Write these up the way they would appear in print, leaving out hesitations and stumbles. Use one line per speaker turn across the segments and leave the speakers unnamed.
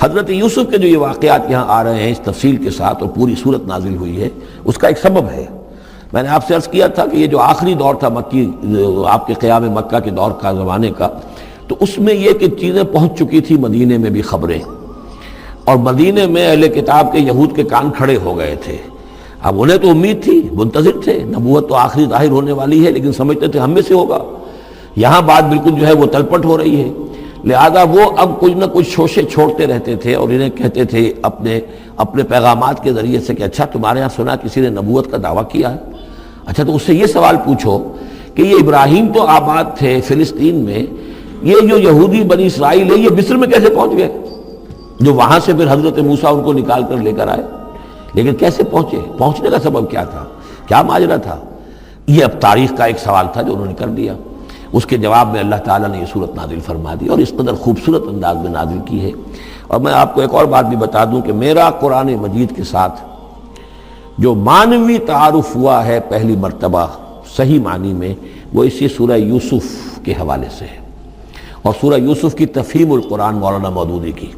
حضرت یوسف کے جو یہ واقعات یہاں آ رہے ہیں اس تفصیل کے ساتھ اور پوری صورت نازل ہوئی ہے، اس کا ایک سبب ہے۔ میں نے آپ سے عرض کیا تھا کہ یہ جو آخری دور تھا مکی، آپ کے قیام مکہ کے دور کا، زمانے کا، تو اس میں یہ کہ چیزیں پہنچ چکی تھی مدینے میں بھی خبریں، اور مدینے میں اہل کتاب کے یہود کے کان کھڑے ہو گئے تھے۔ اب انہیں تو امید تھی، منتظر تھے، نبوت تو آخری ظاہر ہونے والی ہے، لیکن سمجھتے تھے ہم میں سے ہوگا۔ یہاں بات بالکل جو ہے وہ تلپٹ ہو رہی ہے، لہذا وہ اب کچھ نہ کچھ شوشے چھوڑتے رہتے تھے اور انہیں کہتے تھے اپنے پیغامات کے ذریعے سے کہ اچھا تمہارے یہاں سنا کسی نے نبوت کا دعویٰ کیا ہے، اچھا تو اس سے یہ سوال پوچھو کہ یہ ابراہیم تو آباد تھے فلسطین میں، یہ جو یہودی بنی اسرائیل ہے یہ مصر میں کیسے پہنچ گئے، جو وہاں سے پھر حضرت موسیٰ ان کو نکال کر لے کر آئے، لیکن کیسے پہنچے، پہنچنے کا سبب کیا تھا، کیا ماجرا تھا؟ یہ اب تاریخ کا ایک سوال تھا جو انہوں نے کر دیا۔ اس کے جواب میں اللہ تعالیٰ نے یہ صورت نازل فرما دی اور اس قدر خوبصورت انداز میں نازل کی ہے۔ اور میں آپ کو ایک اور بات بھی بتا دوں کہ میرا قرآن مجید کے ساتھ جو معنوی تعارف ہوا ہے پہلی مرتبہ صحیح معنی میں، وہ اسی سورہ یوسف کے حوالے سے ہے، اور سورہ یوسف کی تفہیم القرآن مولانا مودودی کی۔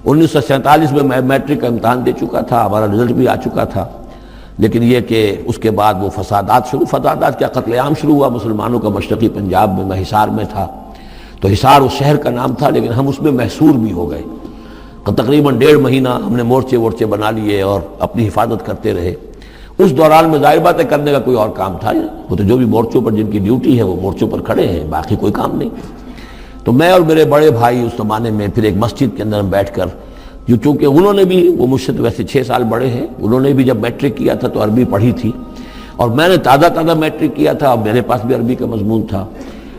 1947 میں میں میٹرک کا امتحان دے چکا تھا، ہمارا رزلٹ بھی آ چکا تھا، لیکن یہ کہ اس کے بعد وہ فسادات کیا قتل عام شروع ہوا مسلمانوں کا مشرقی پنجاب میں۔ میں حصار میں تھا، تو حصار اس شہر کا نام تھا، لیکن ہم اس میں محصور بھی ہو گئے۔ تقریباً 1.5 مہینہ ہم نے مورچے بنا لیے اور اپنی حفاظت کرتے رہے۔ اس دوران میں ظاہر بات ہے کرنے کا کوئی اور کام تھا، وہ تو جو بھی مورچوں پر جن کی ڈیوٹی ہے وہ مورچوں پر کھڑے ہیں، باقی کوئی کام نہیں۔ تو میں اور میرے بڑے بھائی اس زمانے میں پھر ایک مسجد کے اندر ہم بیٹھ کر، چونکہ انہوں نے بھی، وہ مجھ سے تو ویسے 6 سال بڑے ہیں، انہوں نے بھی جب میٹرک کیا تھا تو عربی پڑھی تھی، اور میں نے تازہ میٹرک کیا تھا اور میرے پاس بھی عربی کا مضمون تھا،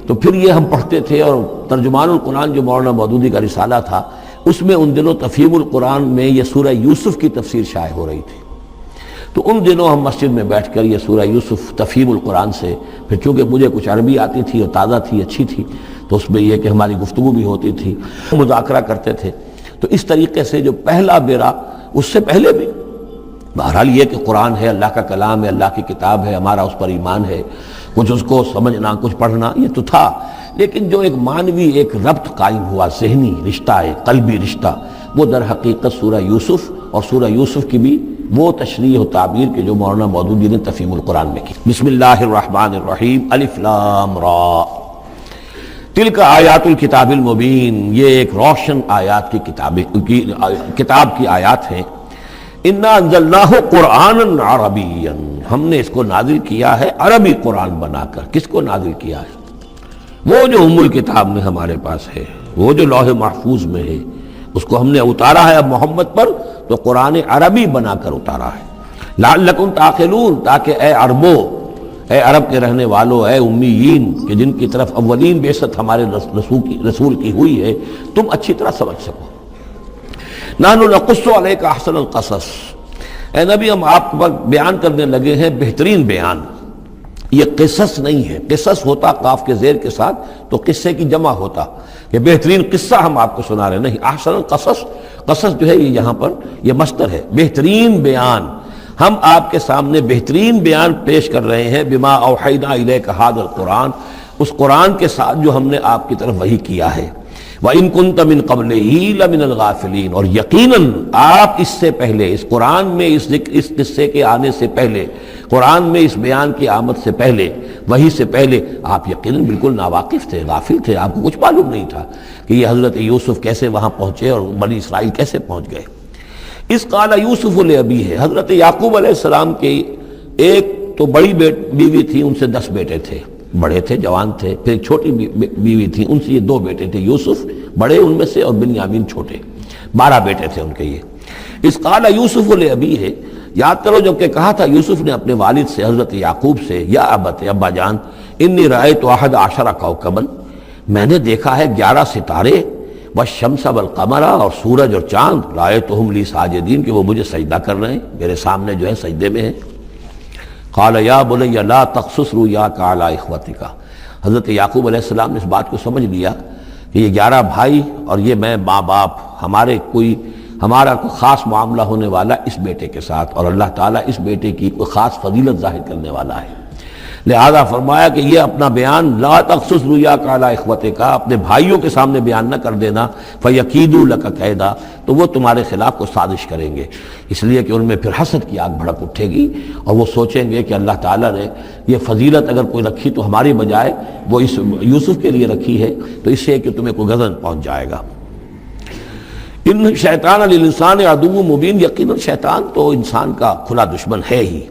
تو پھر یہ ہم پڑھتے تھے۔ اور ترجمان القرآن جو مولانا مودودی کا رسالہ تھا، اس میں ان دنوں تفہیم القرآن میں یہ سورہ یوسف کی تفسیر شائع ہو رہی تھی، تو ان دنوں ہم مسجد میں بیٹھ کر یہ سورہ یوسف تفہیم القرآن سے، پھر چونکہ مجھے کچھ عربی آتی تھی اور تازہ تھی، اچھی تھی، تو اس میں یہ کہ ہماری گفتگو بھی ہوتی تھی، مذاکرہ کرتے تھے۔ تو اس طریقے سے جو پہلا بیرا، اس سے پہلے بھی بہرحال یہ کہ قرآن ہے، اللہ کا کلام ہے، اللہ کی کتاب ہے، ہمارا اس پر ایمان ہے، کچھ اس کو سمجھنا، کچھ پڑھنا، یہ تو تھا، لیکن جو ایک معنوی ایک ربط قائم ہوا، ذہنی رشتہ، ایک قلبی رشتہ، وہ در حقیقت سورہ یوسف اور سورہ یوسف کی بھی وہ تشریح و تعبیر کے جو مولانا مودودی نے تفہیم القرآن میں کی۔ بسم اللہ الرحمن الرحیم، الف لام را، تلک آیات الکتاب المبین، یہ ایک روشن آیات کی کتاب کی آیات ہیں۔ انا انزلناہ قرآنا عربیا، ہم نے اس کو نازل کیا ہے عربی قرآن بنا کر۔ کس کو نازل کیا ہے؟ وہ جو ام الکتاب میں ہمارے پاس ہے، وہ جو لوح محفوظ میں ہے، اس کو ہم نے اتارا ہے اب محمد پر، تو قرآن عربی بنا کر اتارا ہے۔ لعلکم تعقلون، تاکہ اے عربو، اے عرب کے رہنے والوں، اے امیین کہ جن کی طرف اولین بعثت ہمارے رسول کی ہوئی ہے، تم اچھی طرح سمجھ سکو۔ نحن نقص علیک احسن القصص، اے نبی ہم آپ پر بیان کرنے لگے ہیں بہترین بیان۔ یہ قصص نہیں ہے، قصص ہوتا قاف کے زیر کے ساتھ تو قصے کی جمع ہوتا، کہ بہترین قصہ ہم آپ کو سنا رہے ہیں، نہیں، احسن القصص، قصص جو ہے یہ یہاں پر یہ مصدر ہے، بہترین بیان، ہم آپ کے سامنے بہترین بیان پیش کر رہے ہیں، بما اوحینا الیک ھذا القرآن، اس قرآن کے ساتھ جو ہم نے آپ کی طرف وحی کیا ہے۔ وَإِن كُنتَ مِن قَبْلِهِ لَمِنَ الْغَافِلِينَ، اور یقیناً آپ اس سے پہلے، اس قرآن میں اس قصے کے آنے سے پہلے، قرآن میں اس بیان کی آمد سے پہلے، وحی سے پہلے آپ یقیناً بالکل ناواقف تھے، غافل تھے، آپ کو کچھ معلوم نہیں تھا کہ یہ حضرت یوسف کیسے وہاں پہنچے اور بنی اسرائیل کیسے پہنچ گئے۔ اس قال یوسف لابیہ ہے، حضرت یعقوب علیہ السلام کی ایک تو بڑی بیوی تھی، ان سے 10 بیٹے تھے، بڑے تھے، جوان تھے، پھر ایک چھوٹی بیوی تھی، ان سے یہ 2 بیٹے تھے، یوسف بڑے ان میں سے اور بنیامین چھوٹے، 12 بیٹے تھے ان کے یہ۔ اس قال یوسف لابیہ ہے، یاد کرو جب کہ کہا تھا یوسف نے اپنے والد سے، حضرت یعقوب سے، یا ابت، ابا جان، انی رأیت 11 کوكبا، میں نے دیکھا ہے 11 ستارے، والشمس والقمر، اور سورج اور چاند، رأیتہم لی ساجدین، کہ وہ مجھے سجدہ کر رہے ہیں، میرے سامنے جو ہے سجدے میں ہیں۔ قال یا بنی لا تقصص رؤیاک علی اخوتک، حضرت یعقوب علیہ السلام نے اس بات کو سمجھ لیا کہ یہ 11 بھائی اور یہ میں ماں باپ، ہمارا کوئی خاص معاملہ ہونے والا اس بیٹے کے ساتھ، اور اللہ تعالیٰ اس بیٹے کی کوئی خاص فضیلت ظاہر کرنے والا ہے، لہذا فرمایا کہ یہ اپنا بیان لا تخصص رؤیا علی اخوتک کا اپنے بھائیوں کے سامنے بیان نہ کر دینا، فیکیدوا لک کیدا، تو وہ تمہارے خلاف کو سازش کریں گے، اس لیے کہ ان میں پھر حسد کی آگ بھڑک اٹھے گی اور وہ سوچیں گے کہ اللہ تعالیٰ نے یہ فضیلت اگر کوئی رکھی تو ہماری بجائے وہ اس یوسف کے لیے رکھی ہے، تو اس سے کہ تمہیں کوئی غضب پہنچ جائے گا۔ ان شیطان للانسان عدو مبین، یقیناً شیطان تو انسان کا کھلا دشمن ہے ہی۔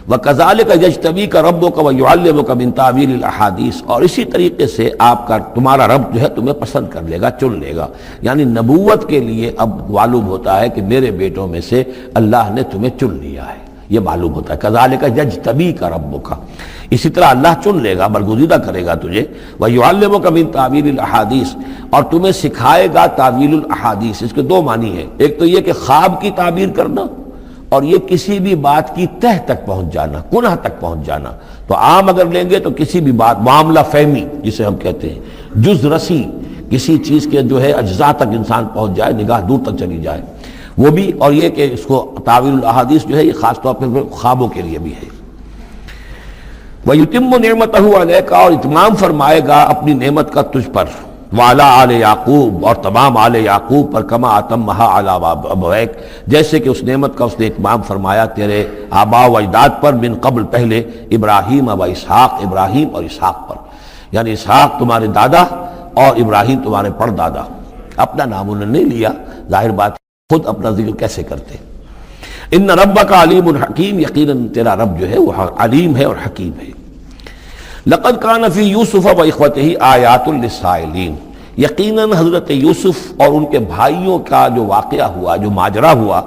وَكَذَلِكَ يَجْتَبِيكَ رَبُّكَ وَيُعَلِّمُكَ مِن تَأْوِيلِ الْأَحَادِيثِ، اور اسی طریقے سے تمہارا رب جو ہے تمہیں پسند کر لے گا، چن لے گا، یعنی نبوت کے لیے اب معلوم ہوتا ہے کہ میرے بیٹوں میں سے اللہ نے تمہیں چن لیا ہے، یہ معلوم ہوتا ہے۔ كَذَلِكَ يَجْتَبِيكَ رَبُّكَ، اسی طرح اللہ چن لے گا، برگزیدہ کرے گا تجھے۔ وَيُعَلِّمُكَ مِن تَأْوِيلِ الْأَحَادِيثِ، اور تمہیں سکھائے گا تعویل الاحادیث۔ اس کے دو معنی ہیں، ایک تو یہ کہ خواب کی تعبیر کرنا، اور یہ کسی بھی بات کی تہ تک پہنچ جانا، کنہ تک پہنچ جانا۔ تو عام اگر لیں گے تو کسی بھی بات، معاملہ فہمی جسے ہم کہتے ہیں، جز رسی، کسی چیز کے جو ہے اجزاء تک انسان پہنچ جائے، نگاہ دور تک چلی جائے، وہ بھی۔ اور یہ کہ اس کو تعویل الاحادیث جو ہے یہ خاص طور پر خوابوں کے لیے بھی ہے۔ وَيُتِمُّ نِعْمَتَهُ عَلَيْكَ، اور اتمام فرمائے گا اپنی نعمت کا تجھ پر، وعلی آل یعقوب، اور تمام آل یعقوب پر، کما اتمھا علی ابویک، جیسے کہ اس نعمت کا اس نے اتمام فرمایا تیرے آباء و اجداد پر، من قبل پہلے، ابراہیم و اسحاق، ابراہیم اور اسحاق پر، یعنی اسحاق تمہارے دادا اور ابراہیم تمہارے پردادا۔ اپنا نام انہوں نے نہیں لیا، ظاہر بات خود اپنا ذکر کیسے کرتے۔ ان ربک علیم حکیم، یقیناً تیرا رب جو ہے وہ علیم ہے اور حکیم ہے۔ لقد کان فی یوسف و اخوتہ آیات للسائلین، یقیناً حضرت یوسف اور ان کے بھائیوں کا جو واقعہ ہوا، جو ماجرا ہوا،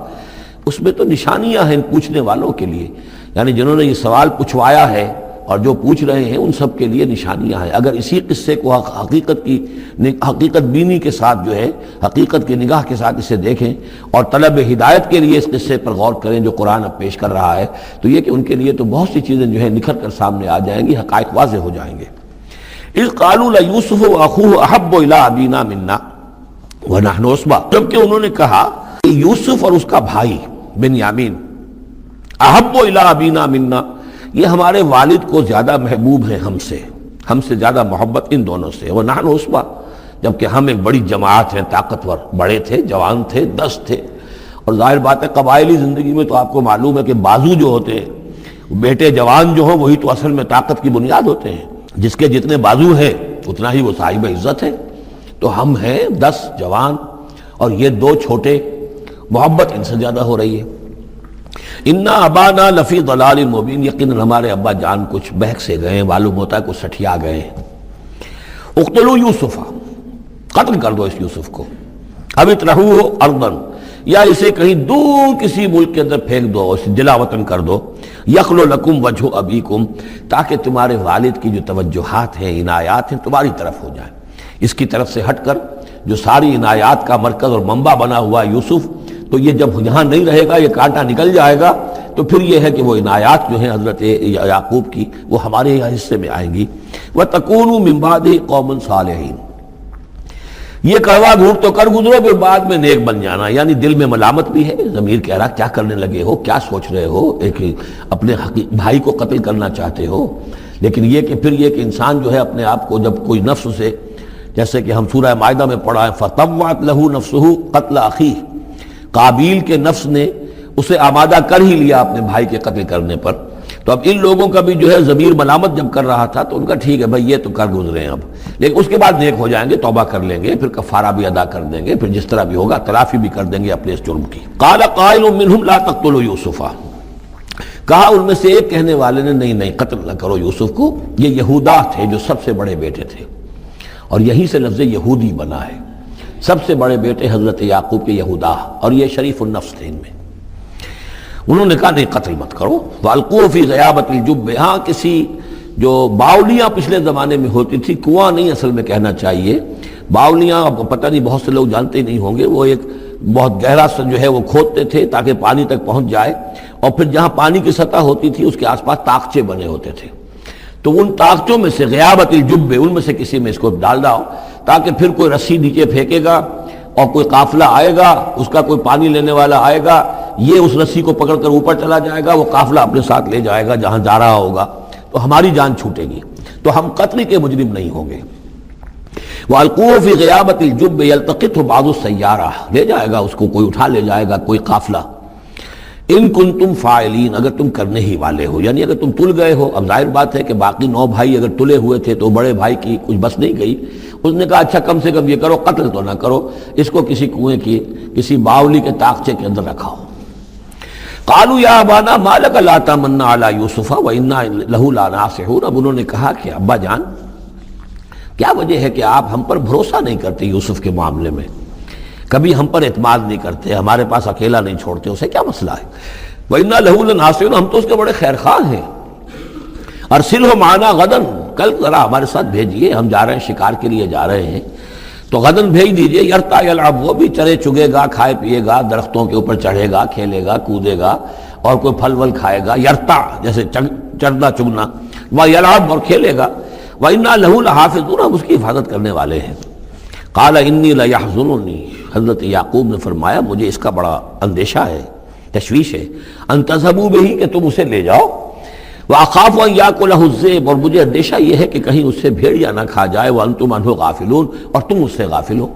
اس میں تو نشانیاں ہیں پوچھنے والوں کے لیے، یعنی جنہوں نے یہ سوال پوچھوایا ہے اور جو پوچھ رہے ہیں ان سب کے لیے نشانیاں ہیں۔ اگر اسی قصے کو حقیقت بینی کے ساتھ جو ہے، حقیقت کی نگاہ کے ساتھ اسے دیکھیں اور طلب ہدایت کے لیے اس قصے پر غور کریں جو قرآن اب پیش کر رہا ہے، تو یہ کہ ان کے لیے تو بہت سی چیزیں جو ہے نکھر کر سامنے آ جائیں گی، حقائق واضح ہو جائیں گے۔ اذ قالوا لیوسف واخوہ احب الی ابینا منا ونحن عصبہ، جبکہ انہوں نے کہا کہ یوسف اور اس کا بھائی بنیامین احب الی ابینا منا، یہ ہمارے والد کو زیادہ محبوب ہیں ہم سے زیادہ محبت ان دونوں سے، ونحن عصبہ، جبکہ ہم ایک بڑی جماعت ہیں، طاقتور، بڑے تھے، جوان تھے، 10 تھے۔ اور ظاہر بات ہے قبائلی زندگی میں تو آپ کو معلوم ہے کہ بازو جو ہوتے ہیں، بیٹے جوان جو ہوں وہی تو اصل میں طاقت کی بنیاد ہوتے ہیں، جس کے جتنے بازو ہیں اتنا ہی وہ صاحب عزت ہے۔ تو ہم ہیں 10 جوان اور یہ 2 چھوٹے، محبت ان سے زیادہ ہو رہی ہے۔ انا ابانا لفی ضلال مبین، یقیناً ہمارے ابا جان کچھ بہک سے گئے ہیں، معلوم ہوتا ہے کچھ سٹھیا گئے ہیں۔ اقتلوا یوسف، قتل کر دو اس یوسف کو، اب اطرحوہ ارضا، یا اسے کہیں دور کسی ملک کے اندر پھینک دو، اسے جلا وطن کر دو، یخلو لکم وجہ ابیکم، تاکہ تمہارے والد کی جو توجہات ہیں، عنایات ہیں، تمہاری طرف ہو جائیں۔ اس کی طرف سے ہٹ کر جو ساری عنایات کا مرکز اور منبع بنا ہوا ہے یوسف، تو یہ جب یہاں نہیں رہے گا، یہ کانٹا نکل جائے گا، تو پھر یہ ہے کہ وہ عنایات جو ہیں حضرت یعقوب کی وہ ہمارے حصے میں آئیں گی۔ وَتَكُونُوا مِن بَعْدِهِ قَوْمًا صَالِحِينَ، یہ کڑوا گھونٹ تو کر گزرو پھر بعد میں نیک بن جانا، یعنی دل میں ملامت بھی ہے، ضمیر کہہ رہا کیا کرنے لگے ہو، کیا سوچ رہے ہو، ایک اپنے بھائی کو قتل کرنا چاہتے ہو۔ لیکن یہ کہ پھر یہ کہ انسان جو ہے اپنے آپ کو جب کوئی نفس سے، جیسے کہ ہم سورہ مائدہ میں پڑھا ہے، فَطَوَّعَتْ لَهُ نَفْسُهُ قَتْلَ أَخِيهِ، قابیل کے نفس نے اسے آمادہ کر ہی لیا اپنے بھائی کے قتل کرنے پر۔ تو اب ان لوگوں کا بھی جو ہے ضمیر ملامت جب کر رہا تھا تو ان کا ٹھیک ہے بھائی یہ تو کر گزرے ہیں اب، لیکن اس کے بعد نیک ہو جائیں گے، توبہ کر لیں گے، پھر کفارہ بھی ادا کر دیں گے، پھر جس طرح بھی ہوگا تلافی بھی کر دیں گے اپنے اس جرم کی۔ قال قائل منہم لا تقتلوا یوسف، کہا ان میں سے ایک کہنے والے نے نہیں قتل نہ کرو یوسف کو، یہ یہودا تھے جو سب سے بڑے بیٹے تھے، اور یہیں سے لفظ یہودی بنا ہے، سب سے بڑے بیٹے حضرت یعقوب کے یہودا، اور یہ شریف النفس تھے ان میں۔ انہوں نے کہا نہیں قتل مت کرو۔ وَالْقُوهُ فِي غَيَابَةِ الْجُبِّ، ہاں کسی جو باولیاں پچھلے زمانے میں ہوتی تھی، کنواں نہیں اصل میں کہنا چاہیے، باولیاں پتہ نہیں بہت سے لوگ جانتے نہیں ہوں گے، وہ ایک بہت گہرا سا جو ہے وہ کھودتے تھے تاکہ پانی تک پہنچ جائے، اور پھر جہاں پانی کی سطح ہوتی تھی اس کے آس پاس طاقچے بنے ہوتے تھے، تو ان طاقچوں میں سے غیابت الجب، ان میں سے کسی میں اس کو ڈال داؤ تاکہ پھر کوئی رسی نیچے پھینکے گا اور کوئی قافلہ آئے گا، اس کا کوئی پانی لینے والا آئے گا، یہ اس رسی کو پکڑ کر اوپر چلا جائے گا، وہ قافلہ اپنے ساتھ لے جائے گا جہاں جا رہا ہوگا، تو ہماری جان چھوٹے گی، تو ہم قتل کے مجرم نہیں ہوں گے۔ وَأَلْقُوهُ فِي غِيَابَةِ الْجُبِّ يَلْتَقِطْهُ بَعْضُ السَّيَّارَةِ، لے جائے گا اس کو، کوئی اٹھا لے جائے گا، کوئی قافلہ۔ ان کنتم فاعلین، اگر تم کرنے ہی والے ہو، یعنی اگر تم تل گئے ہو۔ اب ظاہر بات ہے کہ باقی 9 بھائی اگر تلے ہوئے تھے تو بڑے بھائی کی کچھ بس نہیں گئی، اس نے کہا اچھا کم سے کم یہ کرو، قتل تو نہ کرو، اس کو کسی کنویں کی کسی باولی کے طاقچے کے اندر رکھاؤ۔ قالوا یا ابانا ما لک لا تمنا علی یوسف وانا لہ لناصحون، اب انہوں نے کہا کہ ابا جان کیا وجہ ہے کہ آپ ہم پر بھروسہ نہیں کرتے یوسف کے معاملے میں، کبھی ہم پر اعتماد نہیں کرتے، ہمارے پاس اکیلا نہیں چھوڑتے، اسے کیا مسئلہ ہے؟ وَإِنَّا لَهُ لَنَاصِحُونَ، ہم تو اس کے بڑے خیرخواہ ہیں۔ أَرْسِلْهُ مَعَنَا غَدًا، کل ذرا ہمارے ساتھ بھیجیے، ہم جا رہے ہیں، شکار کے لیے جا رہے ہیں، تو غدن بھیج دیجئے۔ یرتا یلعب، وہ بھی چرے چگے گا، کھائے پیے گا، درختوں کے اوپر چڑھے گا، کھیلے گا، کودے گا، اور کوئی پھل ول کھائے گا، یرتا جیسے چرنا چگنا، وَيَلْعَبْ، اور کھیلے گا، وَإِنَّا لَهُ لَحَافِظُونَ، ہم اس کی حفاظت کرنے والے ہیں۔ قَالَ إِنِّي لَيَحْزُنُنِي، حضرت یعقوب نے فرمایا مجھے اس کا بڑا اندیشہ ہے، تشویش ہے، ان تذهبوا به، کہ تم اسے لے جاؤ، وَأَخَافُ أَن يَأْكُلَهُ الذِّئْبُ، اور مجھے اندیشہ یہ ہے کہ کہیں اس سے بھیڑیا نہ کھا جائے، وَأَنتُمْ عَنْهُ غَافِلُونَ، اور تم اس سے غافل ہو،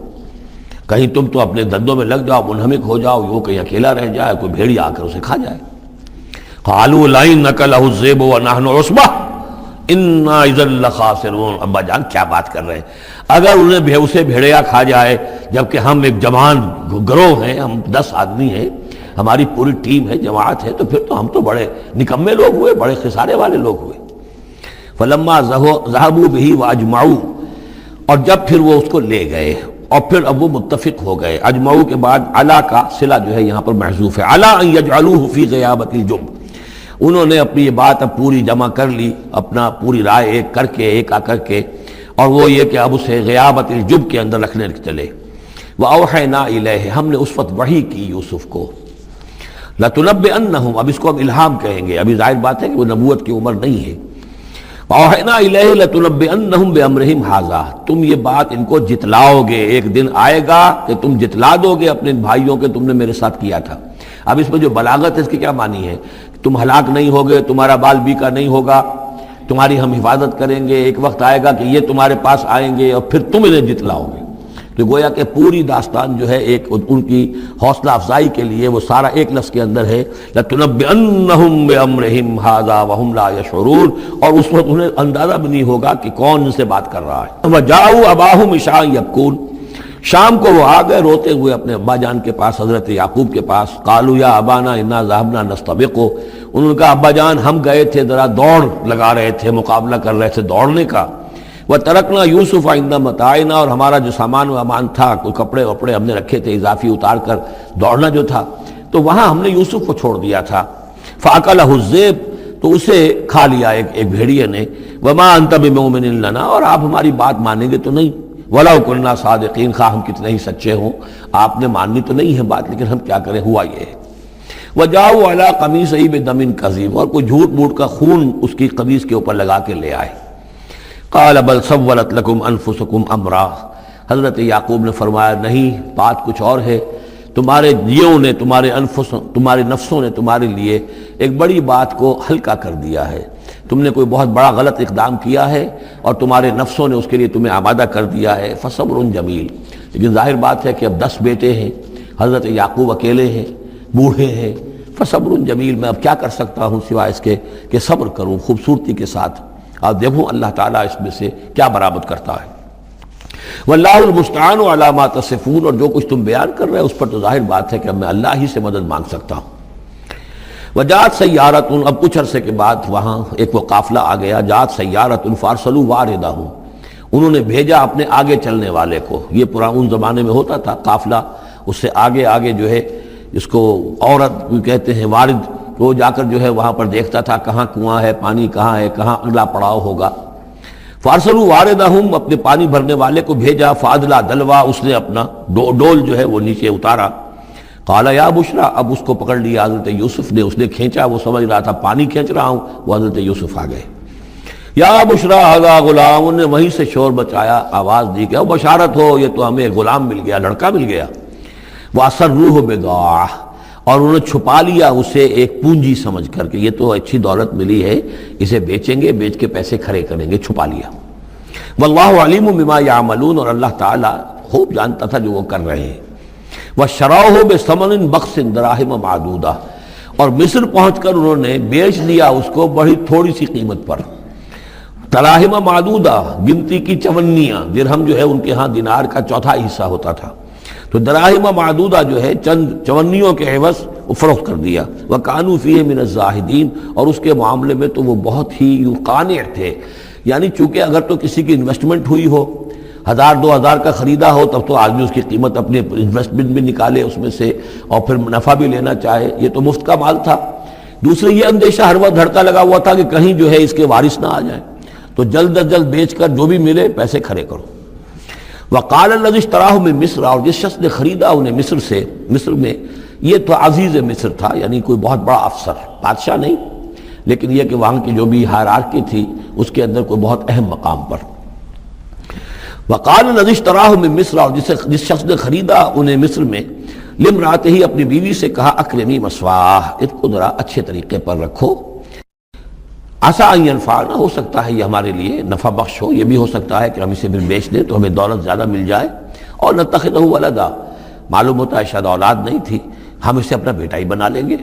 کہیں تم تو اپنے دندوں میں لگ جاؤ، منہمک ہو جاؤ، وہ کہیں اکیلا رہ جائے، کوئی بھیڑیا آ کر اسے کھا جائے۔ قَالُوا لَئِن أَكَلَهُ الذِّئْبُ وَنَحْنُ عُصْبَةٌ اِنَّا إِذًا لَخَاسِرُونَ، ابا جان کیا بات کر رہے ہیں، اگر انہیں اسے بھیڑیا کھا جائے جبکہ ہم ایک جوان گروہ ہیں، ہم 10 آدمی ہیں، ہماری پوری ٹیم ہے، جماعت ہے، تو پھر تو ہم تو بڑے نکمے لوگ ہوئے، بڑے خسارے والے لوگ ہوئے۔ فَلَمَّا ذَهَبُوا بِهِ وَأَجْمَعُوا، اور جب پھر وہ اس کو لے گئے اور پھر اب وہ متفق ہو گئے، اجمعو کے بعد علا کا صلہ جو ہے یہاں پر محذوف ہے، علا ان یجعلوه فی غیابۃ الجب، انہوں نے اپنی یہ بات اب پوری جمع کر لی، اپنا پوری رائے ایک کر کے، ایک آ کر کے، اور وہ یہ کہ اب اسے غیابۃ الجب کے اندر رکھنے چلے۔ وَأَوْحَيْنَا إِلَيْهِ، ہم نے اس وقت وحی کی یوسف کو، لَتُنَبِّئَنَّهُمْ، اب اس کو ہم الہام کہیں گے، ابھی ظاہر بات ہے کہ وہ نبوت کی عمر نہیں ہے۔ وَأَوْحَيْنَا إِلَيْهِ لَتُنَبِّئَنَّهُمْ بِأَمْرِهِمْ هَٰذَا، تم یہ بات ان کو جتلاؤ گے، ایک دن آئے گا کہ تم جتلا دو گے اپنے بھائیوں کے تم نے میرے ساتھ کیا تھا۔ اب اس میں جو بلاغت ہے اس کی کیا معنی ہے؟ تم ہلاک نہیں ہوگے، تمہارا بال بیکا نہیں ہوگا، تمہاری ہم حفاظت کریں گے، ایک وقت آئے گا کہ یہ تمہارے پاس آئیں گے اور پھر تم انہیں جتلاؤ گے۔ تو گویا کہ پوری داستان جو ہے ایک ان کی حوصلہ افزائی کے لیے وہ سارا ایک لفظ کے اندر ہے، لَتُنَبِّئَنَّهُمْ بِأَمْرِهِمْ هَٰذَا وَهُمْ لَا يَشْعُرُونَ، اور اس وقت انہیں اندازہ بھی نہیں ہوگا کہ کون ان سے بات کر رہا ہے۔ وَجَاءُوا أَبَاهُمْ عِشَاءً يَبْكُونَ، شام کو وہ آ گئے روتے ہوئے اپنے ابا جان کے پاس، حضرت یعقوب کے پاس۔ قالوا یا ابانا انا ذهبنا نستبق، انہوں نے کہا ابا جان ہم گئے تھے ذرا دوڑ لگا رہے تھے، مقابلہ کر رہے تھے دوڑنے کا۔ وترکنا یوسف عند متاعنا، اور ہمارا جو سامان و امان تھا، کوئی کپڑے وپڑے ہم نے رکھے تھے اضافی اتار کر، دوڑنا جو تھا تو وہاں ہم نے یوسف کو چھوڑ دیا تھا۔ فاکلہ الذئب، تو اسے کھا لیا ایک بھیڑیے نے۔ وما انت بمؤمن لنا، اور آپ ہماری بات مانیں گے تو نہیں۔ وَلَوْ كُنَّا صَادِقِينَ، خواہ ہم کتنے ہی سچے ہوں، آپ نے ماننی تو نہیں ہے بات، لیکن ہم کیا کریں، ہوا یہ ہے۔ وَجَاءُوا عَلَىٰ قَمِيصِهِ بِدَمٍ كَذِيبٍ، اور کوئی جھوٹ موٹ کا خون اس کی قمیص کے اوپر لگا کے لے آئے۔ قَالَ بَلْ سَوَّلَتْ لَكُمْ أَنفُسُكُمْ أَمْرًا، حضرت یعقوب نے فرمایا نہیں، بات کچھ اور ہے، تمہارے جیوں نے، تمہارے نفسوں نے تمہارے لیے ایک بڑی بات کو ہلکا کر دیا ہے، تم نے کوئی بہت بڑا غلط اقدام کیا ہے اور تمہارے نفسوں نے اس کے لیے تمہیں آمادہ کر دیا ہے۔ فصبر جمیل، لیکن ظاہر بات ہے کہ اب 10 بیٹے ہیں، حضرت یعقوب اکیلے ہیں، بوڑھے ہیں، فصبر جمیل، میں اب کیا کر سکتا ہوں سوائے اس کے کہ صبر کروں خوبصورتی کے ساتھ، اور دیکھوں اللہ تعالیٰ اس میں سے کیا برآمد کرتا ہے۔ واللہ المستعان علی ما تصفون، اور جو کچھ تم بیان کر رہے ہو اس پر تو ظاہر بات ہے کہ اب میں اللہ ہی سے مدد مانگ سکتا ہوں۔ وجات سیارت، اب کچھ عرصے کے بعد وہاں ایک وہ قافلہ آ گیا، جات سیارت فارسلوا واردہم، انہوں نے بھیجا اپنے آگے چلنے والے کو۔ یہ ان زمانے میں ہوتا تھا قافلہ، اس سے آگے آگے جو ہے اس کو عورت کہتے ہیں وارد، وہ جا کر جو ہے وہاں پر دیکھتا تھا کہاں کنواں ہے، پانی کہاں ہے، کہاں اگلا پڑاؤ ہوگا۔ فارسلوا واردہم، اپنے پانی بھرنے والے کو بھیجا، فادلا دلوا، اس نے اپنا ڈول جو ہے وہ نیچے اتارا۔ قال یا بشرا، اب اس کو پکڑ لیا حضرت یوسف نے، اس نے کھینچا، وہ سمجھ رہا تھا پانی کھینچ رہا ہوں، وہ حضرت یوسف آ گئے۔ یا بشرا ھذا غلام، انہوں نے وہیں سے شور بچایا، آواز دی کہ بشارت ہو، یہ تو ہمیں غلام مل گیا، لڑکا مل گیا۔ واسروہ بضاعہ، اور انہوں نے چھپا لیا اسے ایک پونجی سمجھ کر کہ یہ تو اچھی دولت ملی ہے، اسے بیچیں گے، بیچ کے پیسے کھڑے کریں گے، چھپا لیا۔ واللہ علیم بما یعملون، اور اللہ تعالیٰ خوب جانتا تھا جو وہ کر رہے ہیں۔ وَشَرَوْهُ بِثَمَنٍ بَخْسٍ دَرَاهِمَ مَعْدُودَةٍ، اور مصر پہنچ کر انہوں نے بیچ دیا اس کو بڑی تھوڑی سی قیمت پر، دراہم معدودہ، گنتی کی چونیاں، درہم جو ہے ان کے ہاں دینار کا چوتھائی حصہ ہوتا تھا، تو دراہم معدودہ جو ہے چند چونیوں کے عوض وہ فروخت کر دیا۔ وَكَانُوا فِيهِ مِنَ الزَّاهِدِينَ، اور اس کے معاملے میں تو وہ بہت ہی قانع تھے، یعنی چونکہ اگر تو کسی کی انویسٹمنٹ ہوئی ہو، 1000-2000 کا خریدا ہو، تب تو آدمی اس کی قیمت اپنے انویسٹمنٹ بھی نکالے اس میں سے اور پھر منافع بھی لینا چاہے، یہ تو مفت کا مال تھا۔ دوسرے یہ اندیشہ ہر وقت دھڑتا لگا ہوا تھا کہ کہیں جو ہے اس کے وارث نہ آ جائیں، تو جلد از جلد بیچ کر جو بھی ملے پیسے کھڑے کرو۔ وقال الذی اشتراہ من مصر، اور جس شخص نے خریدا انہیں مصر سے، مصر میں یہ تو عزیز مصر تھا، یعنی کوئی بہت بڑا افسر، بادشاہ نہیں، لیکن یہ کہ وہاں کی جو بھی ہائرارکی تھی اس کے اندر کوئی بہت اہم مقام پر۔ وقال الذی اشتراہ من مصر، اور جس شخص نے خریدا انہیں مصر میں، لامرأتہ، اپنی بیوی سے کہا اکرمی مثواہ، اس کو ذرا اچھے طریقے پر رکھو، عسیٰ ان ینفعنا، ہو سکتا ہے یہ ہمارے لیے نفع بخش ہو، یہ بھی ہو سکتا ہے کہ ہم اسے پھر بیچ دیں تو ہمیں دولت زیادہ مل جائے، اور نتخذہ ولدا، معلوم ہوتا ہے شاید اولاد نہیں تھی، ہم اسے اپنا بیٹا ہی بنا لیں گے۔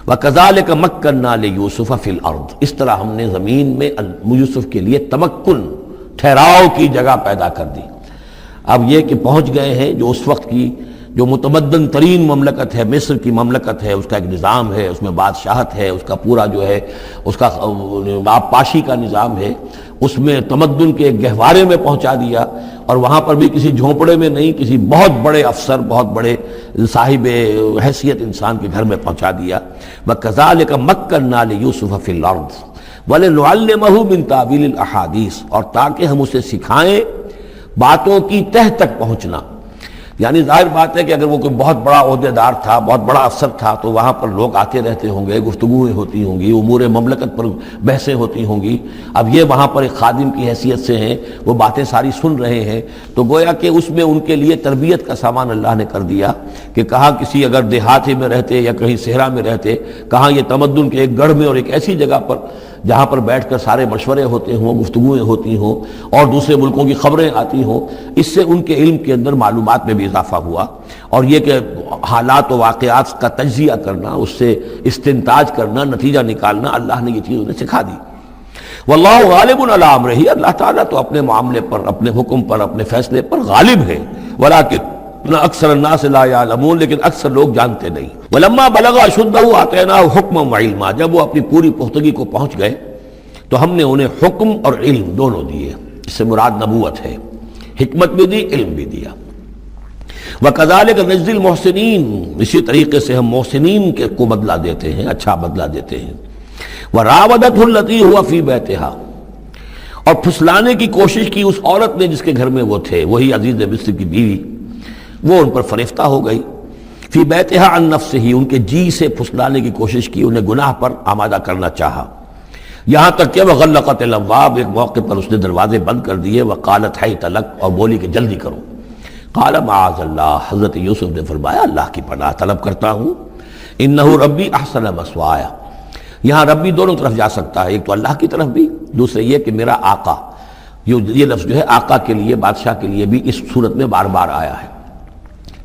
وَكَذَلِكَ مَكَّنَّا لِيُوسُفَ فِي الْأَرْضِ، اس طرح ہم نے زمین میں یوسف کے لیے تمکن، ٹھہراؤ کی جگہ پیدا کر دی۔ اب یہ کہ پہنچ گئے ہیں جو اس وقت کی جو متمدن ترین مملکت ہے، مصر کی مملکت ہے، اس کا ایک نظام ہے، اس میں بادشاہت ہے، اس کا پورا جو ہے اس کا آبپاشی کا نظام ہے، اس میں تمدن کے ایک گہوارے میں پہنچا دیا، اور وہاں پر بھی کسی جھونپڑے میں نہیں، کسی بہت بڑے افسر، بہت بڑے صاحب حیثیت انسان کے گھر میں پہنچا دیا۔ وَكَذَلِكَ مَكَّنَّا لِيُوسُفَ فِي الْأَرْضِ وَلِنُعَلِّمَهُ مِن تَأْوِيلِ الْأَحَادِيثِ، اور تاکہ ہم اسے سکھائیں باتوں کی تہ تک پہنچنا۔ یعنی ظاہر بات ہے کہ اگر وہ کوئی بہت بڑا عہدیدار تھا، بہت بڑا افسر تھا، تو وہاں پر لوگ آتے رہتے ہوں گے، گفتگویں ہوتی ہوں گی، امور مملکت پر بحثیں ہوتی ہوں گی۔ اب یہ وہاں پر ایک خادم کی حیثیت سے ہیں، وہ باتیں ساری سن رہے ہیں، تو گویا کہ اس میں ان کے لیے تربیت کا سامان اللہ نے کر دیا کہ کہاں کسی اگر دیہاتی میں رہتے یا کہیں صحرا میں رہتے، کہاں یہ تمدن کے ایک گڑھ میں اور ایک ایسی جگہ پر جہاں پر بیٹھ کر سارے مشورے ہوتے ہوں، گفتگویں ہوتی ہوں، اور دوسرے ملکوں کی خبریں آتی ہوں، اس سے ان کے علم کے اندر معلومات میں بھی اضافہ ہوا، اور یہ کہ حالات و واقعات کا تجزیہ کرنا، اس سے استنتاج کرنا، نتیجہ نکالنا، اللہ نے یہ چیز انہیں سکھا دی۔ واللہ غالب علی امرہ، اللہ تعالیٰ تو اپنے معاملے پر، اپنے حکم پر، اپنے فیصلے پر غالب ہے، ولکن اکثر الناس لا یعلمون، لیکن اکثر لوگ جانتے نہیں۔ ولما بلغ اشدہ آتیناہ حکما وعلما، جب وہ اپنی پوری پختگی کو پہنچ گئے تو ہم نے انہیں حکم اور علم دونوں دیے، اس سے مراد نبوت ہے، حکمت بھی دی، علم بھی دیا۔ وَكَذَلِكَ نَجْزِي الْمُحْسِنِينَ، اسی طریقے سے ہم محسنین کو بدلہ دیتے ہیں، اچھا بدلہ دیتے ہیں۔ وَرَاوَدَتْهُ الَّتِي هُوَ فِي بَيْتِهَا، اور پھسلانے کی کوشش کی اس عورت نے جس کے گھر میں وہ تھے، وہی عزیز مصر کی بیوی، وہ ان پر فریفتہ ہو گئی۔ فی بیتہا عن نفسہ، ان کے جی سے پھسلانے کی کوشش کی، انہیں گناہ پر آمادہ کرنا چاہا، یہاں تک کہ وغلقت الابواب، ایک موقع پر اس نے دروازے بند کر دیے، وقالت حیت لک، اور بولی کہ جلدی کرو۔ قال معاذ اللہ، حضرت یوسف نے فرمایا اللہ کی پناہ طلب کرتا ہوں، انہ ربی احسن مثوایا، یہاں ربی دونوں طرف جا سکتا ہے، ایک تو اللہ کی طرف بھی، دوسرے یہ کہ میرا آقا، یہ لفظ جو ہے آقا کے لیے، بادشاہ کے لیے بھی اس صورت میں بار بار آیا ہے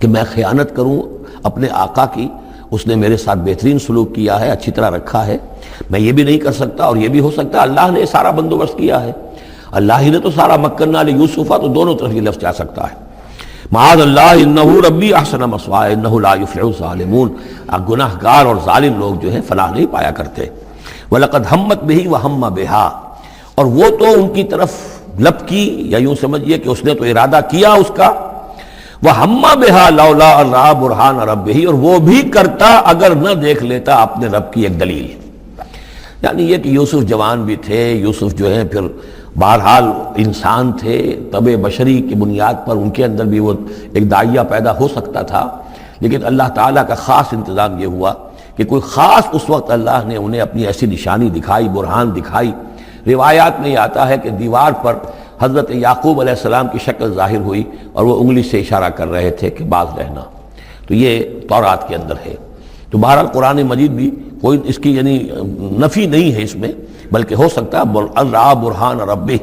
کہ میں خیانت کروں اپنے آقا کی، اس نے میرے ساتھ بہترین سلوک کیا ہے، اچھی طرح رکھا ہے، میں یہ بھی نہیں کر سکتا، اور یہ بھی ہو سکتا ہے اللہ نے سارا بندوبست کیا ہے، اللہ ہی نے تو سارا مکننا لیوسف، تو دونوں طرف یہ لفظ جا سکتا ہے۔ معاذ اللہ انہ ربی احسن مثوایا انہ لا یفلح الظالمون، گناہ گار اور ظالم لوگ جو ہیں فلاح نہیں پایا کرتے۔ وَلَقَدْ هَمَّتْ بِهِ وَهَمَّ بِهَا، اور وہ تو ان کی طرف لب کی، یا یوں سمجھیے کہ اس نے تو ارادہ کیا اس کا، وَهَمَّ بِهَا لَوْلَا أَن رَأَىٰ بُرْهَانَ رَبِّهِ، اور وہ بھی کرتا اگر نہ دیکھ لیتا اپنے رب کی ایک دلیل۔ یعنی یہ کہ یوسف جوان بھی تھے، یوسف جو ہے پھر بہرحال انسان تھے، طبع بشری کی بنیاد پر ان کے اندر بھی وہ ایک داعیہ پیدا ہو سکتا تھا، لیکن اللہ تعالیٰ کا خاص انتظام یہ ہوا کہ کوئی خاص اس وقت اللہ نے انہیں اپنی ایسی نشانی دکھائی، برہان دکھائی۔ روایات میں یہ آتا ہے کہ دیوار پر حضرت یعقوب علیہ السلام کی شکل ظاہر ہوئی اور وہ انگلی سے اشارہ کر رہے تھے کہ باز رہنا، تو یہ تورات کے اندر ہے۔ تو بہرحال قرآن مجید بھی کوئی اس کی یعنی نفی نہیں ہے اس میں، بلکہ ہو سکتا ہے الرا برہان ربہ،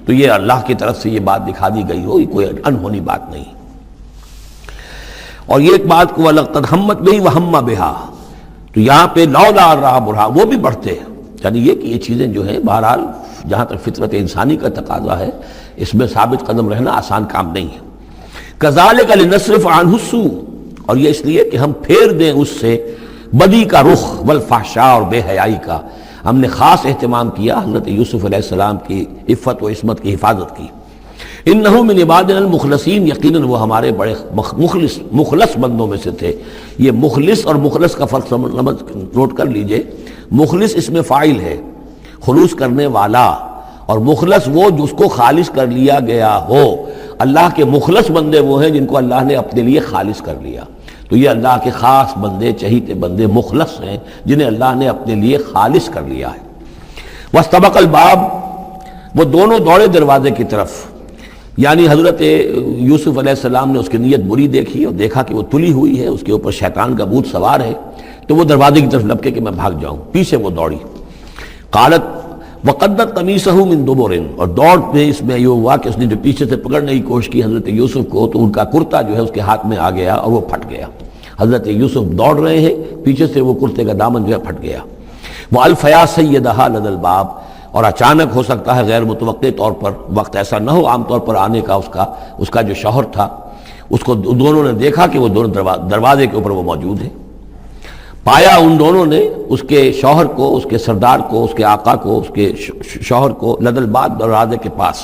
تو یہ اللہ کی طرف سے یہ بات دکھا دی گئی ہو، یہ کوئی انہونی بات نہیں۔ اور یہ ایک بات کو وَلَقَدْ ہَمَّتْ بِهِ وَهَمَّ بِهَا، تو یہاں پہ لولا الرا برہان، وہ بھی بڑھتے ہیں، یعنی یہ کہ یہ چیزیں جو ہیں بہرحال جہاں تک فطرت انسانی کا تقاضا ہے اس میں ثابت قدم رہنا آسان کام نہیں ہے۔ كَذَلِكَ لِنَصْرِفَ عَنْهُ السُّوءَ، اور یہ اس لیے کہ ہم پھیر دیں اس سے بدی کا رخ والفحشاء اور بے حیائی کا۔ ہم نے خاص اہتمام کیا حضرت یوسف علیہ السلام کی عفت و عصمت کی حفاظت کی۔ انہو من عبادنا المخلصین، یقیناً وہ ہمارے بڑے مخلص بندوں میں سے تھے۔ یہ مخلص اور مخلص کا فرق نوٹ کر لیجئے، مخلص اس میں فاعل ہے، خلوص کرنے والا، اور مخلص وہ جس کو خالص کر لیا گیا ہو۔ اللہ کے مخلص بندے وہ ہیں جن کو اللہ نے اپنے لیے خالص کر لیا، تو یہ اللہ کے خاص بندے، چہیتے بندے مخلص ہیں جنہیں اللہ نے اپنے لیے خالص کر لیا ہے۔ واستبق الباب، وہ دونوں دوڑے دروازے کی طرف، یعنی حضرت یوسف علیہ السلام نے اس کی نیت بری دیکھی اور دیکھا کہ وہ تلی ہوئی ہے، اس کے اوپر شیطان کا بھوت سوار ہے، تو وہ دروازے کی طرف لپکے کہ میں بھاگ جاؤں، پیچھے وہ دوڑی۔ قالت وقدت قمیصہ من دبر، اور دوڑ میں اس میں یہ ہوا کہ اس نے جو پیچھے سے پکڑنے کی کوشش کی حضرت یوسف کو، تو ان کا کرتا جو ہے اس کے ہاتھ میں آ گیا اور وہ پھٹ گیا۔ حضرت یوسف دوڑ رہے ہیں، پیچھے سے وہ کرتے کا دامن جو ہے پھٹ گیا۔ وَأَلْفَيَا سَيِّدَهَا لَدَى الْبَابِ، اور اچانک ہو سکتا ہے غیر متوقع طور پر، وقت ایسا نہ ہو عام طور پر آنے کا، اس کا جو شوہر تھا، اس کو دونوں نے دیکھا کہ وہ دونوں دروازے کے اوپر وہ موجود ہے۔ پایا ان دونوں نے اس کے شوہر کو، اس کے سردار کو، اس کے آقا کو، اس کے شوہر کو لدى الباب، دروازے کے پاس۔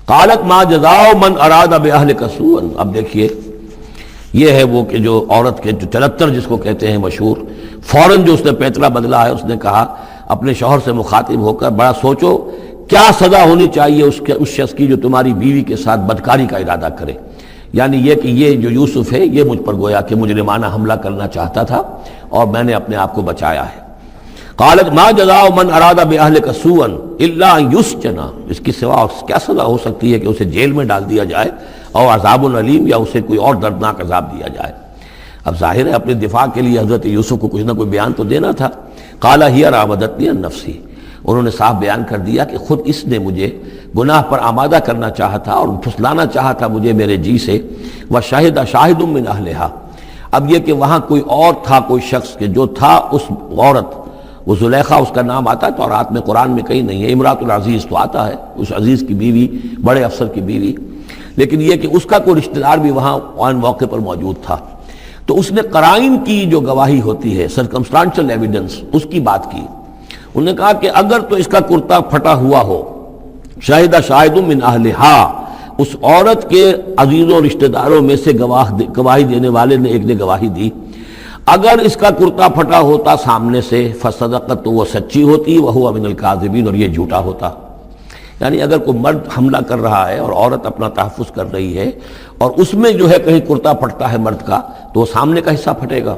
قالت ما جزاء من اراد باهلك سوءا، اب دیکھیے یہ ہے وہ کہ جو عورت کے جو چلتر جس کو کہتے ہیں مشہور، فوراً جو اس نے پیترا بدلا ہے، اس نے کہا اپنے شوہر سے مخاطب ہو کر، بڑا سوچو کیا سزا ہونی چاہیے اس شخص کی جو تمہاری بیوی کے ساتھ بدکاری کا ارادہ کرے، یعنی یہ کہ یہ جو یوسف ہے یہ مجھ پر گویا کہ مجرمانہ حملہ کرنا چاہتا تھا اور میں نے اپنے آپ کو بچایا ہے۔ قالت ما جزاء من اراد باهلك سوءا الا ان يسجن، اس کی سوا اور کیا سزا ہو سکتی ہے کہ اسے جیل میں ڈال دیا جائے، اور عذاب العلیم، یا اسے کوئی اور دردناک عذاب دیا جائے۔ اب ظاہر ہے اپنے دفاع کے لیے حضرت یوسف کو کچھ نہ کوئی بیان تو دینا تھا۔ قال هي راودتني عن نفسي، انہوں نے صاف بیان کر دیا کہ خود اس نے مجھے گناہ پر آمادہ کرنا چاہا تھا اور پھسلانا چاہا تھا مجھے میرے جی سے۔ وشہد شاہد من اہلہا، اب یہ کہ وہاں کوئی اور تھا، کوئی شخص کہ جو تھا اس عورت، وہ زلیخا اس کا نام آتا ہے تو رات میں قرآن میں کہیں نہیں ہے، امراۃ العزیز تو آتا ہے، اس عزیز کی بیوی، بڑے افسر کی بیوی، لیکن یہ کہ اس کا کوئی رشتہ دار بھی وہاں آن موقع پر موجود تھا، تو اس نے قرائن کی جو گواہی ہوتی ہے، سرکمسٹانشل ایویڈنس، اس کی بات کی۔ انہوں نے کہا کہ اگر تو اس کا کرتا پھٹا ہوا ہو، شاہدہ شاہد من اہلہا، اس عورت کے عزیزوں رشتہ داروں میں سے گواہی دینے والے نے ایک نے گواہی دی، اگر اس کا کرتا پھٹا ہوتا سامنے سے، فصدقت، تو وہ سچی ہوتی، وہو من الکاذبین، اور یہ جھوٹا ہوتا۔ یعنی اگر کوئی مرد حملہ کر رہا ہے اور عورت اپنا تحفظ کر رہی ہے اور اس میں جو ہے کہیں کرتا پھٹتا ہے مرد کا، تو وہ سامنے کا حصہ پھٹے گا۔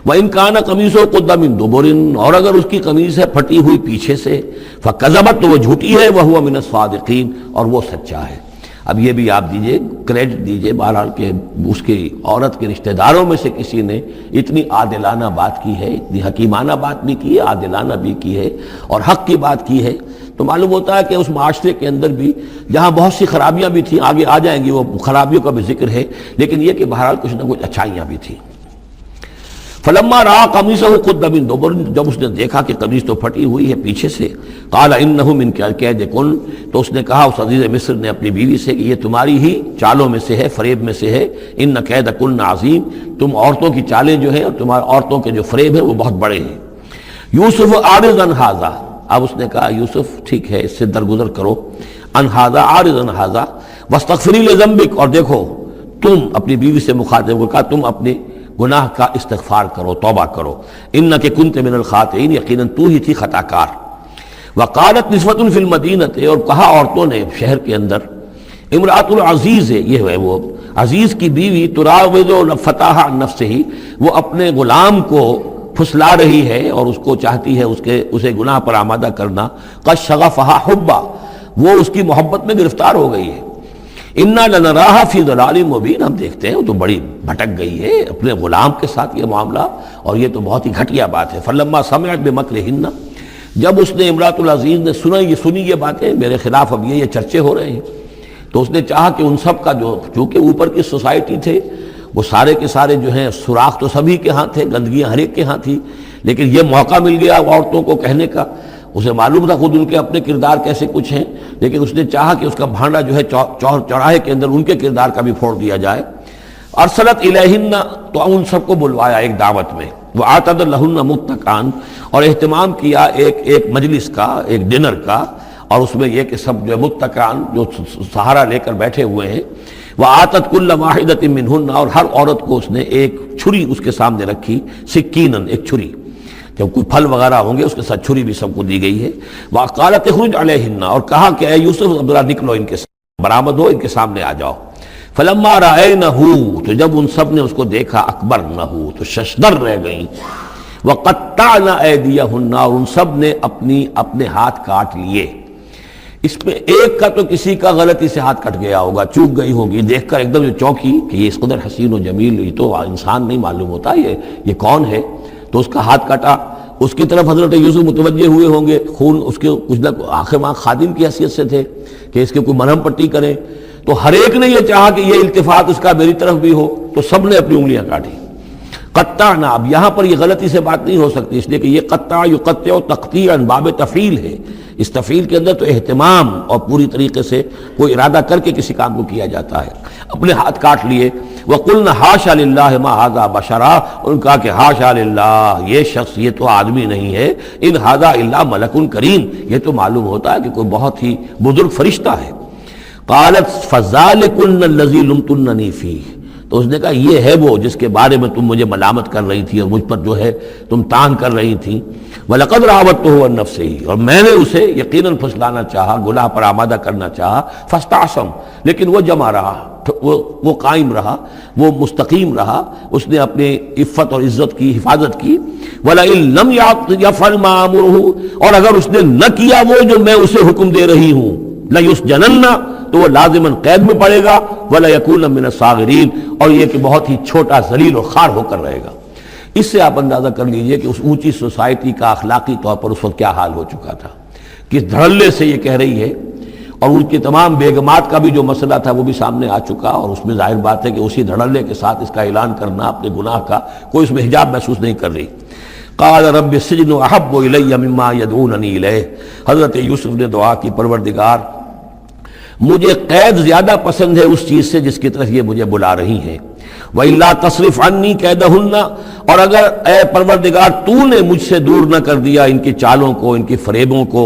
وَإِن كَانَ قَمِيصُهُ قُدَّ مِن دُبُرٍ، اور اگر اس کی قمیص ہے پھٹی ہوئی پیچھے سے، فَكَذَبَتْ، تو وہ جھوٹی ہے، وَهُوَ مِنَ الصَّادِقِينَ، اور وہ سچا ہے۔ اب یہ بھی آپ دیجئے، کریڈٹ دیجئے بہرحال کہ اس کی عورت کے رشتہ داروں میں سے کسی نے اتنی عادلانہ بات کی ہے، اتنی حکیمانہ بات بھی کی ہے، عادلانہ بھی کی ہے اور حق کی بات کی ہے، تو معلوم ہوتا ہے کہ اس معاشرے کے اندر بھی جہاں بہت سی خرابیاں بھی تھیں، آگے آ جائیں گی وہ خرابیوں کا بھی ذکر ہے، لیکن یہ کہ بہرحال کچھ نہ کچھ اچھائیاں بھی تھیں۔ فلما رأى قميصه قد من دبر، جب اس نے دیکھا کہ قمیص تو پھٹی ہوئی ہے پیچھے سے، قال انه من کید کن، تو اس نے کہا اس عزیز مصر نے اپنی بیوی سے کہ یہ تمہاری ہی چالوں میں سے ہے، فریب میں سے ہے، ان کید کن عظیم، تم عورتوں کی چالیں جو ہیں اور تمہارے عورتوں کے جو فریب ہیں وہ بہت بڑے ہیں۔ یوسف اعرض عن ھذا، اب اس نے کہا یوسف ٹھیک ہے اس سے درگزر کرو، عن ھذا، اعرض عن ھذا، واستغفری لذنبک، اور دیکھو تم اپنی بیوی سے مخاطب ہو کہا تم اپنے گناہ کا استغفار کرو، توبہ کرو، انک کنت من الخاطئین، یقیناً تو ہی تھی خطا کار۔ وقالت نسوۃ فی المدینۃ، اور کہا عورتوں نے شہر کے اندر، امرأۃ العزیز ہے، یہ ہے وہ عزیز کی بیوی، تراود فتاح عن نفسہ، وہ اپنے غلام کو پھسلا رہی ہے اور اس کو چاہتی ہے اسے گناہ پر آمادہ کرنا، قد شغفہا حبا، وہ اس کی محبت میں گرفتار ہو گئی ہے۔ انا لنراھا فی ضلال مبین، ہم دیکھتے ہیں وہ تو بڑی بھٹک گئی ہے اپنے غلام کے ساتھ یہ معاملہ، اور یہ تو بہت ہی گھٹیا بات ہے۔ فلما سمعت بمکرہن، جب اس نے امرأۃ العزیز نے سنی یہ باتیں میرے خلاف، اب یہ چرچے ہو رہے ہیں، تو اس نے چاہا کہ ان سب کا جو چونکہ اوپر کی سوسائٹی تھے وہ سارے کے سارے جو ہیں سوراخ تو سبھی کے ہاں تھے، گندگیاں ہر ایک کے ہاں تھی، لیکن یہ موقع مل گیا عورتوں کو کہنے کا۔ اسے معلوم تھا خود ان کے اپنے کردار کیسے کچھ ہیں، لیکن اس نے چاہا کہ اس کا بھانڈا جو ہے چوراہے کے اندر ان کے کردار کا بھی پھوڑ دیا جائے۔ ارسلت الیہن، تو ان سب کو بلوایا ایک دعوت میں، وَأَعْتَدَ لَهُنَّ مُتَّكَئًا، اور اہتمام کیا ایک مجلس کا، ایک ڈنر کا، اور اس میں یہ کہ سب جو متکئان جو سہارا لے کر بیٹھے ہوئے ہیں، وَآتَتْ كُلَّ وَاحِدَةٍ مِّنْهُنَّ، اور ہر عورت کو اس نے ایک چھری اس کے سامنے رکھی، سکینن، ایک چھری، جب کوئی پھل وغیرہ ہوں گے اس کے ساتھ چھری بھی سب کو دی گئی ہے۔ وَقَالَتِ اخْرُجْ عَلَيْهِنَّ، اور کہا کہ اے یوسف ذرا نکلو ان کے سامنے، برآمد ہو، ان کے سامنے آ جاؤ۔ فَلَمَّا رَأَيْنَهُ، تو جب ان سب نے اس کو دیکھا، اکبرنہ، تو ششدر رہ گئیں، وَقَطَّعْنَ أَيْدِيَهُنَّ، اور ان سب نے اپنے ہاتھ کاٹ لیے۔ اس میں ایک کا تو کسی کا غلطی سے ہاتھ کٹ گیا ہوگا، چوک گئی ہوگی، دیکھ کر ایک دم جو چونکی کہ یہ اس قدر حسین و جمیل، یہ تو انسان نہیں معلوم ہوتا یہ کون ہے، تو اس کا ہاتھ کٹا۔ اس کی طرف حضرت یوسف متوجہ ہوئے ہوں گے، خون اس کے کچھ نہ آخر ماں خادم کی حیثیت سے تھے کہ اس کے کوئی مرہم پٹی کریں، تو ہر ایک نے یہ چاہا کہ یہ التفات اس کا میری طرف بھی ہو، تو سب نے اپنی انگلیاں کاٹی۔ قطعنا، اب یہاں پر یہ غلطی سے بات نہیں ہو سکتی، اس لیے کہ یہ قطع یقطع تقطیعا باب تفعیل ہے، اس تفعیل کے اندر تو اہتمام اور پوری طریقے سے کوئی ارادہ کر کے کسی کام کو کیا جاتا ہے۔ اپنے ہاتھ کاٹ لیے۔ وَقُلْنَا حَاشَا لِلَّهِ مَا هَذَا بَشَرًا، ان کہا کہ حاشا للہ، یہ شخص یہ تو آدمی نہیں ہے، ان هَذَا إِلَّا مَلَكٌ کریم، یہ تو معلوم ہوتا ہے کہ کوئی بہت ہی بزرگ فرشتہ ہے۔ قالت فَذَلِكُنَّ الَّذِي لُمْتُنَّنِي فِيهِ، تو اس نے کہا یہ ہے وہ جس کے بارے میں تم مجھے ملامت کر رہی تھی اور مجھ پر جو ہے تم تان کر رہی تھی۔ وَلَقَدْ رَاوَدتُّهُ عَن نَّفْسِهِ، اور میں نے اسے یقیناً پھسلانا چاہا، گناہ پر آمادہ کرنا چاہا، فَاسْتَعْصَمَ، لیکن وہ جمع رہا، وہ قائم رہا، وہ مستقیم رہا، اس نے اپنے عفت اور عزت کی حفاظت کی۔ وَلَئِن لَّمْ يَفْعَلْ مَا آمُرُهُ، اور اگر اس نے نہ کیا وہ جو میں اسے حکم دے رہی ہوں، لَيُسْجَنَنَّ، تو وہ لازماً قید میں پڑے گا، وَلَيَكُونَ مِنَ الصَّاغِرِينَ، اور یہ کہ بہت ہی چھوٹا ذلیل اور خوار ہو کر رہے گا۔ اس سے آپ اندازہ کر لیجئے کہ اس اونچی سوسائٹی کا اخلاقی طور پر اس وقت کیا حال ہو چکا تھا، کس دھڑلے سے یہ کہہ رہی ہے، اور ان کی تمام بیگمات کا بھی جو مسئلہ تھا وہ بھی سامنے آ چکا، اور اس میں ظاہر بات ہے کہ اسی دھڑلے کے ساتھ اس کا اعلان کرنا اپنے گناہ کا، کوئی اس میں حجاب محسوس نہیں کر رہی۔ قال رب السجن احب الی مما یدعوننی الیہ، حضرت یوسف نے دعا کی، پروردگار مجھے قید زیادہ پسند ہے اس چیز سے جس کی طرف یہ مجھے بلا رہی ہیں۔ وَإِلَّا تَصْرِفْ عَنِّي كَيْدَهُنَّ، اور اگر اے پروردگار تو نے مجھ سے دور نہ کر دیا ان کی چالوں کو، ان کی فریبوں کو،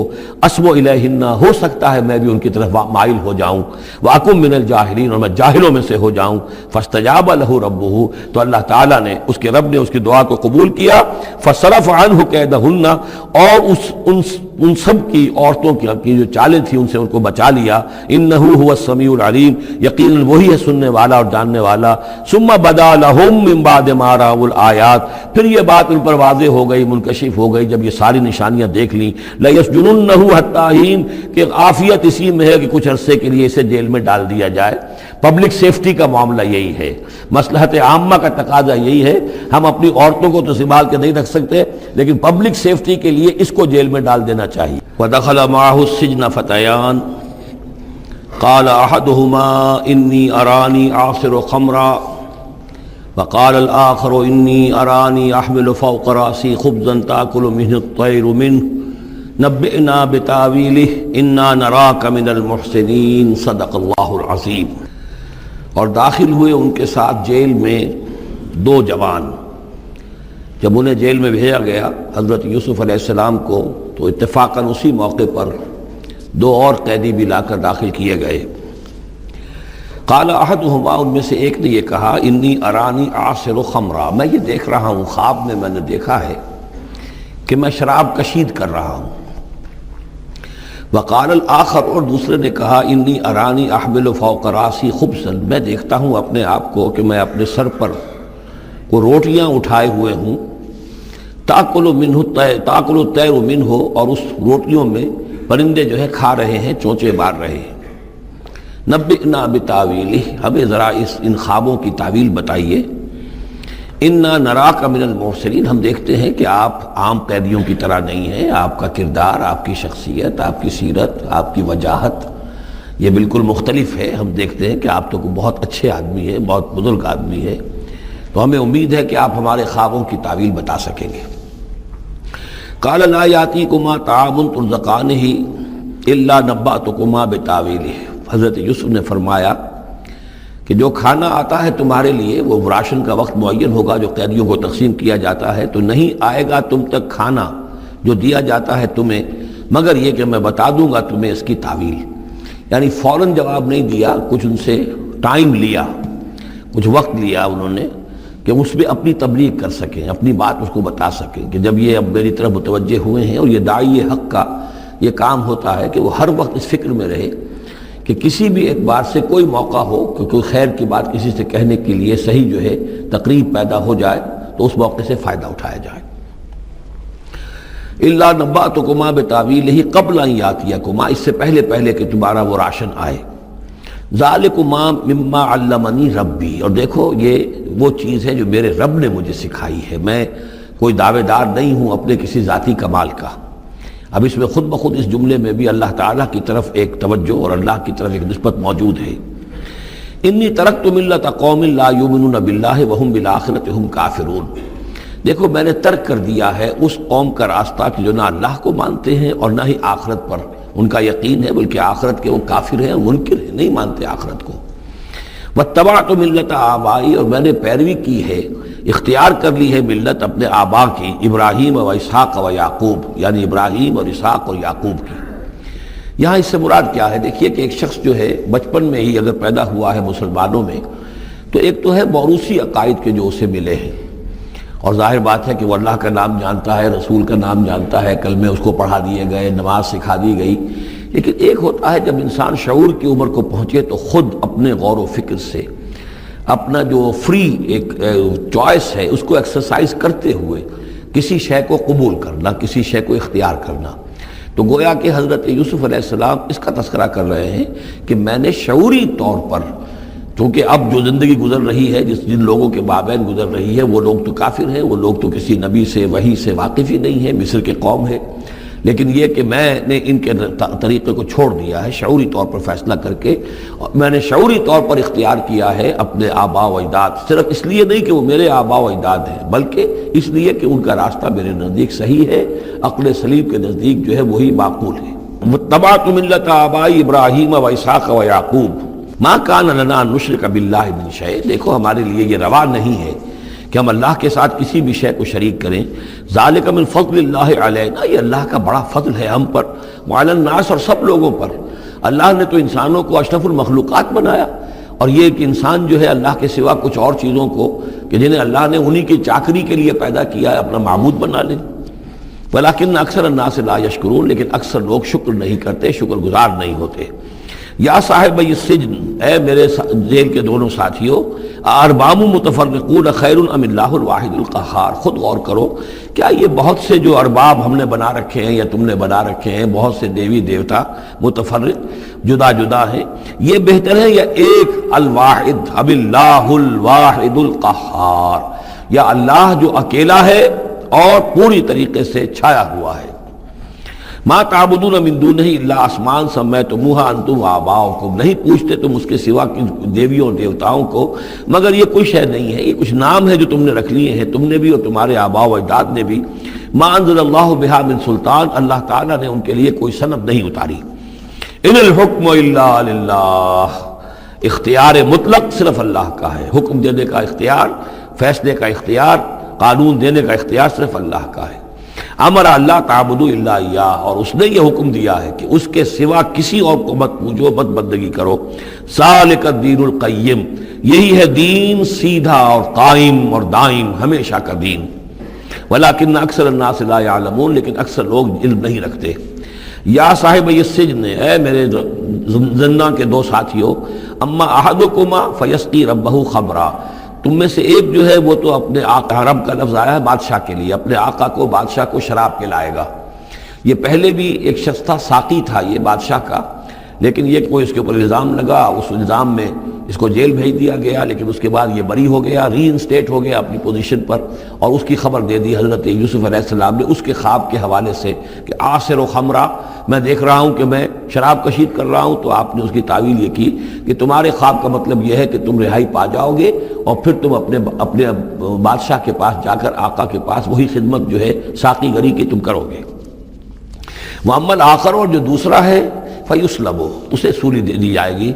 أَصْبُ إِلَيْهِنَّ، ہو سکتا ہے میں بھی ان کی طرف مائل ہو جاؤں، وَأَكُن مِّنَ الْجَاهِلِينَ، اور میں جاہلوں میں سے ہو جاؤں۔ فَاسْتَجَابَ لَهُ رَبُّهُ، تو اللہ تعالیٰ نے، اس کے رب نے اس کی دعا کو قبول کیا۔ فَصَرَفَ عَنْهُ كَيْدَهُنَّ، اور ان سب کی عورتوں کی جو چالیں تھیں ان سے ان کو بچا لیا۔ انه هو السمیع العلیم، یقیناً وہی ہے سننے والا اور جاننے والا۔ ثم بدا لهم من بعد ما رأوا الآیات، پھر یہ بات ان پر واضح ہو گئی، منکشف ہو گئی جب یہ ساری نشانیاں دیکھ لیں۔ لَيَسْجُنُنَّهُ حَتَّىٰ حِينٍ، کہ عافیت اسی میں ہے کہ کچھ عرصے کے لیے اسے جیل میں ڈال دیا جائے۔ پبلک سیفٹی کا معاملہ یہی ہے، مصلحت عامہ کا تقاضا یہی ہے۔ ہم اپنی عورتوں کو تو سنبھال کے نہیں رکھ سکتے، لیکن پبلک سیفٹی کے لیے اس کو جیل میں ڈال دینا چاہیے۔ وَدَخَلَ مَعَهُ السِّجْنَ فَتَيَانِ قَالَ أَحَدُهُمَا إِنِّي أَرَانِي أَعْصِرُ خَمْرًا وَقَالَ الْآخَرُ إِنِّي أَرَانِي أَحْمِلُ فَوْقَ رَأْسِي خُبْزًا تَأْكُلُ مِنْهُ الطَّيْرُ مِنْهُ نَبِّئْنَا بِتَأْوِيلِهِ إِنَّا نَرَاكَ مِنَ الْمُحْسِنِينَ صدق اللہ العظیم۔ اور داخل ہوئے ان کے ساتھ جیل میں دو جوان۔ جب انہیں جیل میں بھیجا گیا حضرت یوسف علیہ السلام کو، تو اتفاقاً اسی موقع پر دو اور قیدی بھی لا کر داخل کیے گئے۔ قال احدہما، ان میں سے ایک نے یہ کہا، انی ارانی اعصر خمرا، میں یہ دیکھ رہا ہوں، خواب میں نے دیکھا ہے کہ میں شراب کشید کر رہا ہوں۔ وقال الآخر، اور دوسرے نے کہا، انی ارانی احمل فوق راسی خبزا، میں دیکھتا ہوں اپنے آپ کو کہ میں اپنے سر پر وہ روٹیاں اٹھائے ہوئے ہوں، تاکل الطیر منہ، اور اس روٹیوں میں پرندے جو ہے کھا رہے ہیں، چونچے مار رہے ہیں۔ نبئنا بتاویلہ، ہمیں ذرا ان خوابوں کی تعویل بتائیے۔ انا نراک من المرسلین، ہم دیکھتے ہیں کہ آپ عام قیدیوں کی طرح نہیں ہیں، آپ کا کردار، آپ کی شخصیت، آپ کی سیرت، آپ کی وجاہت یہ بالکل مختلف ہے۔ ہم دیکھتے ہیں کہ آپ تو بہت اچھے آدمی ہیں، بہت بزرگ آدمی ہے، تو ہمیں امید ہے کہ آپ ہمارے خوابوں کی تعویل بتا سکیں گے۔ قال لا یاتیکما طعام ترزقانہ الا نبأتکما بتاویلہ، حضرت یوسف نے فرمایا کہ جو کھانا آتا ہے تمہارے لیے وہ راشن کا وقت معین ہوگا جو قیدیوں کو تقسیم کیا جاتا ہے، تو نہیں آئے گا تم تک کھانا جو دیا جاتا ہے تمہیں مگر یہ کہ میں بتا دوں گا تمہیں اس کی تعویل۔ یعنی فوراً جواب نہیں دیا، کچھ ان سے ٹائم لیا، کچھ وقت لیا انہوں نے کہ اس پہ اپنی تبلیغ کر سکیں، اپنی بات اس کو بتا سکیں کہ جب یہ اب میری طرف متوجہ ہوئے ہیں۔ اور یہ داعی حق کا یہ کام ہوتا ہے کہ وہ ہر وقت اس فکر میں رہے کہ کسی بھی اعتبار سے کوئی موقع ہو کہ کوئی خیر کی بات کسی سے کہنے کے لیے صحیح جو ہے تقریب پیدا ہو جائے تو اس موقع سے فائدہ اٹھایا جائے۔ الا نبأتکما بتاویلہ قبل ان یاتیکما، اس سے پہلے کہ تمہارا وہ راشن آئے۔ ذالکما مما علمنی ربی، اور دیکھو یہ وہ چیز ہے جو میرے رب نے مجھے سکھائی ہے، میں کوئی دعوے دار نہیں ہوں اپنے کسی ذاتی کمال کا۔ اب اس میں خود بخود اس جملے میں بھی اللہ تعالیٰ کی طرف ایک توجہ اور اللہ کی طرف ایک نسبت موجود ہے۔ انی ترکت ملت قوم لا یؤمنون باللہ وہم بالآخرۃ ہم کافرون، دیکھو میں نے ترک کر دیا ہے اس قوم کا راستہ کہ جو نہ اللہ کو مانتے ہیں اور نہ ہی آخرت پر ان کا یقین ہے، بلکہ آخرت کے وہ کافر ہیں، منکر ہیں، نہیں مانتے آخرت کو۔ واتبعت ملت آبائی، اور میں نے پیروی کی ہے، اختیار کر لی ہے ملت اپنے آبا کی، ابراہیم و اسحاق و یعقوب، یعنی ابراہیم اور اسحاق اور یعقوب کی۔ یہاں اس سے مراد کیا ہے؟ دیکھیے کہ ایک شخص جو ہے بچپن میں ہی اگر پیدا ہوا ہے مسلمانوں میں تو ایک تو ہے موروثی عقائد کے جو اسے ملے ہیں، اور ظاہر بات ہے کہ وہ اللہ کا نام جانتا ہے، رسول کا نام جانتا ہے، کلمے اس کو پڑھا دیے گئے، نماز سکھا دی گئی۔ لیکن ایک ہوتا ہے جب انسان شعور کی عمر کو پہنچے تو خود اپنے غور و فکر سے اپنا جو فری ایک چوائس ہے اس کو ایکسرسائز کرتے ہوئے کسی شے کو قبول کرنا، کسی شے کو اختیار کرنا۔ تو گویا کہ حضرت یوسف علیہ السلام اس کا تذکرہ کر رہے ہیں کہ میں نے شعوری طور پر، کیونکہ اب جو زندگی گزر رہی ہے، جن لوگوں کے مابین گزر رہی ہے، وہ لوگ تو کافر ہیں، وہ لوگ تو کسی نبی سے وحی سے واقف ہی نہیں ہے، مصر کے قوم ہے، لیکن یہ کہ میں نے ان کے طریقے کو چھوڑ دیا ہے شعوری طور پر فیصلہ کر کے، اور میں نے شعوری طور پر اختیار کیا ہے اپنے آبا و اجداد، صرف اس لیے نہیں کہ وہ میرے آبا و اجداد ہیں بلکہ اس لیے کہ ان کا راستہ میرے نزدیک صحیح ہے، عقل سلیم کے نزدیک جو ہے وہی معقول ہے۔ واتبعت ملت آبائی ابراہیم و اسحاق و یعقوب ما کان لنا ان نشرک باللہ من شیء، دیکھو ہمارے لیے یہ روا نہیں ہے کہ ہم اللہ کے ساتھ کسی بھی شے کو شریک کریں۔ ذالک من فضل اللہ علینا، یہ اللہ کا بڑا فضل ہے ہم پر، وعلی الناس، اور سب لوگوں پر۔ اللہ نے تو انسانوں کو اشرف المخلوقات بنایا، اور یہ کہ انسان جو ہے اللہ کے سوا کچھ اور چیزوں کو کہ جنہیں اللہ نے انہی کی چاکری کے لیے پیدا کیا ہے اپنا معبود بنا لے۔ ولیکن اکثر الناس لا یشکرون، لیکن اکثر لوگ شکر نہیں کرتے، شکر گزار نہیں ہوتے۔ یا صاحب السجن، اے میرے جیل کے دونوں ساتھیوں، ارباب متفرقون خیر ام اللہ الواحد القہار، خود غور کرو، کیا یہ بہت سے جو ارباب ہم نے بنا رکھے ہیں یا تم نے بنا رکھے ہیں، بہت سے دیوی دیوتا متفرق جدا جدا ہیں، یہ بہتر ہے یا ایک الواحد ام اللہ الواحد القہار، یا اللہ جو اکیلا ہے اور پوری طریقے سے چھایا ہوا ہے۔ ما تعبدون من دونہ الا اسماء سمیتموہا انتم وآباؤکم، نہیں پوچھتے تم اس کے سوا دیویوں اور دیوتاؤں کو مگر یہ کوئی شے نہیں ہے، یہ کچھ نام ہے جو تم نے رکھ لیے ہیں، تم نے بھی اور تمہارے آباء و اجداد نے بھی۔ ما انزل اللہ بہا من سلطان، اللہ تعالیٰ نے ان کے لیے کوئی سند نہیں اتاری۔ ان الحکم الا للہ، اختیار مطلق صرف اللہ کا ہے، حکم دینے کا اختیار، فیصلے کا اختیار، قانون دینے کا اختیار صرف اللہ کا ہے۔ امر اللہ تعبدوا الا ایاہ، اور اس نے یہ حکم دیا ہے کہ اس کے سوا کسی اور کو مت پوجو، مت بندگی کرو۔ ذالک الدین القیم، یہی ہے دین سیدھا اور قائم اور دائم، ہمیشہ کا دین۔ ولیکن اکثر الناس لا یعلمون، لیکن اکثر لوگ علم نہیں رکھتے۔ یا صاحب السجن، اے میرے زندان کے دو ساتھیوں، اما احدکما فیسقی ربہ خمرا، تم میں سے ایک جو ہے وہ تو اپنے آقا، رب کا لفظ آیا ہے بادشاہ کے لیے، اپنے آقا کو، بادشاہ کو شراب پلائے گا۔ یہ پہلے بھی ایک شخص تھا، ساقی تھا یہ بادشاہ کا، لیکن یہ کوئی اس کے اوپر الزام لگا، اس الزام میں اس کو جیل بھیج دیا گیا، لیکن اس کے بعد یہ بری ہو گیا، ری انسٹیٹ ہو گیا اپنی پوزیشن پر، اور اس کی خبر دے دی حضرت یوسف علیہ السلام نے اس کے خواب کے حوالے سے کہ آصر و خمرہ، میں دیکھ رہا ہوں کہ میں شراب کشید کر رہا ہوں۔ تو آپ نے اس کی تعویل یہ کی کہ تمہارے خواب کا مطلب یہ ہے کہ تم رہائی پا جاؤ گے، اور پھر تم اپنے بادشاہ کے پاس جا کر، آقا کے پاس وہی خدمت جو ہے ساقی گری کی تم کرو گے۔ وَأَمَّا الْآخَرُ، اور جو دوسرا ہے، فَيُسْلَبُ، اسے سولی دے دی جائے گی۔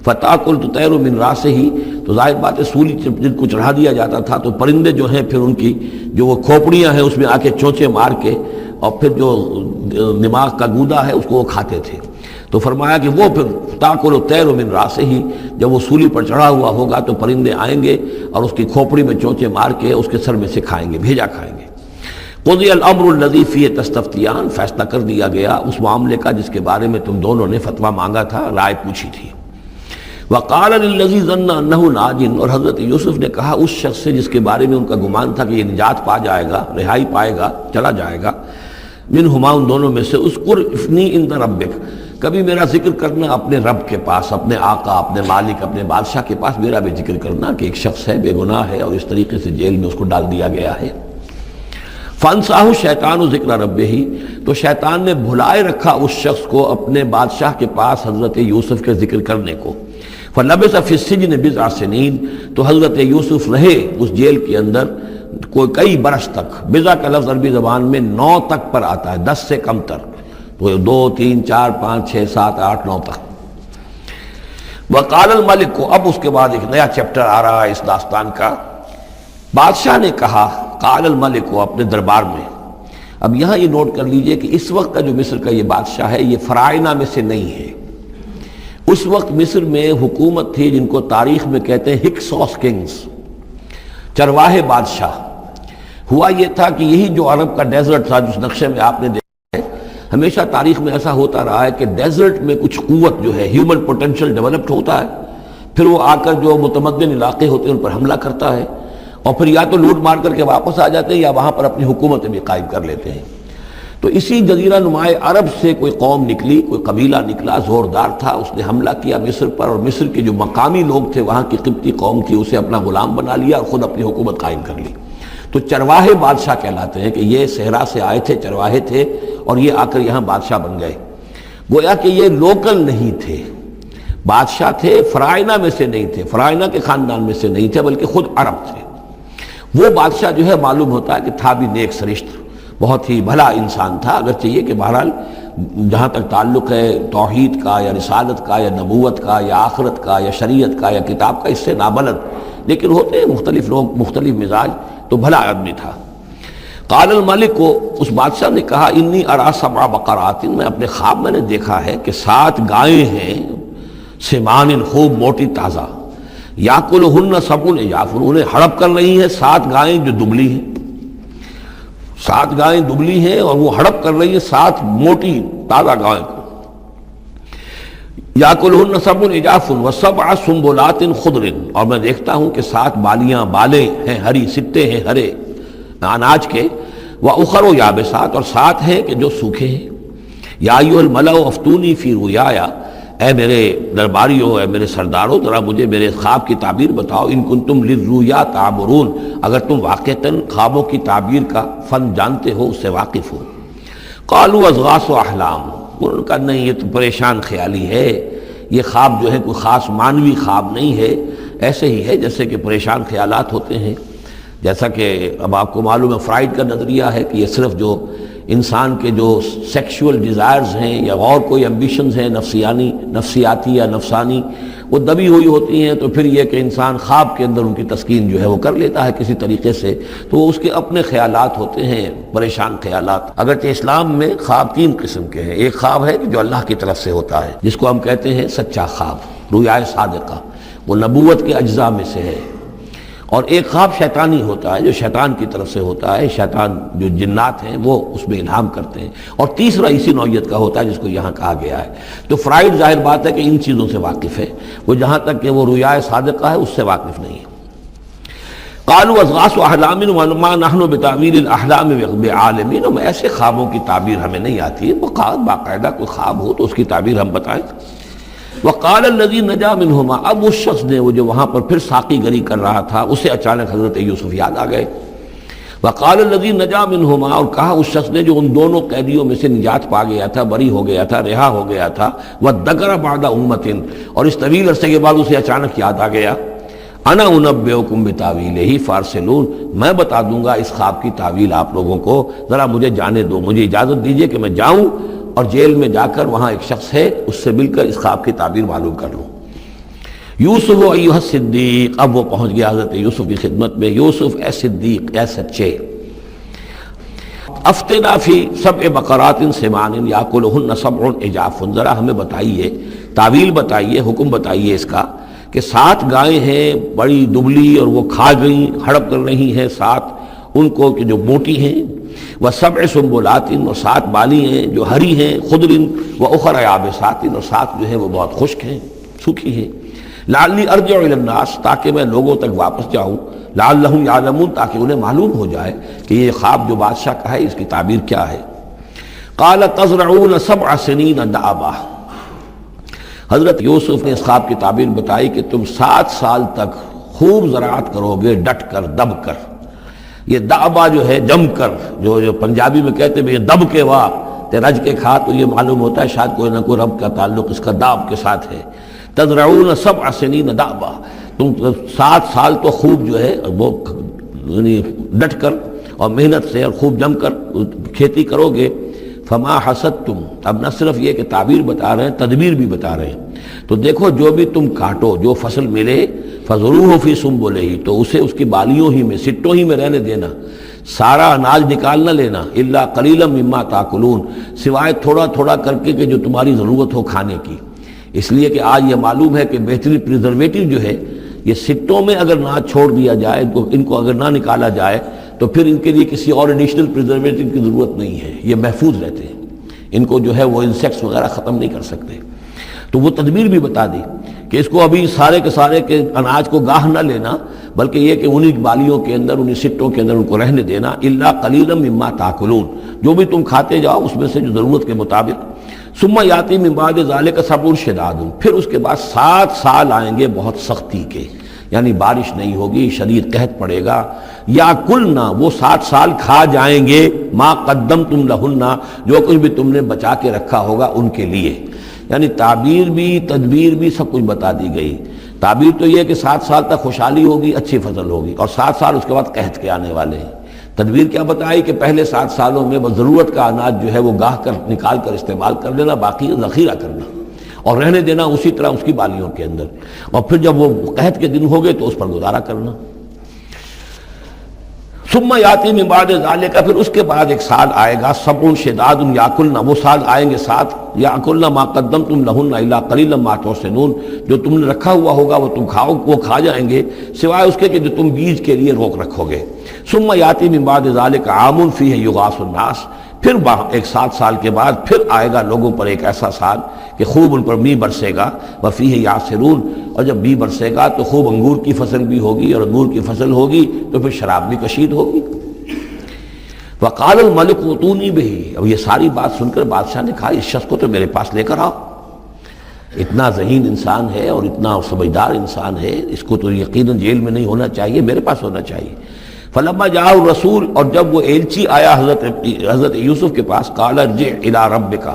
فَتَأْكُلُ الطَّيْرُ مِنْ رَأْسِهِ، تو ظاہر بات ہے سولی جن کو چڑھا دیا جاتا تھا تو پرندے جو ہیں پھر ان کی جو وہ کھوپڑیاں ہیں اس میں آ کے چونچے مار کے، اور پھر جو دماغ کا گودا ہے اس کو وہ کھاتے تھے۔ تو فرمایا کہ وہ پھر تَأْكُلُ الطَّيْرُ مِنْ رَأْسِهِ، جب وہ سولی پر چڑھا ہوا ہوگا تو پرندے آئیں گے اور اس کی کھوپڑی میں چونچے مار کے اس کے سر میں سے کھائیں گے، بھیجا کھائیں گے۔ قضی الامر الذی فیہ تستفتیان، فیصلہ کر دیا گیا اس معاملے کا جس کے بارے میں تم دونوں نے فتویٰ مانگا تھا، رائے پوچھی تھی۔ وقال للذی ظن انہ ناج، اور حضرت یوسف نے کہا اس شخص سے جس کے بارے میں ان کا گمان تھا کہ یہ نجات پا جائے گا، رہائی پائے گا، چلا جائے گا، منہما، ان دونوں میں سے، اذکر افنی عند ربک، کبھی میرا ذکر کرنا اپنے رب کے پاس، اپنے آقا، اپنے مالک، اپنے بادشاہ کے پاس میرا بھی ذکر کرنا کہ ایک شخص ہے بے گناہ ہے اور اس طریقے سے جیل میں اس کو ڈال دیا گیا ہے۔ فَانْسَاهُ الشَّيْطَانُ ذِكْرَ رَبِّهِ، تو شیطان نے بھلائے رکھا اس شخص کو اپنے بادشاہ کے پاس حضرت یوسف کے ذکر کرنے کو۔ فَلَبِثَ فِي السِّجْنِ بِضْعَ سِنِينَ، تو حضرت یوسف رہے اس جیل کے اندر کئی برس تک۔ بضع کا لفظ عربی زبان میں 9 تک پر آتا ہے، 10 سے کم تر، تو 2 3 4 5 6 7 8 9 تک۔ وقال الملک کو، اب اس کے بعد ایک نیا چیپٹر آ رہا ہے اس داستان کا۔ بادشاہ نے کہا، قال الملک کو، اپنے دربار میں۔ اب یہاں یہ نوٹ کر لیجئے کہ اس وقت کا جو مصر کا یہ بادشاہ ہے یہ فرائنہ میں سے نہیں ہے۔ اس وقت مصر میں حکومت تھی جن کو تاریخ میں کہتے ہیں ہکسوس کنگز، چرواہے بادشاہ۔ ہوا یہ تھا کہ یہی جو عرب کا ڈیزرٹ تھا جس نقشے میں آپ نے دیکھا ہے، ہمیشہ تاریخ میں ایسا ہوتا رہا ہے کہ ڈیزرٹ میں کچھ قوت جو ہے، ہیومن پوٹینشل ڈیولپڈ ہوتا ہے، پھر وہ آ کر جو متمدن علاقے ہوتے ہیں ان پر حملہ کرتا ہے، اور پھر یا تو لوٹ مار کر کے واپس آ جاتے ہیں یا وہاں پر اپنی حکومتیں بھی قائم کر لیتے ہیں۔ تو اسی جزیرہ نمائے عرب سے کوئی قوم نکلی، کوئی قبیلہ نکلا، زوردار تھا، اس نے حملہ کیا مصر پر، اور مصر کے جو مقامی لوگ تھے وہاں کی قبطی قوم تھی اسے اپنا غلام بنا لیا اور خود اپنی حکومت قائم کر لی۔ تو چرواہے بادشاہ کہلاتے ہیں کہ یہ صحرا سے آئے تھے، چرواہے تھے، اور یہ آ کر یہاں بادشاہ بن گئے۔ گویا کہ یہ لوکل نہیں تھے، بادشاہ تھے، فرائنہ میں سے نہیں تھے، فرائنہ کے خاندان میں سے نہیں تھے، بلکہ خود عرب تھے۔ وہ بادشاہ جو ہے معلوم ہوتا ہے کہ تھا بھی نیک سرشت، بہت ہی بھلا انسان تھا، اگرچہ یہ کہ بہرحال جہاں تک تعلق ہے توحید کا یا رسالت کا یا نبوت کا یا آخرت کا یا شریعت کا یا کتاب کا، اس سے نابلد، لیکن ہوتے ہیں مختلف لوگ، مختلف مزاج، تو بھلا آدمی تھا۔ قال الملک کو، اس بادشاہ نے کہا، انی ارا 7 بقرات، میں اپنے خواب میں نے دیکھا ہے کہ 7 گائیں ہیں، سمان، خوب موٹی تازہ، یاکلہن 7 عجاف، انہیں ہڑپ کر رہی ہیں 7 گائیں جو دبلی ہیں، 7 گائیں دبلی ہیں اور وہ ہڑپ کر رہی ہیں 7 موٹی تازہ گائیں کو۔ یاکلہن 7 عجاف و7 سنبلات خضر، اور میں دیکھتا ہوں کہ 7 بالیاں، بالیں ہیں ہری، سٹے ہیں ہرے اناج کے، واخر یابسات، اور 7 ہیں کہ جو سوکھے ہیں۔ یا ایھا الملأ افتونی فی رؤیایا، اے میرے درباریوں، اے میرے سرداروں، ذرا مجھے میرے خواب کی تعبیر بتاؤ، ان کنتم للرؤیا تعبرون، اگر تم واقعتاً خوابوں کی تعبیر کا فن جانتے ہو، اس سے واقف ہو۔ قالوا اضغاث احلام، انہوں نے کہا نہیں، یہ تو پریشان خیالی ہے، یہ خواب جو ہے کوئی خاص معنوی خواب نہیں ہے، ایسے ہی ہے جیسے کہ پریشان خیالات ہوتے ہیں۔ جیسا کہ اب آپ کو معلوم ہے فرائڈ کا نظریہ ہے کہ یہ صرف جو انسان کے جو سیکشول ڈیزائرز ہیں یا اور کوئی ایمبیشنز ہیں نفسیاتی یا نفسانی، وہ دبی ہوئی ہوتی ہیں، تو پھر یہ کہ انسان خواب کے اندر ان کی تسکین جو ہے وہ کر لیتا ہے کسی طریقے سے، تو وہ اس کے اپنے خیالات ہوتے ہیں، پریشان خیالات۔ اگرچہ اسلام میں خواب 3 قسم کے ہیں، ایک خواب ہے کہ جو اللہ کی طرف سے ہوتا ہے، جس کو ہم کہتے ہیں سچا خواب، رؤیا صادقہ، وہ نبوت کے اجزاء میں سے ہے، اور ایک خواب شیطانی ہوتا ہے جو شیطان کی طرف سے ہوتا ہے، شیطان جو جنات ہیں وہ اس میں الہام کرتے ہیں، اور تیسرا اسی نوعیت کا ہوتا ہے جس کو یہاں کہا گیا ہے۔ تو فرائڈ ظاہر بات ہے کہ ان چیزوں سے واقف ہے، وہ جہاں تک کہ وہ رؤیا صادقہ ہے اس سے واقف نہیں ہے۔ قالوا اضغاث احلام وما نحن بتاویل الاحلام بعالمین، ایسے خوابوں کی تعبیر ہمیں نہیں آتی ہے، باقاعدہ کوئی خواب ہو تو اس کی تعبیر ہم بتائیں۔ وقال الذی نجا منہما، اب اس شخص نے، وہ جو وہاں پر پھر ساقی گری کر رہا تھا، اسے اچانک حضرت یوسف یاد آ گئے. وقال الذی نجا منہما، اور کہا اس شخص نے جو ان دونوں قیدیوں میں سے نجات پا گیا تھا، بری ہو گیا تھا، رہا ہو گیا تھا. وذکر بعد امۃ، اور اس طویل عرصے کے بعد اسے اچانک یاد آ گیا. انا انبئکم بتاویلہ فارسلون، میں بتا دوں گا اس خواب کی تعویل آپ لوگوں کو، ذرا مجھے جانے دو، مجھے اجازت دیجئے کہ میں جاؤں اور جیل میں جا کر وہاں ایک شخص ہے اس سے مل کر اس خواب کی تعبیر معلوم کر لوں. یوسف ایھا الصدیق، اب وہ پہنچ گیا حضرت یوسف کی خدمت میں. یوسف اے صدیق، اے سچے، افتنا فی سبع بقرات سمان یاکلہن سبع عجاف، ذرا ہمیں بتائیے، تعویل بتائیے، حکم بتائیے اس کا کہ 7 گائیں ہیں بڑی دبلی اور وہ کھا گئیں، ہڑپ کر رہی ہیں، 7 ان کو کہ جو موٹی ہیں، وسبع سنبلات، اور 7 بالی ہیں جو ہری ہیں، خضر واخر یابسات، اور 7 جو ہیں وہ بہت خشک ہیں، سوکھی ہیں. لعلی ارجع الی الناس، تاکہ میں لوگوں تک واپس جاؤں، لعلہم یعلمون، تاکہ انہیں معلوم ہو جائے کہ یہ خواب جو بادشاہ کا ہے اس کی تعبیر کیا ہے. قال تزرعون 7 سنین دأبا، حضرت یوسف نے اس خواب کی تعبیر بتائی کہ تم 7 سال تک خوب زراعت کرو گے، ڈٹ کر، دب کر. یہ دأبا جو ہے جم کر، جو پنجابی میں کہتے ہیں یہ دب کے واہ تے رج کے کھا، تو یہ معلوم ہوتا ہے شاید کوئی نہ کوئی رب کا تعلق اس کا داب کے ساتھ ہے. تزرعون 7 سنین دأبا، تم 7 سال تو خوب جو ہے وہ یعنی ڈٹ کر اور محنت سے اور خوب جم کر کھیتی کرو گے. فما حصدتم، اب نہ صرف یہ کہ تعبیر بتا رہے ہیں، تدبیر بھی بتا رہے ہیں. تو دیکھو جو بھی تم کاٹو، جو فصل ملے، فضروہ فی سنبلہ، تو اسے اس کی بالیوں ہی میں، سٹوں ہی میں رہنے دینا، سارا اناج نکال نہ لینا. الا قلیلا مما تاکلون، سوائے تھوڑا تھوڑا کر کے کہ جو تمہاری ضرورت ہو کھانے کی. اس لیے کہ آج یہ معلوم ہے کہ بہترین پریزرویٹو جو ہے یہ سٹوں میں اگر نہ چھوڑ دیا جائے، ان کو اگر نہ نکالا جائے تو پھر ان کے لیے کسی اور ایڈیشنل پریزرویٹو کی ضرورت نہیں ہے، یہ محفوظ رہتے ہیں، ان کو جو ہے وہ انسیکٹس وغیرہ ختم نہیں کر سکتے. تو وہ تدبیر بھی بتا دی کہ اس کو ابھی سارے کے سارے کے اناج کو گاہ نہ لینا، بلکہ یہ کہ انہی بالیوں کے اندر، انہی سٹوں کے اندر ان کو رہنے دینا. الا قلیلا مما تاکلون، جو بھی تم کھاتے جاؤ اس میں سے جو ضرورت کے مطابق. ثم یاتی من بعد ذلک صبر شداد، پھر اس کے بعد 7 سال آئیں گے بہت سختی کے، یعنی بارش نہیں ہوگی، شدید قحط پڑے گا. یا کلنا، وہ 7 سال کھا جائیں گے، ما قدمتم لہن، جو کچھ بھی تم نے بچا کے رکھا ہوگا ان کے لیے. یعنی تعبیر بھی، تدبیر بھی، سب کچھ بتا دی گئی. تعبیر تو یہ کہ 7 سال تک خوشحالی ہوگی، اچھی فصل ہوگی، اور 7 سال اس کے بعد قحط کے آنے والے ہیں. تدبیر کیا بتائی کہ پہلے 7 سالوں میں بس ضرورت کا اناج جو ہے وہ گاہ کر نکال کر استعمال کر لینا، باقی ذخیرہ کرنا اور رہنے دینا اسی طرح اس کی بالیوں کے اندر، اور پھر جب وہ قحط کے دن ہو گئے تو اس پر گزارا کرنا. ثم یاتی من بعد ذلک، پھر اس کے بعد 1 سال آئے گا، سبع شداد یاکلن، وہ سال آئیں گے 7، یاکلن ما قدمتم لہن الا قلیلا ما تحسنون، جو تم نے رکھا ہوا ہوگا وہ تم کھاؤ، وہ کھا جائیں گے، سوائے اس کے کہ جو تم بیج کے لیے روک رکھو گے. ثم یاتی من بعد ذلک عام فیہ یغاث الناس، پھر 7 سال کے بعد پھر آئے گا لوگوں پر ایک ایسا سال کہ خوب ان پر می برسے گا. وفیہ یعصرون، اور جب می برسے گا تو خوب انگور کی فصل بھی ہوگی، اور انگور کی فصل ہوگی تو پھر شراب بھی کشید ہوگی. وقال الملک اوتونی بہ، اب یہ ساری بات سن کر بادشاہ نے کہا اس شخص کو تو میرے پاس لے کر آؤ، اتنا ذہین انسان ہے اور اتنا سمجھدار انسان ہے، اس کو تو یقیناً جیل میں نہیں ہونا چاہیے، میرے پاس ہونا چاہیے. فلما جاء الرسول، اور جب وہ ایلچی آیا حضرت یوسف کے پاس، قال ارجع الی ربک،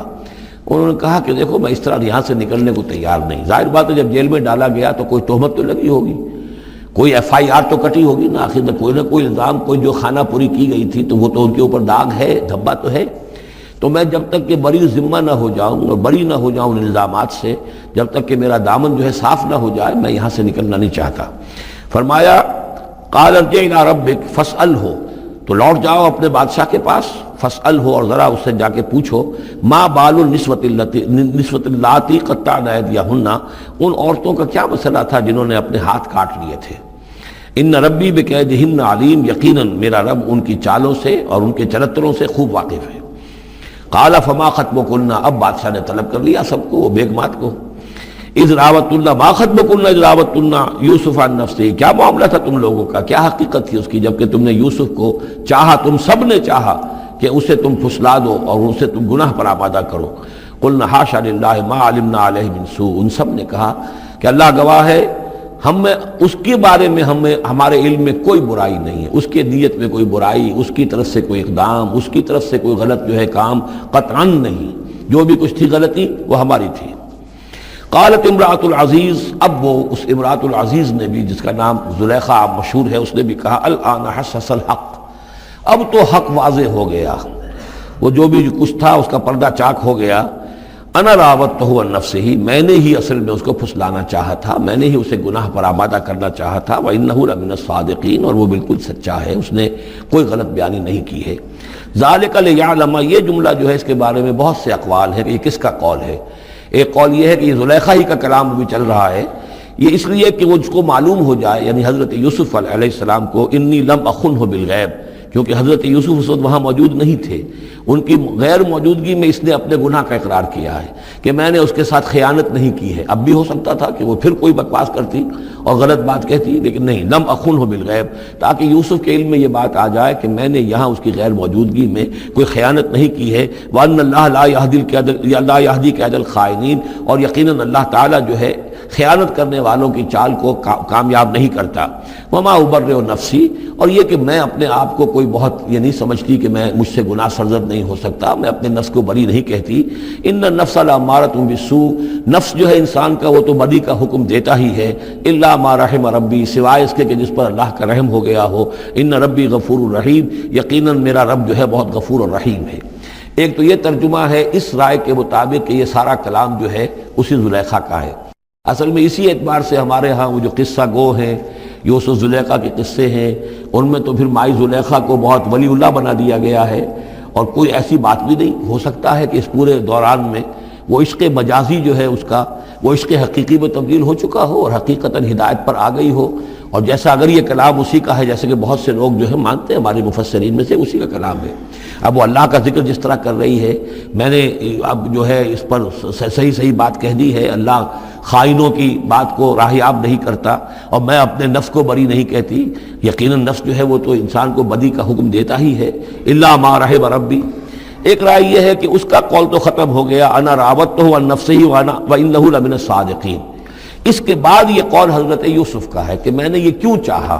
انہوں نے کہا کہ دیکھو میں اس طرح یہاں سے نکلنے کو تیار نہیں. ظاہر بات ہے جب جیل میں ڈالا گیا تو کوئی تہمت تو لگی ہوگی، کوئی FIR تو کٹی ہوگی نا، آخر میں کوئی نہ کوئی الزام، کوئی جو خانہ پوری کی گئی تھی تو وہ تو ان کے اوپر داغ ہے، دھبا تو ہے. تو میں جب تک کہ بری ذمہ نہ ہو جاؤں اور بری نہ ہو جاؤں ان الزامات سے، جب تک کہ میرا دامن جو ہے صاف نہ ہو جائے، میں یہاں سے نکلنا نہیں چاہتا. فرمایا قال ارجع الی ربک فاسألہ، تو لوٹ جاؤ اپنے بادشاہ کے پاس، فاسألہ، اور ذرا اس سے جا کے پوچھو، ما بال النسوۃ اللاتی قطعن ایدیہن، ان عورتوں کا کیا مسئلہ تھا جنہوں نے اپنے ہاتھ کاٹ لیے تھے. ان ربی بکیدہن علیم، یقیناً میرا رب ان کی چالوں سے اور ان کے چرتروں سے خوب واقف ہے. قال فما خطبکن، اب بادشاہ نے طلب کر لیا سب کو، وہ بیگمات کو. اذ راوتن، ما خطبکن اذ راوتن یوسف عن نفسہ، کیا معاملہ تھا تم لوگوں کا، کیا حقیقت تھی اس کی جبکہ تم نے یوسف کو چاہا، تم سب نے چاہا کہ اسے تم پھسلا دو اور اسے تم گناہ پر آمادہ کرو. قلنا حاشا للہ ما علمنا علیہ من سوء، ان سب نے کہا کہ اللہ گواہ ہے ہمیں اس کے بارے میں ہمارے علم میں کوئی برائی نہیں ہے، اس کے نیت میں کوئی برائی، اس کی طرف سے کوئی اقدام، اس کی طرف سے کوئی غلط جو ہے کام قطعاً نہیں، جو بھی کچھ تھی غلطی وہ ہماری تھی۔ قالت امرأۃ العزیز، اب وہ اس امرأۃ العزیز نے بھی، جس کا نام زلیخا مشہور ہے، اس نے بھی کہا الآن حسس الحق، اب تو حق واضح ہو گیا، وہ جو بھی کچھ تھا اس کا پردہ چاک ہو گیا۔ انا راودتہ عن نفسہ، میں نے ہی اصل میں اس کو پھسلانا چاہا تھا، میں نے ہی اسے گناہ پر آمادہ کرنا چاہا تھا، وانہ لمن الصادقین، اور وہ بالکل سچا ہے، اس نے کوئی غلط بیانی نہیں کی ہے۔ ذالک لیعلم، یہ جملہ جو ہے اس کے بارے میں بہت سے اقوال ہیں کہ یہ کس کا قول ہے۔ ایک قول یہ ہے کہ یہ زلیخا ہی کا کلام بھی چل رہا ہے، یہ اس لیے کہ وہ اس کو معلوم ہو جائے، یعنی حضرت یوسف علیہ السلام کو، انی لم اخنہ بالغیب، کیونکہ حضرت یوسف اس وقت وہاں موجود نہیں تھے، ان کی غیر موجودگی میں اس نے اپنے گناہ کا اقرار کیا ہے کہ میں نے اس کے ساتھ خیانت نہیں کی ہے۔ اب بھی ہو سکتا تھا کہ وہ پھر کوئی بکواس کرتی اور غلط بات کہتی، لیکن نہیں، لم اخنہ بالغیب، تاکہ یوسف کے علم میں یہ بات آ جائے کہ میں نے یہاں اس کی غیر موجودگی میں کوئی خیانت نہیں کی ہے۔ وَأَنَّ اللَّهَ لَا يَهْدِي كَيْدَ الْخَائِنِينَ، اور یقیناً اللہ تعالیٰ جو ہے خیانت کرنے والوں کی چال کو کامیاب نہیں کرتا۔ وما ابرئ نفسی، اور یہ کہ میں اپنے آپ کو کوئی بہت یہ نہیں سمجھتی کہ میں مجھ سے گناہ سرزد نہیں ہو سکتا، میں اپنے نفس کو بری نہیں کہتی۔ ان النفس لامارۃ بالسوء، نفس جو ہے انسان کا وہ تو بدی کا حکم دیتا ہی ہے، الا ما رحم ربی، سوائے اس کے کہ جس پر اللہ کا رحم ہو گیا ہو۔ ان ربی غفور الرحیم، یقیناً میرا رب جو ہے بہت غفور اور رحیم ہے۔ ایک تو یہ ترجمہ ہے اس رائے کے مطابق کہ یہ سارا کلام جو ہے اسی زلیخا کا ہے۔ اصل میں اسی اعتبار سے ہمارے ہاں وہ جو قصہ گو ہیں، یوسف زلیخا کے قصے ہیں، ان میں تو پھر مائی زلیخا کو بہت ولی اللہ بنا دیا گیا ہے، اور کوئی ایسی بات بھی نہیں ہو سکتا ہے کہ اس پورے دوران میں وہ عشق مجازی جو ہے اس کا وہ عشق حقیقی میں تبدیل ہو چکا ہو اور حقیقتاً ہدایت پر آ گئی ہو، اور جیسا اگر یہ کلام اسی کا ہے جیسے کہ بہت سے لوگ جو ہے مانتے ہیں، ہمارے مفسرین میں سے اسی کا کلام ہے۔ اب وہ اللہ کا ذکر جس طرح کر رہی ہے، میں نے اب جو ہے اس پر صحیح بات کہہ دی ہے، اللہ خائنوں کی بات کو راہیاب نہیں کرتا، اور میں اپنے نفس کو بری نہیں کہتی، یقیناً نفس جو ہے وہ تو انسان کو بدی کا حکم دیتا ہی ہے، الا ما رحم ربی۔ ایک رائے یہ ہے کہ اس کا قول تو ختم ہو گیا، انا راودتہ عن نفسہ وانہ لمن الصادقین۔ اس کے بعد یہ قول حضرت یوسف کا ہے کہ میں نے یہ کیوں چاہا،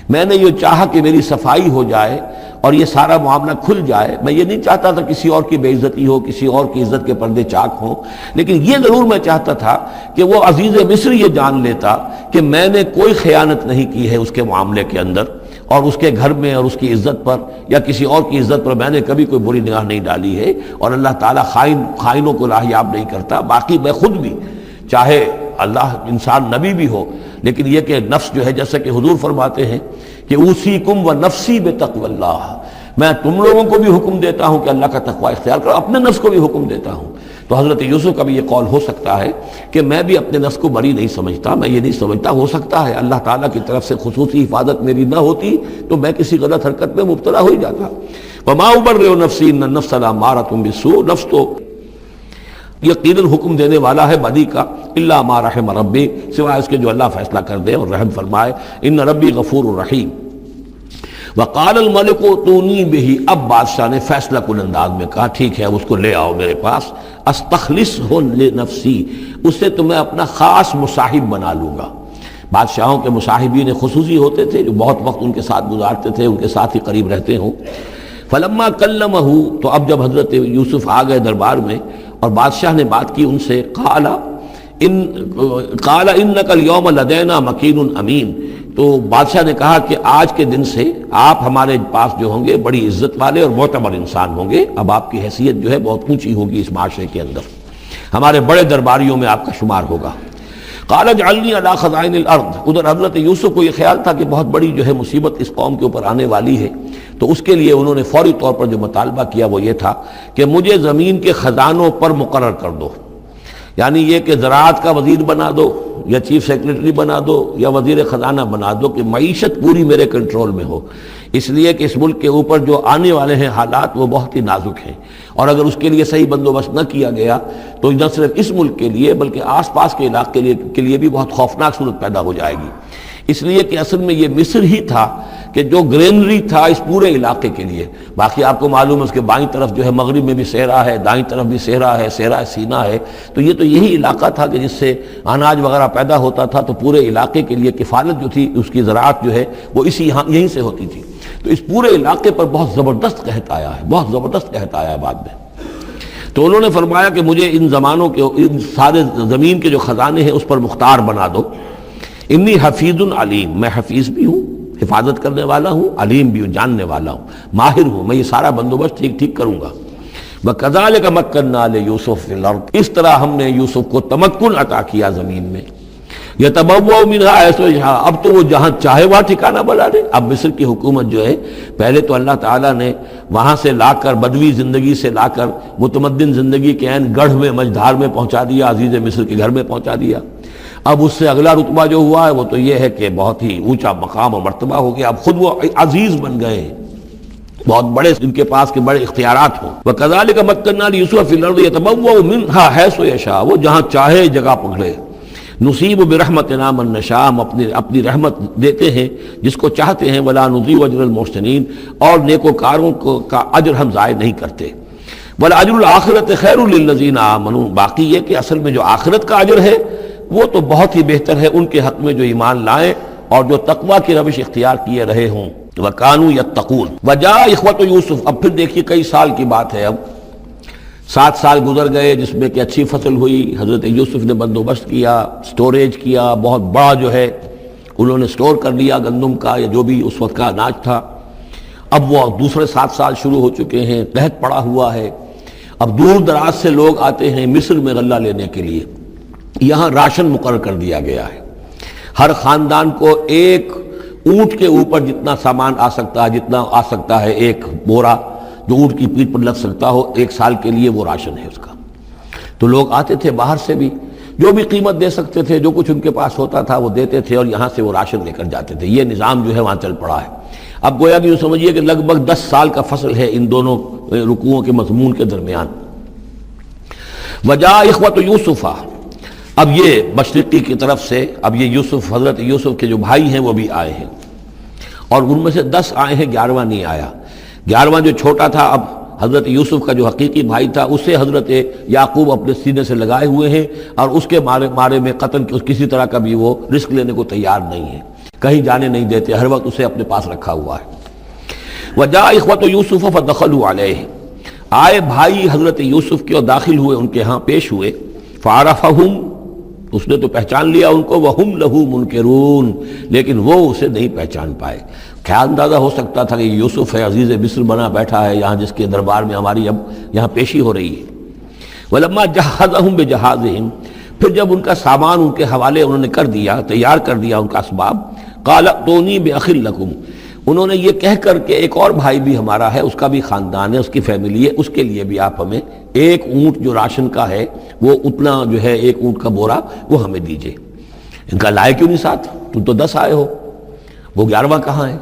میں نے یہ چاہا کہ میری صفائی ہو جائے اور یہ سارا معاملہ کھل جائے۔ میں یہ نہیں چاہتا تھا کسی اور کی بے عزتی ہو، کسی اور کی عزت کے پردے چاک ہوں، لیکن یہ ضرور میں چاہتا تھا کہ وہ عزیز مصر یہ جان لیتا کہ میں نے کوئی خیانت نہیں کی ہے اس کے معاملے کے اندر، اور اس کے گھر میں اور اس کی عزت پر یا کسی اور کی عزت پر میں نے کبھی کوئی بری نگاہ نہیں ڈالی ہے، اور اللہ تعالیٰ خائنوں کو راہیاب نہیں کرتا۔ باقی میں خود بھی، چاہے اللہ انسان نبی بھی ہو، لیکن یہ کہ نفس جو ہے، جیسا کہ حضور فرماتے ہیں کہ اوصیکم و نفسی بتقوی اللہ، میں تم لوگوں کو بھی حکم دیتا ہوں کہ اللہ کا تقوی اختیار کرو، اپنے نفس کو بھی حکم دیتا ہوں۔ تو حضرت یوسف کا بھی یہ قول ہو سکتا ہے کہ میں بھی اپنے نفس کو بری نہیں سمجھتا، میں یہ نہیں سمجھتا، ہو سکتا ہے اللہ تعالیٰ کی طرف سے خصوصی حفاظت میری نہ ہوتی تو میں کسی غلط حرکت میں مبتلا ہو ہی جاتا۔ وما ابرئ نفسی ان النفس لامارۃ بالسوء، نفس تو یقیناً حکم دینے والا ہے بدی کا، الا ما رحم ربی، سوائے اس کے جو اللہ فیصلہ کر دے اور رحم فرمائے۔ ان ربی غفور الرحیم۔ وقال الملک اتونی بہ، اب بادشاہ نے فیصلہ کن انداز میں کہا ٹھیک ہے اب اس کو لے آؤ میرے پاس، استخلصہ لنفسی، اسے تو میں اپنا خاص مصاحب بنا لوں گا۔ بادشاہوں کے مصاحبین خصوصی ہوتے تھے جو بہت وقت ان کے ساتھ گزارتے تھے، ان کے ساتھ ہی قریب رہتے ہوں۔ فلما کلمہ، تو اب جب حضرت یوسف آ گئے دربار میں اور بادشاہ نے بات کی ان سے، قال انک اليوم لدینا مکین امین، تو بادشاہ نے کہا کہ آج کے دن سے آپ ہمارے پاس جو ہوں گے بڑی عزت والے اور معتبر انسان ہوں گے، اب آپ کی حیثیت جو ہے بہت اونچی ہوگی اس معاشرے کے اندر، ہمارے بڑے درباریوں میں آپ کا شمار ہوگا۔ قال اجعلنی علی خزائن الارض، ادھر حضرت یوسف کو یہ خیال تھا کہ بہت بڑی جو ہے مصیبت اس قوم کے اوپر آنے والی ہے، تو اس کے لیے انہوں نے فوری طور پر جو مطالبہ کیا وہ یہ تھا کہ مجھے زمین کے خزانوں پر مقرر کر دو، یعنی یہ کہ زراعت کا وزیر بنا دو یا چیف سیکرٹری بنا دو یا وزیر خزانہ بنا دو، کہ معیشت پوری میرے کنٹرول میں ہو، اس لیے کہ اس ملک کے اوپر جو آنے والے ہیں حالات وہ بہت ہی نازک ہیں، اور اگر اس کے لیے صحیح بندوبست نہ کیا گیا تو نہ صرف اس ملک کے لیے بلکہ آس پاس کے علاقے کے لیے بھی بہت خوفناک صورت پیدا ہو جائے گی۔ اس لیے کہ اصل میں یہ مصر ہی تھا کہ جو گرینری تھا اس پورے علاقے کے لیے. باقی آپ کو معلوم ہے اس کے بائیں طرف جو ہے مغرب میں بھی صحرا ہے، دائیں طرف بھی صحرا ہے، صحرا سینا ہے. تو یہ تو یہی علاقہ تھا کہ جس سے اناج وغیرہ پیدا ہوتا تھا، تو پورے علاقے کے لیے کفالت جو تھی اس کی زراعت جو ہے وہ یہیں سے ہوتی تھی. تو اس پورے علاقے پر بہت زبردست قحط آیا ہے، بہت زبردست قحط آیا ہے بعد میں. تو انہوں نے فرمایا کہ مجھے ان زمانوں کے، ان سارے زمین کے جو خزانے ہیں اس پر مختار بنا دو. انی حفیظ علیم، میں حفیظ بھی ہوں، حفاظت کرنے والا ہوں، علیم بھی ہوں، جاننے والا ہوں، ماہر ہوں، میں یہ سارا بندوبست ٹھیک ٹھیک کروں گا. وَكَذَلِكَ مَكَّنَّا لِيُوسُفَ فِي الْأَرْضِ، اس طرح ہم نے یوسف کو تمکن عطا کیا زمین میں. يَتَبَوَّأُ مِنْهَا حَيْثُ يَشَاءُ، اب تو وہ جہاں چاہے وہاں ٹھکانہ بنا دے. اب مصر کی حکومت جو ہے، پہلے تو اللہ تعالیٰ نے وہاں سے لا کر، بدوی زندگی سے لا کر متمدن زندگی کے عین گڑھ میں، مجدھار میں پہنچا دیا، عزیز مصر کے گھر میں پہنچا دیا. اب اس سے اگلا رتبہ جو ہوا ہے وہ تو یہ ہے کہ بہت ہی اونچا مقام اور مرتبہ ہو گیا. اب خود وہ عزیز بن گئے ہیں، بہت بڑے ان کے پاس کے بڑے اختیارات ہوں. وَكَذَلِكَ مَكَّنَّا لِيُوسُفَ فِي الْأَرْضِ يَتَبَوَّأُ مِنْهَا حَيْثُ يَشَاءُ، وہ جہاں چاہے جگہ پکڑے. نصیب برحمتنا من نشاء، ہم اپنی رحمت دیتے ہیں جس کو چاہتے ہیں. ولا نضيع اجر المحسنین، اور نیکوکاروں کا اجر ہم ضائع نہیں کرتے. ولاجر الآخرۃ خیر للذین آمنوا، باقی یہ کہ اصل میں جو آخرت کا اجر ہے وہ تو بہت ہی بہتر ہے ان کے حق میں جو ایمان لائیں اور جو تقوی کی روش اختیار کیے رہے ہوں. وَكَانُوا يَتَّقُونَ. وَجَاءَ إِخْوَةُ یوسف، اب پھر دیکھیے کئی سال کی بات ہے، اب 7 سال گزر گئے جس میں کہ اچھی فصل ہوئی. حضرت یوسف نے بندوبست کیا، سٹوریج کیا، بہت بڑا جو ہے انہوں نے سٹور کر لیا گندم کا یا جو بھی اس وقت کا اناج تھا. اب وہ دوسرے 7 سال شروع ہو چکے ہیں، قحط پڑا ہوا ہے. اب دور دراز سے لوگ آتے ہیں مصر میں غلہ لینے کے لیے. یہاں راشن مقرر کر دیا گیا ہے، ہر خاندان کو ایک اونٹ کے اوپر جتنا سامان آ سکتا ہے، جتنا آ سکتا ہے ایک بورا جو اونٹ کی پیٹھ پر لگ سکتا ہو، 1 سال کے لیے وہ راشن ہے اس کا. تو لوگ آتے تھے باہر سے بھی، جو بھی قیمت دے سکتے تھے، جو کچھ ان کے پاس ہوتا تھا وہ دیتے تھے اور یہاں سے وہ راشن لے کر جاتے تھے. یہ نظام جو ہے وہاں چل پڑا ہے. اب گویا کہ یوں سمجھیے کہ لگ بھگ 10 سال کا فصل ہے ان دونوں رکوعوں کے مضمون کے درمیان. وجاء اخوۃ یوسف، اب یہ مشرقی کی طرف سے اب یہ یوسف، حضرت یوسف کے جو بھائی ہیں وہ بھی آئے ہیں، اور ان میں سے 10 آئے ہیں، 11واں نہیں آیا. 11واں جو چھوٹا تھا، اب حضرت یوسف کا جو حقیقی بھائی تھا اسے حضرت یعقوب اپنے سینے سے لگائے ہوئے ہیں، اور اس کے مارے میں قتل کسی طرح کا بھی وہ رسک لینے کو تیار نہیں ہے، کہیں جانے نہیں دیتے، ہر وقت اسے اپنے پاس رکھا ہوا ہے. وجاء اخوۃ یوسف فدخلوا علیہ، آئے بھائی حضرت یوسف کے اور داخل ہوئے ان کے ہاں، پیش ہوئے. فعرفہم، اس نے تو پہچان لیا ان کو. وہم لہو منکرون، لیکن وہ اسے نہیں پہچان پائے. کیا اندازہ ہو سکتا تھا کہ یوسف ہے، عزیز مصر بنا بیٹھا ہے یہاں، جس کے دربار میں ہماری اب یہاں پیشی ہو رہی ہے. ولما جہزہم بجہازہم، پھر جب ان کا سامان ان کے حوالے انہوں نے کر دیا، تیار کر دیا ان کا اسباب. قال ائتونی بأخ لکم، انہوں نے یہ کہہ کر کہ ایک اور بھائی بھی ہمارا ہے، اس کا بھی خاندان ہے، اس کی فیملی ہے، اس کے لیے بھی آپ ہمیں 1 اونٹ جو راشن کا ہے وہ اتنا جو ہے 1 اونٹ کا بورا وہ ہمیں دیجئے. ان کا لائے کیوں نہیں ساتھ؟ تم تو 10 آئے ہو، وہ 11واں کہاں ہے؟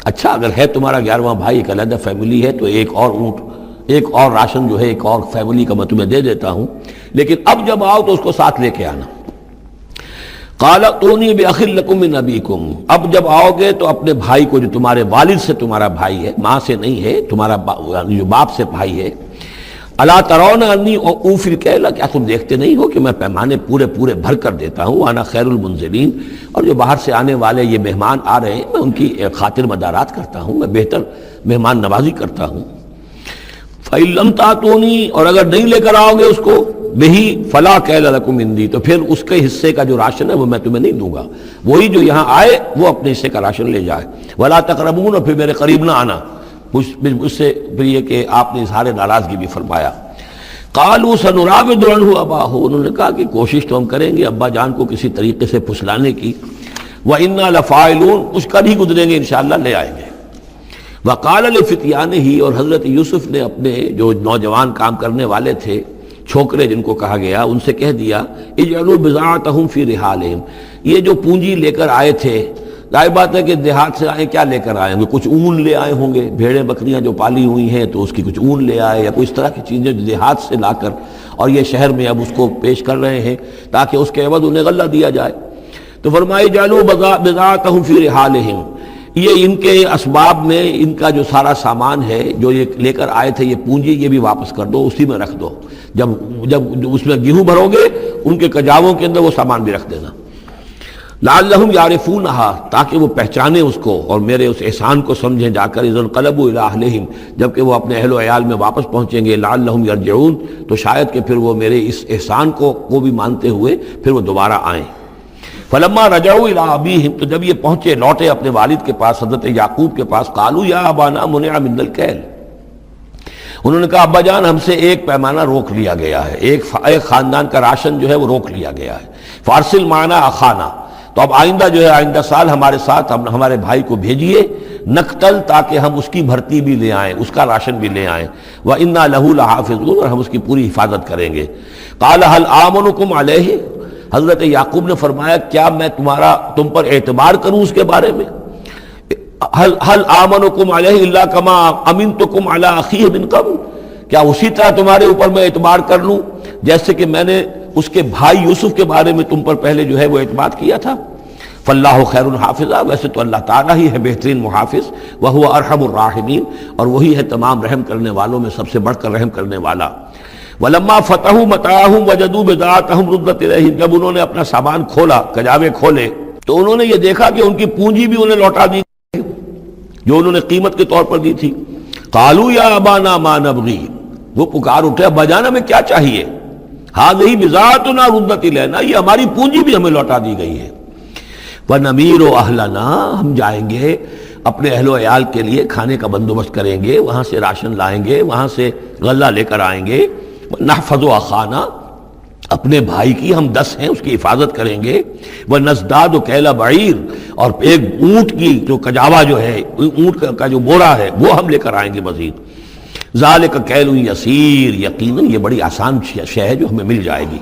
اچھا اگر ہے تمہارا 11واں بھائی، ایک علیحدہ فیملی ہے، تو 1 اور اونٹ، 1 اور راشن جو ہے 1 اور فیملی کا میں تمہیں دے دیتا ہوں، لیکن اب جب آؤ تو اس کو ساتھ لے کے آنا. قال ائتونی بأخ لکم من ابیکم، اب جب آؤ گے تو اپنے بھائی کو، جو تمہارے والد سے تمہارا بھائی ہے، ماں سے نہیں ہے، تمہارا جو باپ سے بھائی ہے. الا ترون انی اوفی الکیل، کیا تم دیکھتے نہیں ہو کہ میں پیمانے پورے بھر کر دیتا ہوں. انا خیر المنزلین، اور جو باہر سے آنے والے یہ مہمان آ رہے ہیں میں ان کی خاطر مدارات کرتا ہوں، میں بہتر مہمان نوازی کرتا ہوں. فإن لم تأتونی، اور اگر نہیں لے کر آؤ گے اس کو، بہی فلا کیل لکم عندی، تو پھر اس کے حصے کا جو راشن ہے وہ میں تمہیں نہیں دوں گا. وہی جو یہاں آئے وہ اپنے حصے کا راشن لے جائے. ولا تقربون، اور پھر میرے قریب نہ آنا. اس سے پھر یہ کہ آپ نے اظہار ناراضگی بھی فرمایا. قالوا سنراود عنہ اباہ، انہوں نے کہا کہ کوشش تو ہم کریں گے ابا جان کو کسی طریقے سے پھسلانے کی. وإنا لفاعلون، کچھ کر ہی گزریں گے انشاءاللہ، لے آئیں گے. وقال لفتیانہ، اور حضرت یوسف نے اپنے جو نوجوان کام کرنے والے تھے، چھوکرے جن کو کہا گیا، ان سے کہہ دیا اجعلوا بضاعتهم فی رحالہم، یہ جو پونجی لے کر آئے تھے، ظاہر بات ہے کہ دیہات سے آئے، کیا لے کر آئے ہوں گے؟ کچھ اون لے آئے ہوں گے، بھیڑیں بکریاں جو پالی ہوئی ہیں تو اس کی کچھ اون لے آئے، یا کوئی اس طرح کی چیزیں جو دیہات سے لا کر اور یہ شہر میں اب اس کو پیش کر رہے ہیں تاکہ اس کے عوض انہیں غلہ دیا جائے. تو فرمایا جعلوا بضاعتهم فی رحالہم، یہ ان کے اسباب میں ان کا جو سارا سامان ہے جو یہ لے کر آئے تھے، یہ پونجی، یہ بھی واپس کر دو، اسی میں رکھ دو، جب اس میں گیہوں بھرو گے ان کے کجاووں کے اندر وہ سامان بھی رکھ دینا، لعلہم یعرفونہا، تاکہ وہ پہچانیں اس کو اور میرے اس احسان کو سمجھیں جا کر، اذ انقلبوا الی اہلہم، جبکہ وہ اپنے اہل و عیال میں واپس پہنچیں گے، لعلہم یرجعون، تو شاید کہ پھر وہ میرے اس احسان کو بھی مانتے ہوئے پھر وہ دوبارہ آئیں۔ فلما رجعوا الی ابیہم، تو جب یہ پہنچے لوٹے اپنے والد کے پاس، حضرت یعقوب کے پاس، قالوا یا ابانا منع منا الکیل، انہوں نے کہا ابا جان ہم سے ایک پیمانہ روک لیا گیا ہے، ایک خاندان کا راشن جو ہے وہ روک لیا گیا ہے، فارسل معنا اخانا، تو اب آئندہ جو ہے آئندہ سال ہمارے ساتھ ہمارے بھائی کو بھیجیے، نقتل، تاکہ ہم اس کی بھرتی بھی لے آئیں، اس کا راشن بھی لے آئیں، وَإِنَّا لَهُ لَحَافِظُونَ، اور ہم اس کی پوری حفاظت کریں گے۔ قَالَ هَلْ آمَنُكُمْ عَلَيْهِ، حضرت یعقوب نے فرمایا کیا میں تم پر اعتبار کروں اس کے بارے میں؟ هَلْ آمَنُكُمْ عَلَيْهِ إِلَّا كَمَا أَمِنْتُكُمْ عَلَىٰ أَخِيهِ مِنْ قَبْلُ، کیا اسی طرح تمہارے اوپر میں اعتبار کر لوں جیسے کہ میں نے اس کے بھائی یوسف کے بارے میں تم پر پہلے جو ہے وہ اعتماد کیا تھا؟ فاللہ خیر حافظہ، ویسے تو اللہ تعالیٰ ہی ہے بہترین محافظ، وہو ارحم الراحمین، اور وہی ہے تمام رحم کرنے والوں میں سب سے بڑھ کر رحم کرنے والا۔ ولما فتحوا متاعهم وجدوا بضاعتهم ردت الیہم، جب انہوں نے اپنا سامان کھولا، کجاوے کھولے، تو انہوں نے یہ دیکھا کہ ان کی پونجی بھی انہیں لوٹا دی جو انہوں نے قیمت کے طور پر دی تھی۔ قالوا یا ابانا ما نبغی، وہ پکار اٹھے ابا جان ہمیں کیا چاہیے؟ ہذہ بضاعتنا ردت الینا، یہ ہماری پونجی بھی ہمیں لوٹا دی گئی ہے۔ وَنَمِيرُ أَهْلَنَا، ہم جائیں گے اپنے اہل و عیال کے لیے کھانے کا بندوبست کریں گے، وہاں سے راشن لائیں گے، وہاں سے غلہ لے کر آئیں گے، نحفظ أَخَانَا، اپنے بھائی کی ہم 10 ہیں اس کی حفاظت کریں گے، وَنَزْدَادُ كَيْلَ بَعِيرٍ، اور ایک اونٹ کی جو کجاوا جو ہے، اونٹ کا جو بوڑا ہے وہ ہم لے کر آئیں گے مزید۔ ذَلِكَ كَيْلٌ يَسِيرٌ، یقیناً یہ بڑی آسان شے ہے جو ہمیں مل جائے گی۔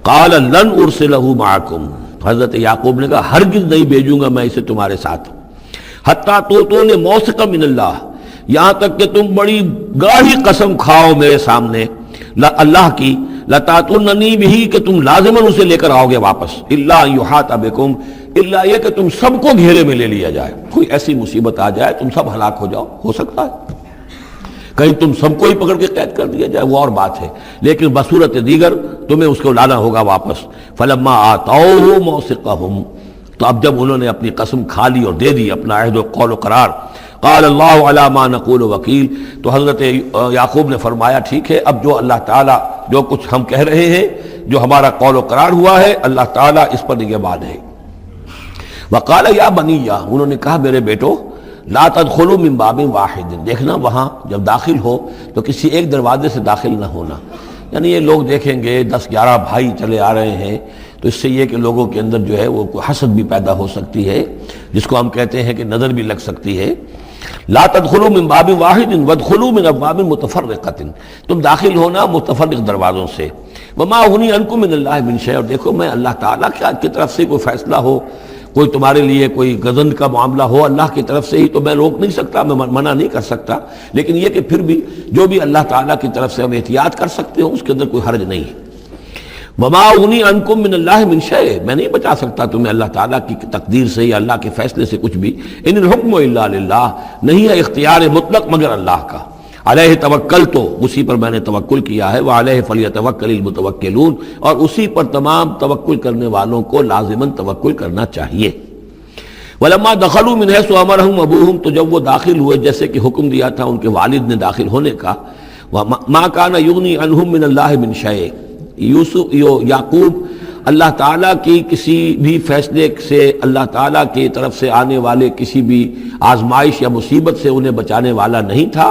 قَالَ لَنْ أُرْسِلَهُ مَعَكُمْ، حضرت یعقوب نے کہا ہرگز نہیں بھیجوں گا میں اسے تمہارے ساتھ، حتیٰ تو نے موثق من اللہ، یہاں تک کہ تم بڑی گاڑی قسم کھاؤ میرے سامنے اللہ کی، لتاتوننی بھی، کہ تم لازماً اسے لے کر آؤ گے واپس، الا ان یحاط بکم، الا یہ کہ تم سب کو گھیرے میں لے لیا جائے، کوئی ایسی مصیبت آ جائے تم سب ہلاک ہو جاؤ، ہو سکتا ہے کہیں تم سب کو ہی پکڑ کے قید کر دیا جائے، وہ اور بات ہے، لیکن بصورت دیگر تمہیں اس کو لانا ہوگا واپس۔ فلما آتوہ موثقہم، تو اب جب انہوں نے اپنی قسم کھا لی اور دے دی اپنا عہد و قول و قرار، قال اللہ علی ما نقول وکیل، تو حضرت یعقوب نے فرمایا ٹھیک ہے، اب جو اللہ تعالیٰ جو کچھ ہم کہہ رہے ہیں، جو ہمارا قول و قرار ہوا ہے، اللہ تعالیٰ اس پر نگہبان ہے۔ وقال یا بنی، انہوں نے کہا میرے بیٹو، لا تدخلوا من باب واحد، دیکھنا وہاں جب داخل ہو تو کسی ایک دروازے سے داخل نہ ہونا، یعنی یہ لوگ دیکھیں گے 10-11 بھائی چلے آ رہے ہیں تو اس سے یہ کہ لوگوں کے اندر جو ہے وہ کوئی حسد بھی پیدا ہو سکتی ہے، جس کو ہم کہتے ہیں کہ نظر بھی لگ سکتی ہے۔ لا تدخلوا من باب واحد وادخلوا من ابواب متفرقۃ، تم داخل ہونا متفرق دروازوں سے۔ وما اغنی عنکم من اللہ من شیء، اور دیکھو میں اللہ تعالیٰ کی طرف سے کوئی فیصلہ ہو، کوئی تمہارے لیے کوئی غضب کا معاملہ ہو اللہ کی طرف سے ہی، تو میں روک نہیں سکتا، میں منع نہیں کر سکتا، لیکن یہ کہ پھر بھی جو بھی اللہ تعالیٰ کی طرف سے ہم احتیاط کر سکتے ہوں اس کے اندر کوئی حرج نہیں ہے۔ وما اغنی عنکم من اللہ من شیء، میں نہیں بچا سکتا تمہیں اللہ تعالیٰ کی تقدیر سے یا اللہ کے فیصلے سے کچھ بھی۔ ان الحکم الا للہ، نہیں ہے اختیار مطلق مگر اللہ کا۔ علیہ توکلت، اسی پر میں نے توکل کیا ہے، وعلیہ فلیتوکل المتوکلون، اور اسی پر تمام توکل کرنے والوں کو لازماً توکل کرنا چاہیے۔ ولما دخلوا من حيث امرهم ابوهم، تو جب وہ داخل ہوئے جیسے کہ حکم دیا تھا ان کے والد نے داخل ہونے کا، ما كان يغني عنهم من الله من شيء، یعقوب اللہ تعالیٰ کی کسی بھی فیصلے سے، اللہ تعالیٰ کی طرف سے آنے والے کسی بھی آزمائش یا مصیبت سے انہیں بچانے والا نہیں تھا،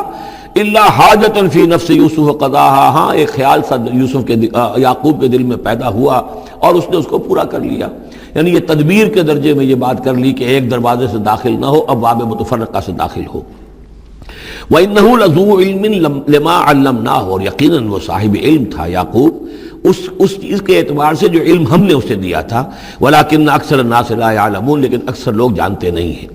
الا حاجۃ فی نفس یوسف قضاها، ہاں ایک خیال سا یعقوب کے دل میں پیدا ہوا اور اس نے اس کو پورا کر لیا، یعنی یہ تدبیر کے درجے میں یہ بات کر لی کہ ایک دروازے سے داخل نہ ہو، ابواب متفرقہ سے داخل ہو۔ وَإِنَّهُ لَذُو عِلْمٍ لِمَا عَلَّمْنَاهُ، اور یقیناً وہ صاحب علم تھا یعقوب اس چیز کے اعتبار سے جو علم ہم نے اسے دیا تھا، وَلَكِنَّ أَكْثَرَ النَّاسِ لَا يَعْلَمُونَ، لیکن اکثر لوگ جانتے نہیں ہیں۔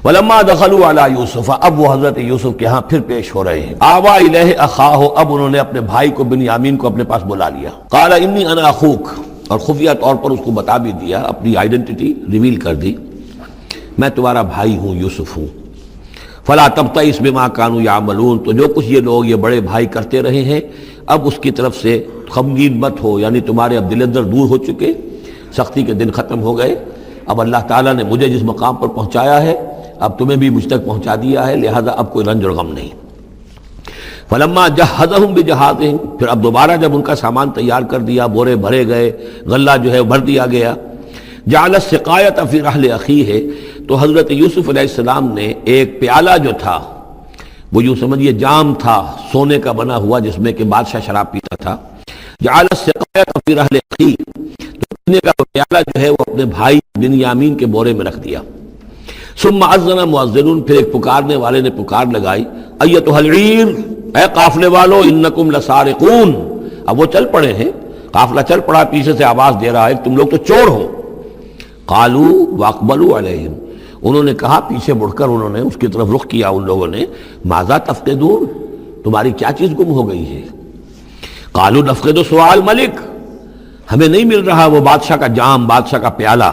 وَلَمَّا دَخَلُوا عَلَى يُوسُفَ، اب وہ حضرت یوسف کے ہاں پھر پیش ہو رہے ہیں۔ آوَى إِلَيْهِ أَخَاهُ، اب انہوں نے اپنے بھائی کو بنیامین کو اپنے پاس بلا لیا۔ قَالَ إِنِّي أَنَا أَخُوكَ، اور خفیہ طور پر اس کو بتا بھی دیا، اپنی آئیڈینٹی ریویل کر دی، میں تمہارا بھائی ہوں، یوسف ہوں۔ فلا تبتئس بما كانوا يعملون، تو جو کچھ یہ لوگ یہ بڑے بھائی کرتے رہے ہیں اب اس کی طرف سے غمگین مت ہو، یعنی تمہارے اب دل اندر دور ہو چکے، سختی کے دن ختم ہو گئے، اب اللہ تعالیٰ نے مجھے جس مقام پر پہنچایا ہے اب تمہیں بھی مجھ تک پہنچا دیا ہے، لہذا اب کوئی رنج اور غم نہیں۔ فلما جہزہم بجہازہم، پھر اب دوبارہ جب ان کا سامان تیار کر دیا، بورے بھرے گئے، غلہ جو ہے بھر دیا گیا، جعل السقایۃ فی رحل اخیہ، تو حضرت یوسف علیہ السلام نے ایک پیالہ جو تھا، وہ یوں سمجھیے جام تھا سونے کا بنا ہوا جس میں کہ بادشاہ شراب پیتا تھا، جعل السقایۃ فی رحل اخیہ، تو پینے کا وہ پیالہ جو ہے وہ اپنے بھائی بنیامین کے بورے میں رکھ دیا۔ ثم اذن مؤذن، پھر ایک پکارنے والے نے پکار لگائی، ایتھا العیر، اے قافلے والو، انکم لسارقون، اب وہ چل پڑے ہیں، قافلہ چل پڑا، پیچھے سے آواز دے رہا ہے تم لوگ تو چور ہو۔ قالوا واقبلوا علیہم، انہوں نے کہا، پیچھے مڑ کر انہوں نے اس کی طرف رخ کیا ان لوگوں نے، ماذا تفقدون، تمہاری کیا چیز گم ہو گئی ہے؟ قالوا نفقد سؤال ملک، ہمیں نہیں مل رہا وہ بادشاہ کا جام، بادشاہ کا پیالہ،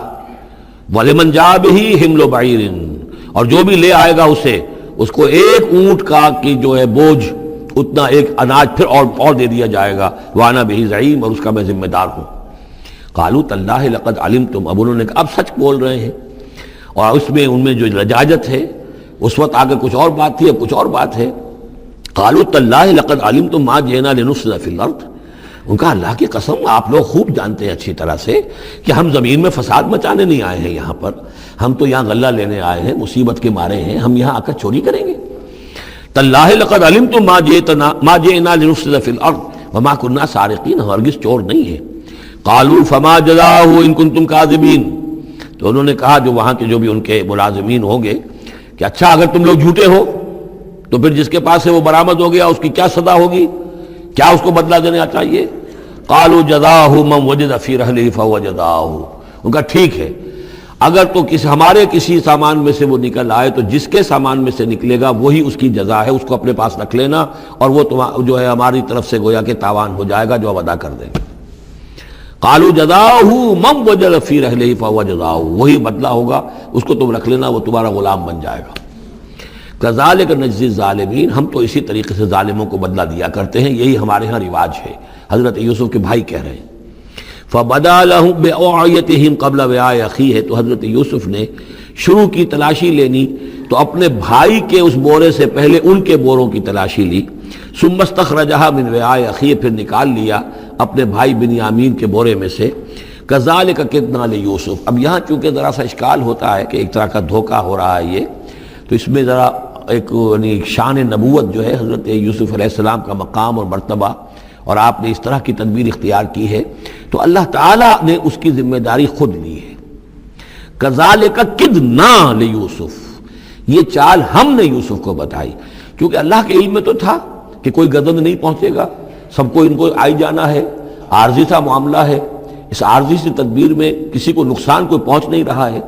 وَلِمَنْ جَاءَ بِهِ حِمْلُ بَعِيرٍ، اور جو بھی لے آئے گا اسے، اس کو ایک اونٹ کا کی جو ہے بوجھ، اتنا ایک اناج پھر اور دے دیا جائے گا، وَأَنَا بِهِ زَعِيمٌ، اور اس کا میں ذمہ دار ہوں۔ قالوا تاللہ لقد علمتم، اب انہوں نے کہا اب سچ بول رہے ہیں، اور اس میں ان میں جو لجاجت ہے، اس وقت آگے کچھ اور بات تھی، اب کچھ اور بات ہے۔ قالوا تاللہ لقد علمتم ما جئنا لنفسد فی الارض، ان کا اللہ کی قسم آپ لوگ خوب جانتے ہیں اچھی طرح سے کہ ہم زمین میں فساد مچانے نہیں آئے ہیں، یہاں پر ہم تو یہاں غلہ لینے آئے ہیں، مصیبت کے مارے ہیں، ہم یہاں آ کر چوری کریں گے؟ تاللہ لقد علمتم ما جئنا لنفسد فی الارض وما كنا سارقین، ہم ہرگز چور نہیں ہیں۔ قالوا فما جزاؤہ ان کنتم کاذبین، تو انہوں نے کہا جو وہاں کے جو بھی ان کے ملازمین ہوں گے کہ اچھا اگر تم لوگ جھوٹے ہو تو پھر جس کے پاس سے وہ برآمد ہو گیا اس کی کیا سزا ہوگی، کیا اس کو بدلہ دینا چاہیے؟ قالوا جزاؤہ من وجد فی رحلہ فہو جزاؤہ، ان کا ٹھیک ہے، اگر تو ہمارے کسی سامان میں سے وہ نکل آئے تو جس کے سامان میں سے نکلے گا وہی اس کی جزا ہے، اس کو اپنے پاس رکھ لینا، اور وہ جو ہے ہماری طرف سے گویا کہ تاوان ہو جائے گا جو اب ادا کر دیں گے۔ قالوا جزاؤہ من وجد فی رحلہ فہو جزاؤہ، وہی بدلہ ہوگا، اس کو تم رکھ لینا، وہ تمہارا غلام بن جائے گا۔ کذالک نجزی الظالمین، ہم تو اسی طریقے سے ظالموں کو بدلہ دیا کرتے ہیں، یہی ہمارے ہاں رواج ہے۔ حضرت یوسف کے بھائی کہہ رہے ہیں فبدا لہم بأوعیتہم قبل وعاء اخیہ، تو حضرت یوسف نے شروع کی تلاشی لینی تو اپنے بھائی کے اس بورے سے پہلے ان کے بوروں کی تلاشی لی، ثم استخرجھا من وعاء اخیہ، پھر نکال لیا اپنے بھائی بنیامین کے بورے میں سے۔ کذالک کدنا لیوسف، اب یہاں چونکہ ذرا سا اشکال ہوتا ہے کہ ایک طرح کا دھوکہ ہو رہا ہے یہ، تو اس میں ذرا ایک یعنی شان نبوت جو ہے حضرت یوسف علیہ السلام کا مقام اور مرتبہ، اور آپ نے اس طرح کی تدبیر اختیار کی ہے تو اللہ تعالیٰ نے اس کی ذمہ داری خود لی ہے۔ کذالک کدنا لیوسف، یہ چال ہم نے یوسف کو بتائی، کیونکہ اللہ کے علم میں تو تھا کہ کوئی گزند نہیں پہنچے گا، سب کو ان کو آئی جانا ہے، عارضی سا معاملہ ہے، اس عارضی سی تدبیر میں کسی کو نقصان کوئی پہنچ نہیں رہا ہے،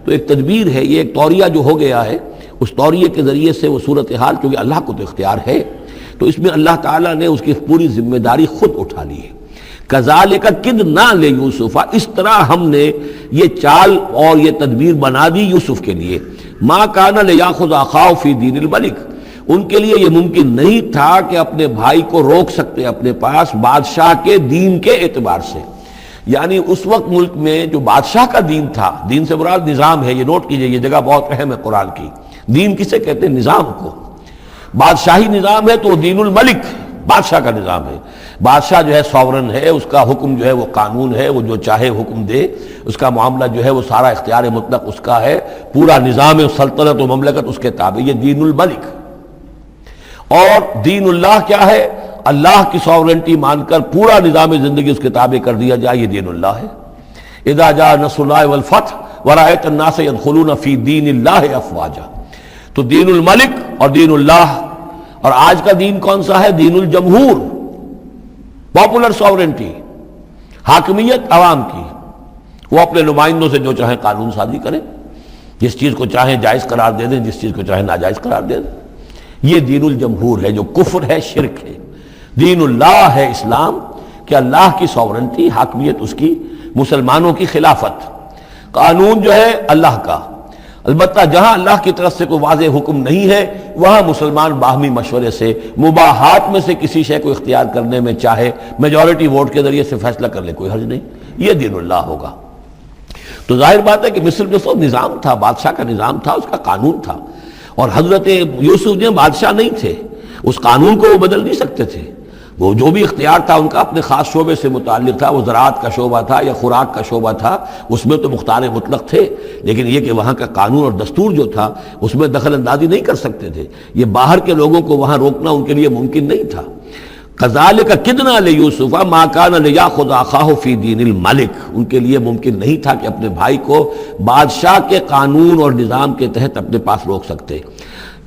تو ایک تدبیر ہے، یہ ایک توریہ جو ہو گیا ہے، اس توریے کے ذریعے سے وہ صورتحال، کیونکہ اللہ کو تو اختیار ہے، تو اس میں اللہ تعالیٰ نے اس کی پوری ذمہ داری خود اٹھا لی ہے۔ کذالک کدنا لیوسف، اس طرح ہم نے یہ چال اور یہ تدبیر بنا دی یوسف کے لیے۔ ما کان لیاخذ اخاہ فی دین الملک، ان کے لیے یہ ممکن نہیں تھا کہ اپنے بھائی کو روک سکتے اپنے پاس بادشاہ کے دین کے اعتبار سے، یعنی اس وقت ملک میں جو بادشاہ کا دین تھا، دین سے مراد نظام ہے، یہ نوٹ کیجئے، یہ جگہ بہت اہم ہے قرآن کی، دین کسے کہتے ہیں؟ نظام کو۔ بادشاہی نظام ہے تو وہ دین الملک، بادشاہ کا نظام ہے، بادشاہ جو ہے ساورن ہے، اس کا حکم جو ہے وہ قانون ہے، وہ جو چاہے حکم دے، اس کا معاملہ جو ہے وہ سارا اختیار مطلق اس کا ہے، پورا نظام سلطنت و مملکت اس کے تابع، یہ دین الملک۔ اور دین اللہ کیا ہے؟ اللہ کی ساورنٹی مان کر پورا نظام زندگی اس کے تابع کر دیا جائے، یہ دین اللہ ہے۔ اذا جاء نصر اللہ والفتح ورأیت الناس يدخلون فی دین اللہ افواجا، تو دین الملک اور دین اللہ، اور آج کا دین کون سا ہے؟ دین الجمہور، پاپولر ساورنٹی، حاکمیت عوام کی، وہ اپنے نمائندوں سے جو چاہیں قانون سازی کریں، جس چیز کو چاہیں جائز قرار دے دیں، جس چیز کو چاہیں ناجائز قرار دے دیں، یہ دین الجمہور ہے، جو کفر ہے، شرک ہے۔ دین اللہ ہے اسلام، کہ اللہ کی ساورنٹی، حاکمیت اس کی مسلمانوں کی خلافت، قانون جو ہے اللہ کا، البتہ جہاں اللہ کی طرف سے کوئی واضح حکم نہیں ہے وہاں مسلمان باہمی مشورے سے مباحات میں سے کسی شے کو اختیار کرنے میں چاہے میجورٹی ووٹ کے ذریعے سے فیصلہ کر لے، کوئی حرج نہیں، یہ دین اللہ ہوگا۔ تو ظاہر بات ہے کہ مصر جو سو نظام تھا، بادشاہ کا نظام تھا، اس کا قانون تھا، اور حضرت یوسف جو بادشاہ نہیں تھے، اس قانون کو وہ بدل نہیں سکتے تھے، وہ جو بھی اختیار تھا ان کا اپنے خاص شعبے سے متعلق تھا، وہ زراعت کا شعبہ تھا یا خوراک کا شعبہ تھا، اس میں تو مختار مطلق تھے، لیکن یہ کہ وہاں کا قانون اور دستور جو تھا اس میں دخل اندازی نہیں کر سکتے تھے، یہ باہر کے لوگوں کو وہاں روکنا ان کے لیے ممکن نہیں تھا۔ کذالک کدنا لیوسف ما کان لیاخذ اخاہ فی دین الملک، ان کے لیے ممکن نہیں تھا کہ اپنے بھائی کو بادشاہ کے قانون اور نظام کے تحت اپنے پاس روک سکتے،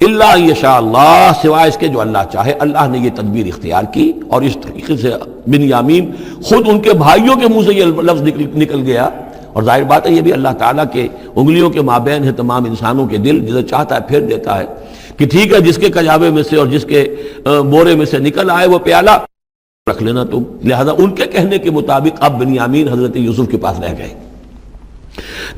الا یشاء اللہ، سوائے اس کے جو اللہ چاہے۔ اللہ نے یہ تدبیر اختیار کی، اور اس طریقے سے بنیامین خود ان کے بھائیوں کے منہ سے یہ لفظ نکل گیا، اور ظاہر بات ہے یہ بھی اللہ تعالیٰ کے انگلیوں کے مابین ہے تمام انسانوں کے دل، جسے چاہتا ہے پھیر دیتا ہے کہ ٹھیک ہے جس کے کجاوے میں سے اور جس کے بورے میں سے نکل آئے وہ پیالہ رکھ لینا تم، لہذا ان کے کہنے کے مطابق اب بنیامین حضرت یوسف کے پاس رہ گئے۔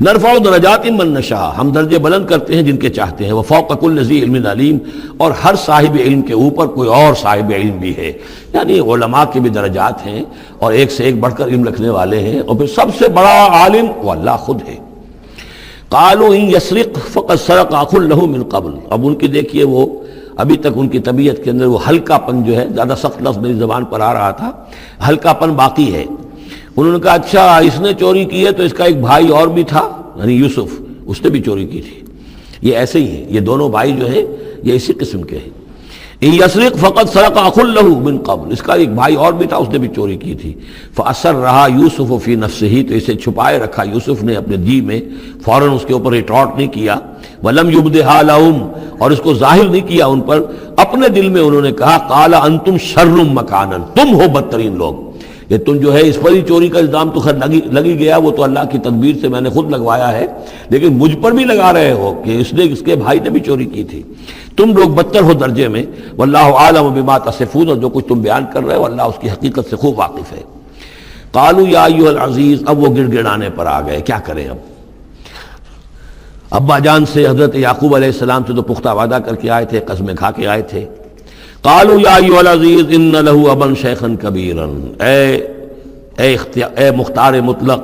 نرفع درجات من نشاء، ہم درجے بلند کرتے ہیں جن کے چاہتے ہیں، وفوق کل ذی علم علیم، اور ہر صاحب علم کے اوپر کوئی اور صاحب علم بھی ہے، یعنی علماء کے بھی درجات ہیں اور ایک سے ایک بڑھ کر علم رکھنے والے ہیں، اور پھر سب سے بڑا عالم وہ اللہ خود ہے۔ قالوا ان یسرق فقد سرق اخ له من قبل، اب ان کی دیکھیے وہ ابھی تک ان کی طبیعت کے اندر وہ ہلکا پن جو ہے، زیادہ سخت لفظ میری زبان پر آ رہا تھا، ہلکا پن باقی ہے۔ انہوں نے کہا اچھا اس نے چوری کی ہے تو اس کا ایک بھائی اور بھی تھا، یعنی یوسف، اس نے بھی چوری کی تھی۔ یہ ایسے ہی ہے، یہ دونوں بھائی جو ہیں یہ اسی قسم کے ہیں۔ ان یسرق فقد سرق اخ له من قبل، اس کا ایک بھائی اور بھی تھا، اس نے بھی چوری کی تھی۔ فاسرها یوسف فی نفسہ، تو اسے چھپائے رکھا یوسف نے اپنے جی میں، فوراً اس کے اوپر ریٹارٹ نہیں کیا۔ ولم یبدھا لهم، اور اس کو ظاہر نہیں کیا ان پر، اپنے دل میں انہوں نے کہا قال انتم شر مکانا، تم ہو بدترین لوگ، یہ تم جو ہے اس پر ہی چوری کا الزام تو خیر لگی گیا، وہ تو اللہ کی تدبیر سے میں نے خود لگوایا ہے، لیکن مجھ پر بھی لگا رہے ہو کہ اس کے بھائی نے بھی چوری کی تھی، تم لوگ بدتر ہو درجے میں۔ واللہ عالم بما تصفون، اور جو کچھ تم بیان کر رہے ہو اللہ اس کی حقیقت سے خوب واقف ہے۔ قالوا یا ایھا العزیز، اب وہ گڑ گڑانے پر آ گئے، کیا کریں اب؟ ابا جان سے حضرت یعقوب علیہ السلام سے تو پختہ وعدہ کر کے آئے تھے، قسمیں کھا کے آئے تھے۔ قالوا یا ایھا العزیز ان له ابا شیخا کبیرا، اے مختار مطلق،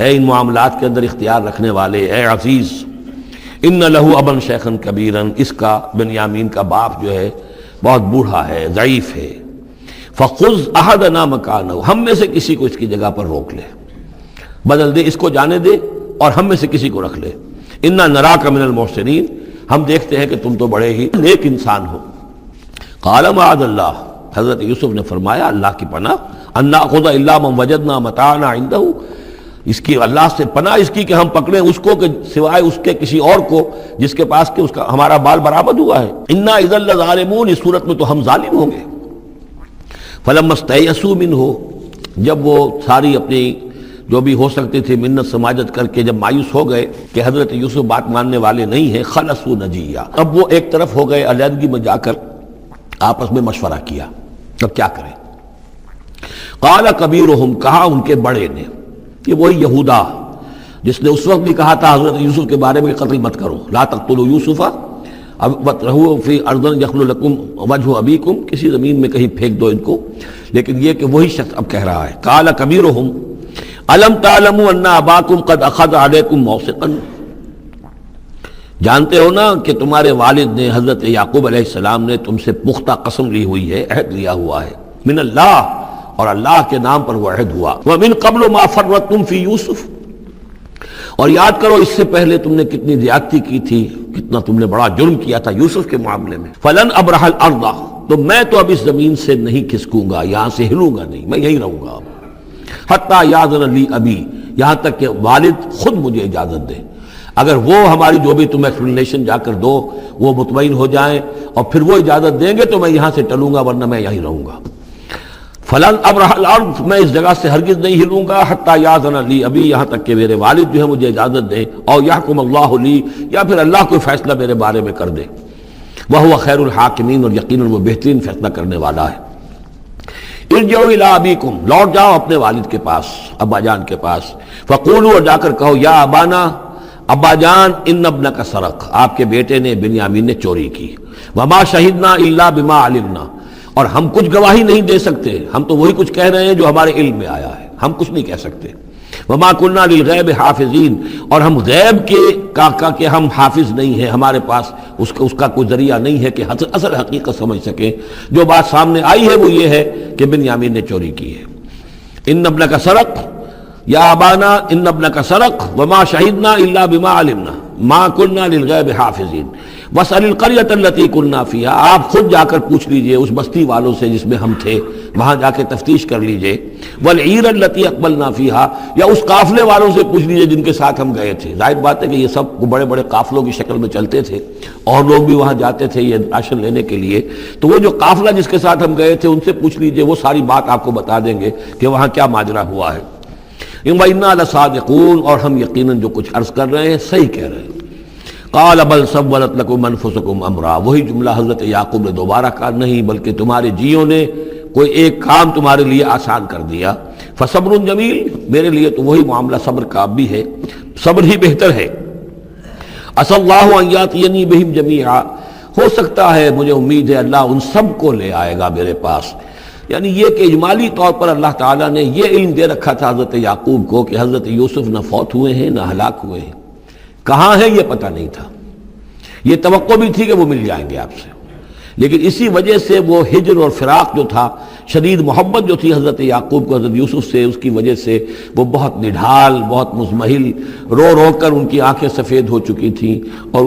اے ان معاملات کے اندر اختیار رکھنے والے، اے عزیز، ان له ابا شیخا کبیرا، اس کا بنیامین کا باپ جو ہے بہت بوڑھا ہے، ضعیف ہے۔ فخذ احدنا مکانہ، ہم میں سے کسی کو اس کی جگہ پر روک لے، بدل دے، اس کو جانے دے اور ہم میں سے کسی کو رکھ لے۔ انا نراک من المحسنین، ہم دیکھتے ہیں کہ تم تو بڑے ہی نیک انسان ہو۔ قال معاذ اللہ، حضرت یوسف نے فرمایا اللہ کی پناہ، ان ناخذ الا من وجدنا متاعنا عنده، اس کی اللہ سے پناہ اس کی کہ ہم پکڑیں اس کو کہ سوائے اس کے کسی اور کو جس کے پاس کہ اس کا ہمارا بال برآمد ہوا ہے۔ انا اذا لظالمون، اس صورت میں تو ہم ظالم ہوں گے۔ فلما استيئسوا منه، جب وہ ساری اپنی جو بھی ہو سکتی تھی منت سماجت کر کے جب مایوس ہو گئے کہ حضرت یوسف بات ماننے والے نہیں ہیں، خلصوا نجیہ، اب وہ ایک طرف ہو گئے، علیحدگی میں جا کر آپس میں مشورہ کیا، اب کیا کریں؟ قال کبیرہم، کہا ان کے بڑے نے، کہ وہی یہودا جس نے اس وقت بھی کہا تھا حضرت یوسف کے بارے میں کہ قتل مت کرو، لا تقتلوا یوسف وَاطْرَحُوهُ فِي أَرْضٍ يَخْلُ لَكُمْ وَجْهُ أَبِيكُمْ، کسی زمین میں کہیں پھینک دو ان کو، لیکن یہ کہ وہی شخص اب کہہ رہا ہے۔ قال کبیرہم الم تعلموا ان اباکم قد اخذ علیکم موثقا، جانتے ہو نا کہ تمہارے والد نے حضرت یعقوب علیہ السلام نے تم سے پختہ قسم لی ہوئی ہے، عہد لیا ہوا ہے، من اللہ، اور اللہ کے نام پر وہ عہد ہوا، ومن قبل ما فرطتم فی یوسف، اور یاد کرو اس سے پہلے تم نے کتنی زیادتی کی تھی، کتنا تم نے بڑا جرم کیا تھا یوسف کے معاملے میں۔ فلن ابرح الارض، تو میں تو اب اس زمین سے نہیں کھسکوں گا، یہاں سے ہلوں گا نہیں، میں یہیں رہوں گا حتی یاذن لی ابی، یہاں تک کہ والد خود مجھے اجازت دے، اگر وہ ہماری جو بھی تم ایکسپلینیشن جا کر دو وہ مطمئن ہو جائیں اور پھر وہ اجازت دیں گے تو میں یہاں سے ٹلوں گا، ورنہ میں یہیں رہوں گا۔ فلن ابرح الارض، میں اس جگہ سے ہرگز نہیں ہلوں گا، حتی یاذن لی ابی، یہاں تک کہ میرے والد جو ہے مجھے اجازت دیں، اور یحکم اللہ لی، یا پھر اللہ کوئی فیصلہ میرے بارے میں کر دے، وہو خیر الحاکمین، اور یقیناً وہ بہترین فیصلہ کرنے والا ہے۔ ارجعوا الی ابیکم، لوٹ جاؤ اپنے والد کے پاس، ابا جان کے پاس، فقولوا، اور جا کر کہو، یا ابانا، ابا جان، ان ابنک سرق، آپ کے بیٹے نے بنیامین نے چوری کی، وما شہدنا الا بما علمنا، اور ہم کچھ گواہی نہیں دے سکتے، ہم تو وہی کچھ کہہ رہے ہیں جو ہمارے علم میں آیا ہے، ہم کچھ نہیں کہہ سکتے، وما كنا للغیب حافظین، اور ہم غیب کے ہم حافظ نہیں ہیں، ہمارے پاس اس کا کوئی ذریعہ نہیں ہے کہ اصل حقیقت سمجھ سکیں، جو بات سامنے آئی ہے وہ یہ ہے کہ بنیامین نے چوری کی ہے۔ ان ابنک سرق یا ابانا ان ابنک سرق وما شہدنا الا بما علمنا ما كنا للغیب حافظین واسأل القریۃ التی كنا فیہا، آپ خود جا کر پوچھ لیجئے اس بستی والوں سے جس میں ہم تھے، وہاں جا کے تفتیش کر لیجئے، والعیر التی اقبلنا فیہا، یا اس قافلے والوں سے پوچھ لیجئے جن کے ساتھ ہم گئے تھے۔ ظاہر بات ہے کہ یہ سب بڑے بڑے قافلوں کی شکل میں چلتے تھے، اور لوگ بھی وہاں جاتے تھے یہ راشن لینے کے لیے، تو وہ جو قافلہ جس کے ساتھ ہم گئے تھے ان سے پوچھ لیجئے، وہ ساری بات آپ کو بتا دیں گے کہ وہاں کیا ماجرا ہوا ہے۔ وَإِنَّا لَصَادِقُونَ، اور ہم یقیناً جو کچھ عرض کر رہے ہیں صحیح کہہ رہے ہیں۔ قال بل سولت لكم انفسكم امرا، وہی جملہ حضرت یعقوب نے دوبارہ کہا، نہیں بلکہ تمہارے جیوں نے کوئی ایک کام تمہارے لیے آسان کر دیا، فصبر جمیل، میرے لیے تو وہی معاملہ صبر کا بھی ہے، صبر ہی بہتر ہے۔ عسى الله ان ياتيني بهم جميعا، ہو سکتا ہے، مجھے امید ہے اللہ ان سب کو لے آئے گا میرے پاس، یعنی یہ کہ اجمالی طور پر اللہ تعالیٰ نے یہ علم دے رکھا تھا حضرت یعقوب کو کہ حضرت یوسف نہ فوت ہوئے ہیں نہ ہلاک ہوئے ہیں، کہاں ہے یہ پتہ نہیں تھا، یہ توقع بھی تھی کہ وہ مل جائیں گے آپ سے، لیکن اسی وجہ سے وہ ہجر اور فراق جو تھا، شدید محبت جو تھی حضرت یعقوب کو حضرت یوسف سے، اس کی وجہ سے وہ بہت نڈھال، بہت مزمحل، رو رو کر ان کی آنکھیں سفید ہو چکی تھیں اور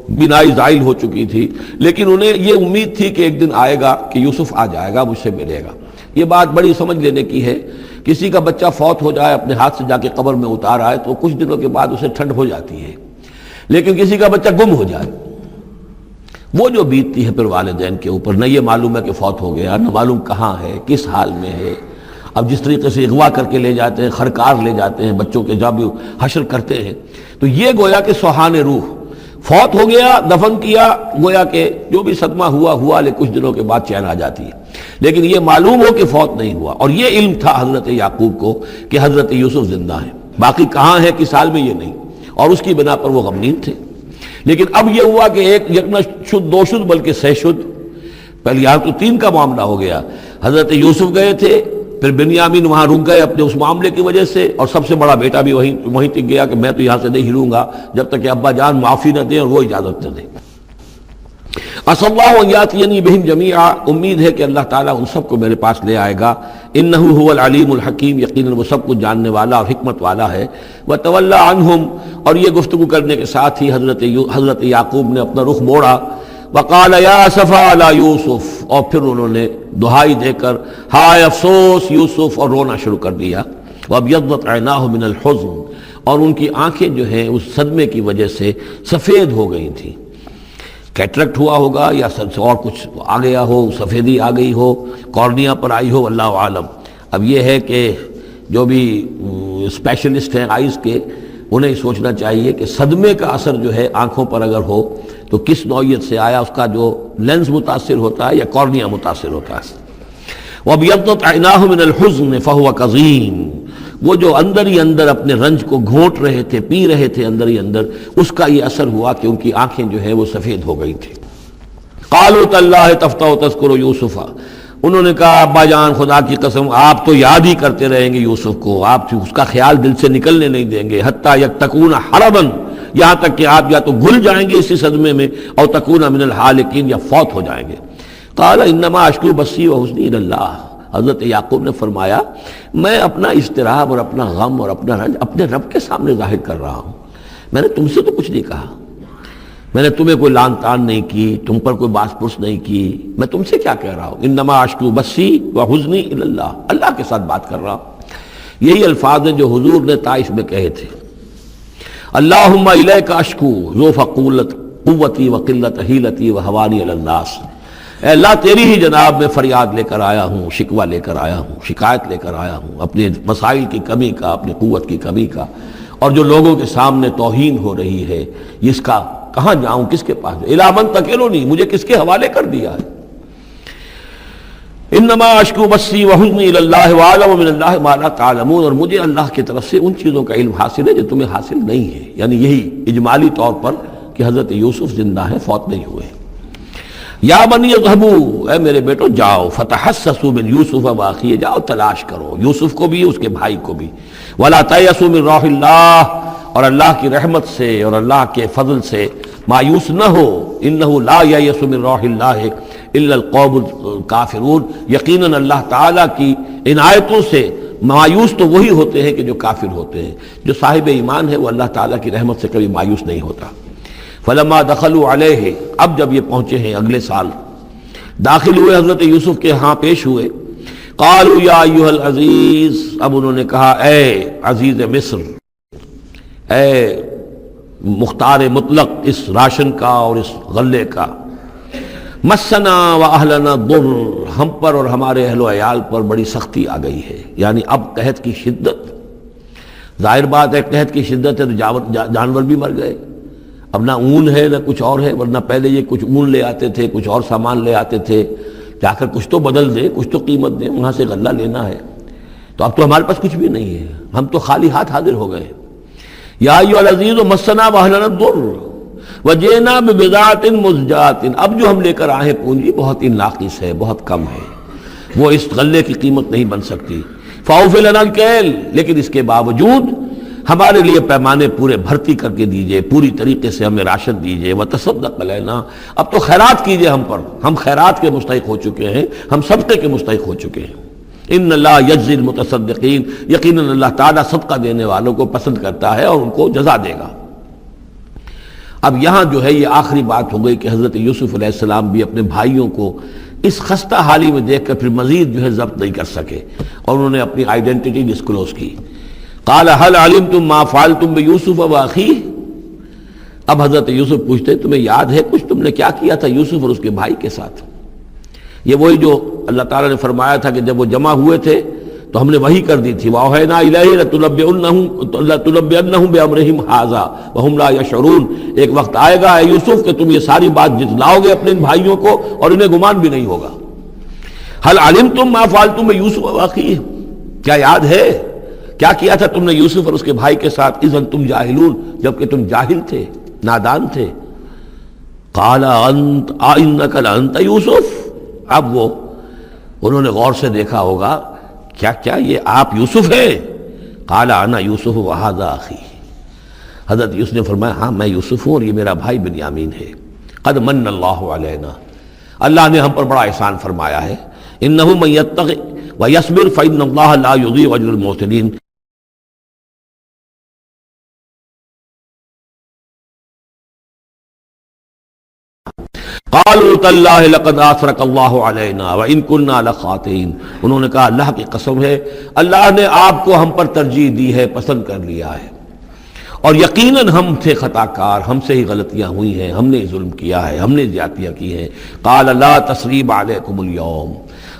بینائی زائل ہو چکی تھی، لیکن انہیں یہ امید تھی کہ ایک دن آئے گا کہ یوسف آ جائے گا، مجھ سے ملے گا۔ یہ بات بڑی سمجھ لینے کی ہے، کسی کا بچہ فوت ہو جائے، اپنے ہاتھ سے جا کے قبر میں اتار آئے تو کچھ دنوں کے بعد اسے ٹھنڈ ہو جاتی ہے، لیکن کسی کا بچہ گم ہو جائے، وہ جو بیتتی ہے پھر والدین کے اوپر، نہ یہ معلوم ہے کہ فوت ہو گیا، نہ معلوم کہاں ہے، کس حال میں ہے۔ اب جس طریقے سے اغوا کر کے لے جاتے ہیں، خرکار لے جاتے ہیں بچوں کے، جب حشر کرتے ہیں، تو یہ گویا کہ سوہان روح، فوت ہو گیا، دفن کیا، گویا کہ جو بھی صدمہ ہوا لیکن کچھ دنوں کے بعد چین آ جاتی ہے، لیکن یہ معلوم ہو کہ فوت نہیں ہوا، اور یہ علم تھا حضرت یعقوب کو کہ حضرت یوسف زندہ ہیں، باقی کہاں ہے کس حال میں یہ نہیں، اور اس کی بنا پر وہ غمگین تھے۔ لیکن اب یہ ہوا کہ ایک یک نہ شد دو شد بلکہ سہ شد، پہلے یہاں تو تین کا معاملہ ہو گیا، حضرت یوسف گئے تھے، پھر بنیامین وہاں رک گئے اپنے اس معاملے کی وجہ سے، اور سب سے بڑا بیٹا بھی وہیں ٹک گیا کہ میں تو یہاں سے نہیں ہلوں گا جب تک کہ ابا جان معافی نہ دیں اور وہ اجازت نہ دیں۔ عسى الله ان ياتيني بهم جميعا، امید ہے کہ اللہ تعالیٰ ان سب کو میرے پاس لے آئے گا، انه هو العلیم الحکیم، یقیناً وہ سب کچھ جاننے والا اور حکمت والا ہے۔ وتولى عنهم، اور یہ گفتگو کرنے کے ساتھ ہی حضرت یعقوب نے اپنا رخ موڑا، وقال یا اسفا علی یوسف، اور پھر انہوں نے دہائی دے کر ہائے افسوس یوسف، اور رونا شروع کر دیا۔ وابیضت عیناہ من الحزن، اور ان کی آنکھیں جو ہیں اس صدمے کی وجہ سے سفید ہو گئی تھیں، کیٹریکٹ ہوا ہوگا یا اور کچھ آ گیا ہو، سفیدی آ گئی ہو، کارنیا پر آئی ہو، اللہ عالم۔ اب یہ ہے کہ جو بھی اسپیشلسٹ ہیں آئیز کے، انہیں سوچنا چاہیے کہ صدمے کا اثر جو ہے آنکھوں پر اگر ہو تو کس نوعیت سے آیا، اس کا جو لینز متاثر ہوتا ہے یا کارنیا متاثر ہوتا ہے۔ وَابْيَضَّتْ عَيْنَاهُ مِنَ الْحُزْنِ فَهُوَ كَظِيمٌ، وہ جو اندر ہی اندر اپنے رنج کو گھونٹ رہے تھے، پی رہے تھے اندر ہی اندر، اس کا یہ اثر ہوا کہ ان کی آنکھیں جو ہے وہ سفید ہو گئی تھی۔ قَالُوا تَاللَّهِ تَفْتَحُ تَذْكُرُ يُوسُفَ، انہوں نے کہا ابا جان خدا کی قسم آپ تو یاد ہی کرتے رہیں گے یوسف کو، آپ اس کا خیال دل سے نکلنے نہیں دیں گے، حتیٰ یکتکون حربا، یہاں تک کہ آپ یا تو گھل جائیں گے اسی صدمے میں، اور تکون من الحالکین، یا فوت ہو جائیں گے۔ قال انما اشکو بثی وحزنی الی اللہ، حضرت یعقوب نے فرمایا میں اپنا اضطراب اور اپنا غم اور اپنا رنج اپنے رب کے سامنے ظاہر کر رہا ہوں، میں نے تم سے تو کچھ نہیں کہا، میں نے تمہیں کوئی لان تان نہیں کی، تم پر کوئی باس پرس نہیں کی، میں تم سے کیا کہہ رہا ہوں، انما اشکو بثی وحزنی الی اللہ، اللہ کے ساتھ بات کر رہا ہوں۔ یہی الفاظ ہیں جو حضور نے طائف میں کہے تھے، اللہم الیک اشکو ذوف قوتی وقلت حیلتی وحوانی علی الناس، اے اللہ تیری ہی جناب میں فریاد لے کر آیا ہوں، شکوہ لے کر آیا ہوں، شکایت لے کر آیا ہوں اپنے مسائل کی کمی کا، اپنی قوت کی کمی کا، اور جو لوگوں کے سامنے توہین ہو رہی ہے اس کا کہاں جاؤں، کس کے پاس، الی من تکلنی، مجھے کس کے حوالے کر دیا ہے۔ انما اشکو بثی وحزنی الی اللہ واعلم من اللہ ما لا تعلمون، اور مجھے اللہ کی طرف سے ان چیزوں کا علم حاصل ہے جو تمہیں حاصل نہیں ہے، یعنی یہی اجمالی طور پر کہ حضرت یوسف زندہ ہیں، فوت نہیں ہوئے۔ یا بنی اذهبوا، اے میرے بیٹو جاؤ، فتحسسوا من یوسف واخیہ، جاؤ تلاش کرو یوسف کو بھی اس کے بھائی کو بھی، ولا تیأسوا من روح اللہ، اور اللہ کی رحمت سے اور اللہ کے فضل سے مایوس نہ ہو، انہ لا ییأس من روح اللہ الا القوم الکافرون، یقیناً اللہ تعالیٰ کی عنایتوں سے مایوس تو وہی ہوتے ہیں کہ جو کافر ہوتے ہیں، جو صاحب ایمان ہے وہ اللہ تعالیٰ کی رحمت سے کبھی مایوس نہیں ہوتا۔ فلما دخلوا علیہ، اب جب یہ پہنچے ہیں اگلے سال، داخل ہوئے حضرت یوسف کے ہاں پیش ہوئے، قالوا یا ایھا العزیز، اب انہوں نے کہا اے عزیز مصر، اے مختار مطلق اس راشن کا اور اس غلے کا، مسنا و اہلنا ضر، ہم پر اور ہمارے اہل و عیال پر بڑی سختی آ گئی ہے، یعنی اب قحط کی شدت، ظاہر بات ہے قحط کی شدت ہے تو جانور بھی مر گئے، اب نہ اون ہے نہ کچھ اور ہے، ورنہ پہلے یہ کچھ اون لے آتے تھے، کچھ اور سامان لے آتے تھے، جا کر کچھ تو بدل دیں، کچھ تو قیمت دیں، وہاں سے غلہ لینا ہے، تو اب تو ہمارے پاس کچھ بھی نہیں ہے، ہم تو خالی ہاتھ حاضر ہو گئے۔ یا ایھا العزیز مسنا واہلنا الضر وجئنا ببضاعۃ مزجاۃ، اب جو ہم لے کر آئے پونجی بہت ہی ناقص ہے، بہت کم ہے، وہ اس غلے کی قیمت نہیں بن سکتی، فاوفی لنا الکیل، لیکن اس کے باوجود ہمارے لیے پیمانے پورے بھرتی کر کے دیجئے، پوری طریقے سے ہمیں راشن دیجئے، وتصدق علینا، اب تو خیرات کیجئے ہم پر، ہم خیرات کے مستحق ہو چکے ہیں، ہم صدقے کے مستحق ہو چکے ہیں۔ ان اللہ یجزی المتصدقین، یقیناً اللہ تعالیٰ صدقہ دینے والوں کو پسند کرتا ہے اور ان کو جزا دے گا۔ اب یہاں جو ہے یہ آخری بات ہو گئی کہ حضرت یوسف علیہ السلام بھی اپنے بھائیوں کو اس خستہ حالی میں دیکھ کر پھر مزید جو ہے ضبط نہیں کر سکے، اور انہوں نے اپنی آئیڈینٹی ڈسکلوز کی۔ قال هل علمتم ما فعلتم بيوسف واخيه، اب حضرت یوسف پوچھتے تمہیں یاد ہے کچھ تم نے کیا کیا تھا یوسف اور اس کے بھائی کے ساتھ؟ یہ وہی جو اللہ تعالیٰ نے فرمایا تھا کہ جب وہ جمع ہوئے تھے تو ہم نے وحی کر دی تھی، وَأَوْحَيْنَا إِلَيْهِ لَتُنَبِّئَنَّهُم بِأَمْرِهِمْ هَٰذَا وَهُمْ لَا يَشْعُرُونَ، ایک وقت آئے گا اے یوسف کہ تم یہ ساری بات جتلاؤ گے اپنے ان بھائیوں کو اور انہیں گمان بھی نہیں ہوگا۔ هل علمتم ما فعلتم بيوسف واخيه، کیا یاد ہے کیا کیا تھا تم نے یوسف اور اس کے بھائی کے ساتھ؟ اذ انتم جاہلون، جبکہ تم جاہل تھے، نادان تھے۔ قال انت انک لانت یوسف، اب وہ انہوں نے غور سے دیکھا ہوگا کیا کیا یہ آپ یوسف ہیں؟ قال انا یوسف وہذا اخی، حضرت یوسف نے فرمایا ہاں میں یوسف ہوں اور یہ میرا بھائی بنیامین ہے۔ قد من اللہ علینا، اللہ نے ہم پر بڑا احسان فرمایا ہے۔ انہ من یتق ویصبر فإن اللہ لا یضیع اجر المحسنین، قالوا تاللہ لقد آثرک اللہ علینا وإن كنا لخاطئین، انہوں نے کہا اللہ کی قسم ہے اللہ نے آپ کو ہم پر ترجیح دی ہے، پسند کر لیا ہے، اور یقیناً ہم تھے خطا کار، ہم سے ہی غلطیاں ہوئی ہیں، ہم نے ظلم کیا ہے، ہم نے زیادتیاں کی ہیں۔ قال لا تثریب علیکم اليوم،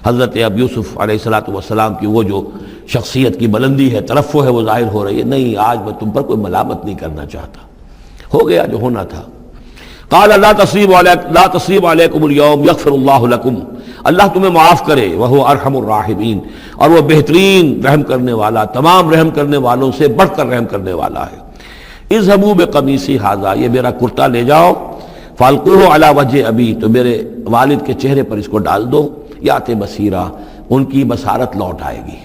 حضرت اب یوسف علیہ السلام کی وہ جو شخصیت کی بلندی ہے، ترفع ہے، وہ ظاہر ہو رہی ہے، نہیں آج میں تم پر کوئی ملامت نہیں کرنا چاہتا، ہو گیا جو ہونا تھا۔ قال لا تصریب علیکم اليوم یغفر اللہ لکم، اللہ تمہیں معاف کرے، وہو ارحم الراحمین، اور وہ بہترین رحم کرنے والا، تمام رحم کرنے والوں سے بڑھ کر رحم کرنے والا ہے۔ اذهبوا بقمیصی ھذا، یہ میرا کرتا لے جاؤ، فالقوہ علی وجہ ابی، تو میرے والد کے چہرے پر اس کو ڈال دو، یات بصیرہ، ان کی بصارت لوٹ آئے گی۔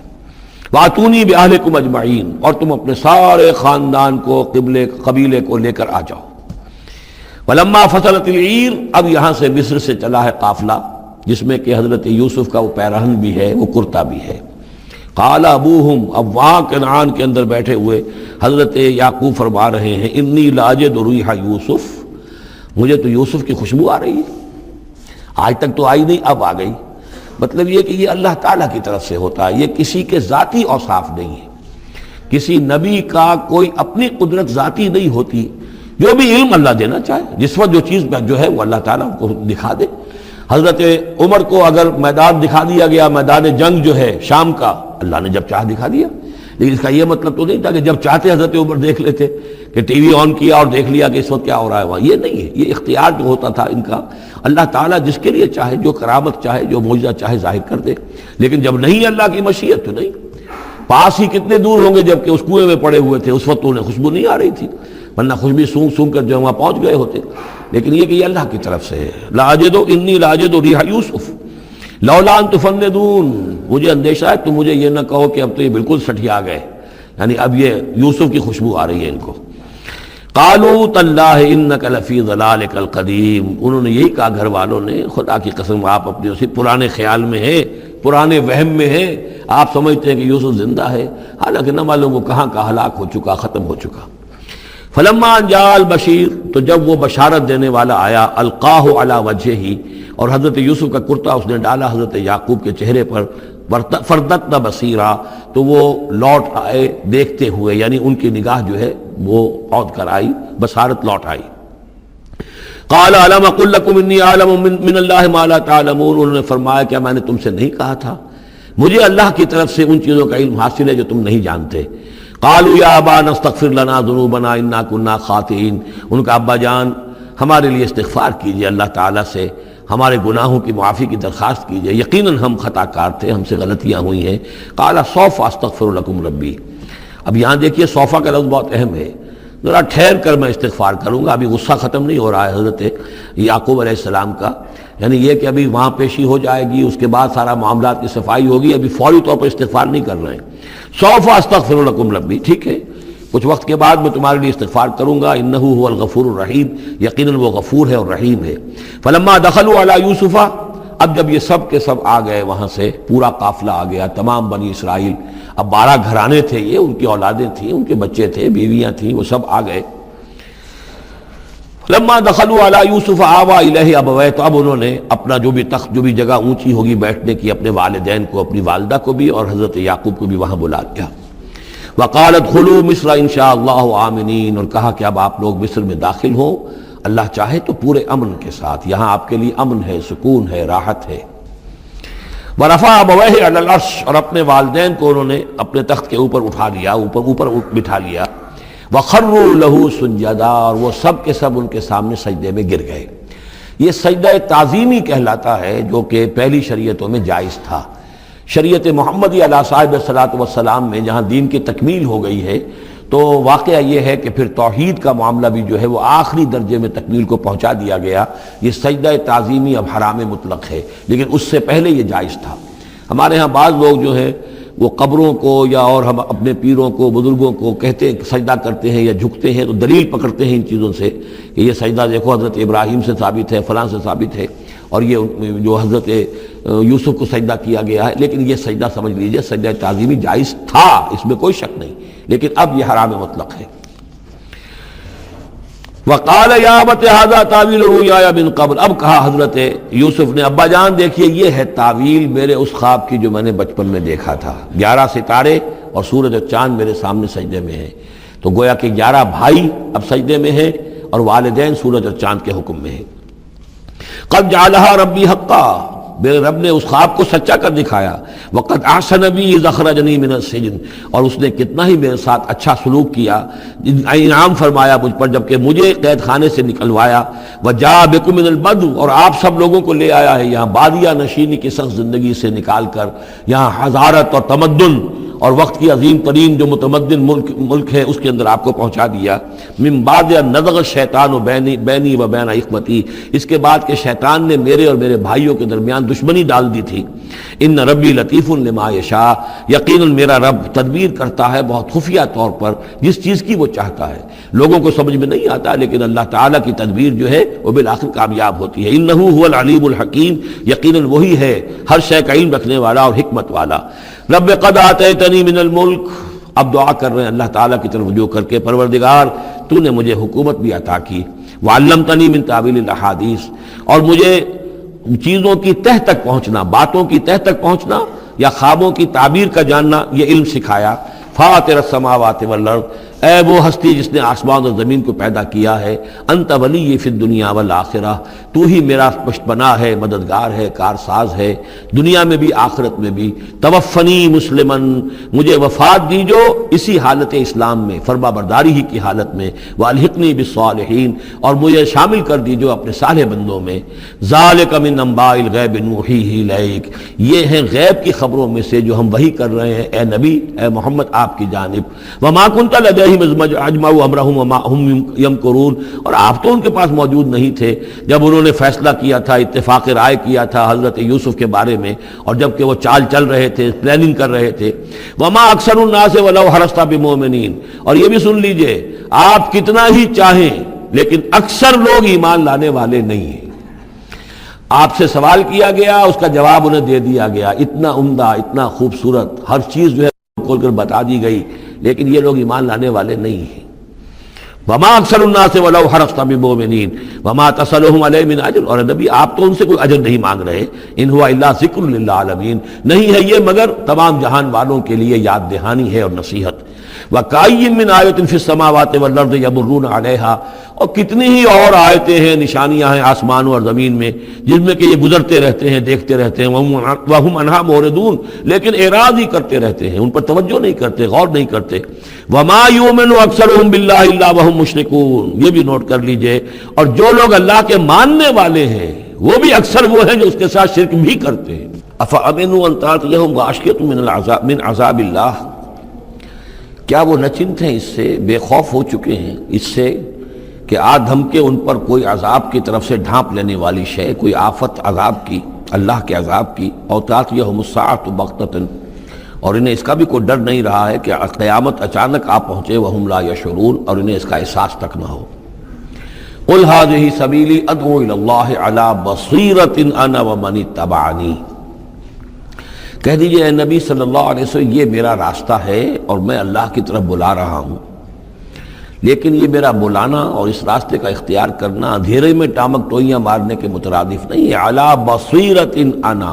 واتونی باہلکم اجمعین، اور تم اپنے سارے خاندان کو، قبیلے کو لے کر آ جاؤ۔ ولما فصلت العیر، اب یہاں سے مصر سے چلا ہے قافلہ جس میں کہ حضرت یوسف کا وہ پیرہن بھی ہے، وہ کرتا بھی ہے۔ قال ابوہم، اب وہاں کنعان کے اندر بیٹھے ہوئے حضرت یعقوب فرما رہے ہیں انی لاجد ریح یوسف، مجھے تو یوسف کی خوشبو آ رہی ہے، آج تک تو آئی نہیں اب آ گئی۔ مطلب یہ کہ یہ اللہ تعالیٰ کی طرف سے ہوتا ہے، یہ کسی کے ذاتی اوصاف نہیں ہے، کسی نبی کا کوئی اپنی قدرت ذاتی نہیں ہوتی، جو بھی علم اللہ دینا چاہے، جس وقت جو چیز جو ہے وہ اللہ تعالیٰ کو دکھا دے۔ حضرت عمر کو اگر میدان دکھا دیا گیا، میدان جنگ جو ہے شام کا، اللہ نے جب چاہ دکھا دیا۔ لیکن اس کا یہ مطلب تو نہیں تھا کہ جب چاہتے حضرت عمر دیکھ لیتے کہ ٹی وی آن کیا اور دیکھ لیا کہ اس وقت کیا ہو رہا ہے وہاں. یہ نہیں ہے. یہ اختیار جو ہوتا تھا ان کا، اللہ تعالیٰ جس کے لیے چاہے، جو کرامت چاہے، جو معجزہ چاہے ظاہر کر دے. لیکن جب نہیں اللہ کی مشیت تو نہیں. پاس ہی کتنے دور ہوں گے جب کہ اس کنویں میں پڑے ہوئے تھے، اس وقت انہیں خوشبو نہیں آ رہی تھی، ورنہ خوشبو سونگ سونگ کر جو وہاں پہنچ گئے ہوتے. لیکن یہ کہ یہ اللہ کی طرف سے ہے. لاجدو انی لاجدو ریح یوسف لولا ان تفندون، مجھے اندیشہ ہے تم مجھے یہ نہ کہو کہ اب تو یہ بالکل سٹھیا گئے، یعنی اب یہ یوسف کی خوشبو آ رہی ہے ان کو. قالوا تاللہ انک لفی ضلالک القدیم، انہوں نے یہی کہا گھر والوں نے، خدا کی قسم آپ اپنے اسی پرانے خیال میں ہیں، پرانے وہم میں ہیں، آپ سمجھتے ہیں کہ یوسف زندہ ہے، حالانکہ نہ معلوم وہ کہاں کا ہلاک ہو چکا، ختم ہو چکا. فلما جاء البشیر، تو جب وہ بشارت دینے والا آیا، القاہ علی وجہہ، اور حضرت یوسف کا کرتا اس نے ڈالا حضرت یعقوب کے چہرے پر، فردت بصیرا، تو وہ لوٹ آئے دیکھتے ہوئے، یعنی ان کی نگاہ جو ہے وہ عود کر آئی، بصارت لوٹ آئی. قال الم اقل لکم انی اعلم من اللہ ما لا تعلمون، انہوں نے فرمایا کیا میں نے تم سے نہیں کہا تھا مجھے اللہ کی طرف سے ان چیزوں کا علم حاصل ہے جو تم نہیں جانتے. قالوا یا ابانا استغفر لنا ذنوبنا انا كنا خاطئین، ان کا ابا جان ہمارے لیے استغفار کیجئے اللہ تعالیٰ سے، ہمارے گناہوں کی معافی کی درخواست کیجئے، یقیناً ہم خطا کار تھے، ہم سے غلطیاں ہوئی ہیں. قال سوف استغفر لکم ربی، اب یہاں دیکھیے صوفہ کا لفظ بہت اہم ہے، ذرا ٹھہر کر میں استغفار کروں گا. ابھی غصہ ختم نہیں ہو رہا ہے حضرت یعقوب علیہ السلام کا، یعنی یہ کہ ابھی وہاں پیشی ہو جائے گی، اس کے بعد سارا معاملات کی صفائی ہوگی، ابھی فوری طور پر استغفار نہیں کر رہے ہیں. سوف استغفر لکم ربی، ٹھیک ہے کچھ وقت کے بعد میں تمہارے لیے استغفار کروں گا، انہ هو الغفور الرحیم، یقیناً وہ غفور ہے اور رحیم ہے. فلما دخلوا علی یوسف، اب جب یہ سب کے سب آ گئے وہاں سے، پورا قافلہ آ گیا، تمام بنی اسرائیل، اب 12 گھرانے تھے یہ، ان کی اولادیں تھیں، ان کے بچے تھے، بیویاں تھیں، وہ سب آ گئے. لما دخلوا علی یوسف آویٰ الیہ ابویہ، تو اب انہوں نے اپنا جو بھی تخت، جو بھی جگہ اونچی ہوگی بیٹھنے کی، اپنے والدین کو، اپنی والدہ کو بھی اور حضرت یعقوب کو بھی وہاں بلا لیا. وقال ادخلوا مصر ان شاء اللہ آمنین، اور کہا کہ اب آپ لوگ مصر میں داخل ہوں اللہ چاہے تو پورے امن کے ساتھ، یہاں آپ کے لیے امن ہے، سکون ہے، راحت ہے. ورفع ابویہ علی العرش، اور اپنے والدین کو انہوں نے اپنے تخت کے اوپر اٹھا لیا، اوپر بٹھا لیا. وخروا لہ سجدا، اور وہ سب کے سب ان کے سامنے سجدے میں گر گئے. یہ سجدہ تعظیمی کہلاتا ہے، جو کہ پہلی شریعتوں میں جائز تھا. شریعت محمدی علیہ صاحب الصلاۃ والسلام میں جہاں دین کی تکمیل ہو گئی ہے، تو واقعہ یہ ہے کہ پھر توحید کا معاملہ بھی جو ہے وہ آخری درجے میں تکمیل کو پہنچا دیا گیا. یہ سجدہ تعظیمی اب حرام مطلق ہے، لیکن اس سے پہلے یہ جائز تھا. ہمارے ہاں بعض لوگ جو ہیں وہ قبروں کو یا اور ہم اپنے پیروں کو، بزرگوں کو کہتے ہیں سجدہ کرتے ہیں یا جھکتے ہیں، تو دلیل پکڑتے ہیں ان چیزوں سے کہ یہ سجدہ دیکھو حضرت ابراہیم سے ثابت ہے، فلاں سے ثابت ہے، اور یہ جو حضرت یوسف کو سجدہ کیا گیا ہے. لیکن یہ سجدہ سمجھ لیجئے سجدہ تعظیمی جائز تھا، اس میں کوئی شک نہیں، لیکن اب یہ حرام مطلق ہے. وقال یا ابت ھذا تاویل رؤیایا من قبل، اب کہا حضرت یوسف نے ابا جان دیکھیے یہ ہے تعویل میرے اس خواب کی جو میں نے بچپن میں دیکھا تھا. 11 ستارے اور سورج اور چاند میرے سامنے سجدے میں ہیں، تو گویا کہ 11 بھائی اب سجدے میں ہیں اور والدین سورج اور چاند کے حکم میں ہیں. قد جعلها ربی حقا، میرے رب نے اس خواب کو سچا کر دکھایا. وقد احسن بی اذ اخرجنی من السجن، اور اس نے کتنا ہی میرے ساتھ اچھا سلوک کیا، انعام فرمایا مجھ پر جبکہ مجھے قید خانے سے نکلوایا. وجاء بکم من البدو، اور آپ سب لوگوں کو لے آیا ہے یہاں بادیہ نشینی کی سخت زندگی سے نکال کر یہاں حضارت اور تمدن اور وقت کی عظیم ترین جو متمدن ملک ہے اس کے اندر آپ کو پہنچا دیا. من بعد ان نزغ الشیطان بینی و بین اخوتی، اس کے بعد کہ شیطان نے میرے اور میرے بھائیوں کے درمیان دشمنی ڈال دی تھی. ان ربی لطیف لما یشاء، یقیناً میرا رب تدبیر کرتا ہے بہت خفیہ طور پر جس چیز کی وہ چاہتا ہے. لوگوں کو سمجھ میں نہیں آتا، لیکن اللہ تعالیٰ کی تدبیر جو ہے وہ بالآخر کامیاب ہوتی ہے. انہ هو العلیم الحکیم، یقیناً وہی ہے ہر شے کا علم رکھنے والا اور حکمت والا. رب قد آتیتنی من الملک، اب دعا کر رہے ہیں اللہ تعالیٰ کی طرف رجوع کر کے، پروردگار تو نے مجھے حکومت بھی عطا کی. وعلمتنی من تعویل الاحادیث، اور مجھے چیزوں کی تہ تک پہنچنا، باتوں کی تہ تک پہنچنا یا خوابوں کی تعبیر کا جاننا، یہ علم سکھایا. فاطر السماوات والارض، اے وہ ہستی جس نے آسمان اور زمین کو پیدا کیا ہے، انت ولی فی الدنیا والآخرہ، تو ہی میرا پشتپناہ ہے، مددگار ہے، کارساز ہے، دنیا میں بھی آخرت میں بھی۔ توفنی مسلمن، مجھے وفات دیجو اسی حالت اسلام میں، فرما برداری ہی کی حالت میں، والحقنی بالصالحین، اور مجھے شامل کر دیجو اپنے صالح بندوں میں۔ ذالک من انباء الغیب نوحیہ الیک، یہ ہیں غیب کی خبروں میں سے جو ہم وحی کر رہے ہیں اے نبی، اے محمد آپ کی جانب۔ وما کنت لدیہم اذ اجمعوا امرہم وما ہم یمکرون، اور آپ تو ان کے پاس موجود نہیں تھے جب انہوں نے فیصلہ کیا تھا، اتفاق رائے کیا تھا حضرت یوسف کے بارے میں، اور جب کہ وہ چال چل رہے تھے، پلاننگ کر رہے تھے۔ وما اکثر الناس ولو حرصت بمؤمنین، اور یہ بھی سن لیجئے آپ کتنا ہی چاہیں لیکن اکثر لوگ ایمان لانے والے نہیں ہیں۔ آپ سے سوال کیا گیا، اس کا جواب انہیں دے دیا گیا، اتنا عمدہ، اتنا خوبصورت، ہر چیز جو ہے کھول کر بتا دی گئی، لیکن یہ لوگ ایمان لانے والے نہیں ہیں۔ وما اکثر الناس ولو حرصت بمؤمنین وما تصلهم علیہ من اجر، اور نبی آپ تو ان سے کوئی اجر نہیں مانگ رہے، ان هو الا ذکر للعالمین، نہیں ہے یہ مگر تمام جہان والوں کے لیے یاد دہانی ہے اور نصیحت۔ وَكَأَيٍّ مِّنْ آیَةٍ فِي السَّمَاوَاتِ وَالْأَرْضِ يَمُرُّونَ عَلَيْهَا، اور کتنی ہی اور آیتیں ہیں، نشانیاں ہیں آسمانوں اور زمین میں جن میں کہ یہ گزرتے رہتے ہیں، دیکھتے رہتے ہیں، وَهُمْ عَنْهَا مُعْرِضُونَ، لیکن اعراض ہی کرتے رہتے ہیں، ان پر توجہ نہیں کرتے، غور نہیں کرتے۔ وَمَا يُؤْمِنُ أَكْثَرُهُم بِاللَّهِ إِلَّا وَهُمْ مُشْرِكُونَ، یہ بھی نوٹ کر لیجئے، اور جو لوگ اللہ کے ماننے والے ہیں وہ بھی اکثر وہ ہیں جو اس کے ساتھ شرک بھی کرتے ہیں۔ أَفَأَمِنُوا أَن تَأْتِيَهُمْ غَاشِيَةٌ مِّنَ عَذَابِ اللَّهِ، کیا وہ نچنت ہیں، اس سے بے خوف ہو چکے ہیں اس سے کہ آ دھم کے ان پر کوئی عذاب کی طرف سے ڈھانپ لینے والی شے، کوئی آفت عذاب کی، اللہ کے عذاب کی، اور تأتیہم الساعۃ بغتۃ، اور انہیں اس کا بھی کوئی ڈر نہیں رہا ہے کہ قیامت اچانک آ پہنچے، وہم لا یشعرون، اور انہیں اس کا احساس تک نہ ہو۔ قل ھذہ سبیلی ادعو الی اللہ علی بصیرۃ انا ومن اتبعنی، کہہ دیجئے اے نبی صلی اللہ علیہ وسلم یہ میرا راستہ ہے اور میں اللہ کی طرف بلا رہا ہوں، لیکن یہ میرا بلانا اور اس راستے کا اختیار کرنا اندھیرے میں ٹامک ٹوئیاں مارنے کے مترادف نہیں ہے۔ علی بصیرۃ انا،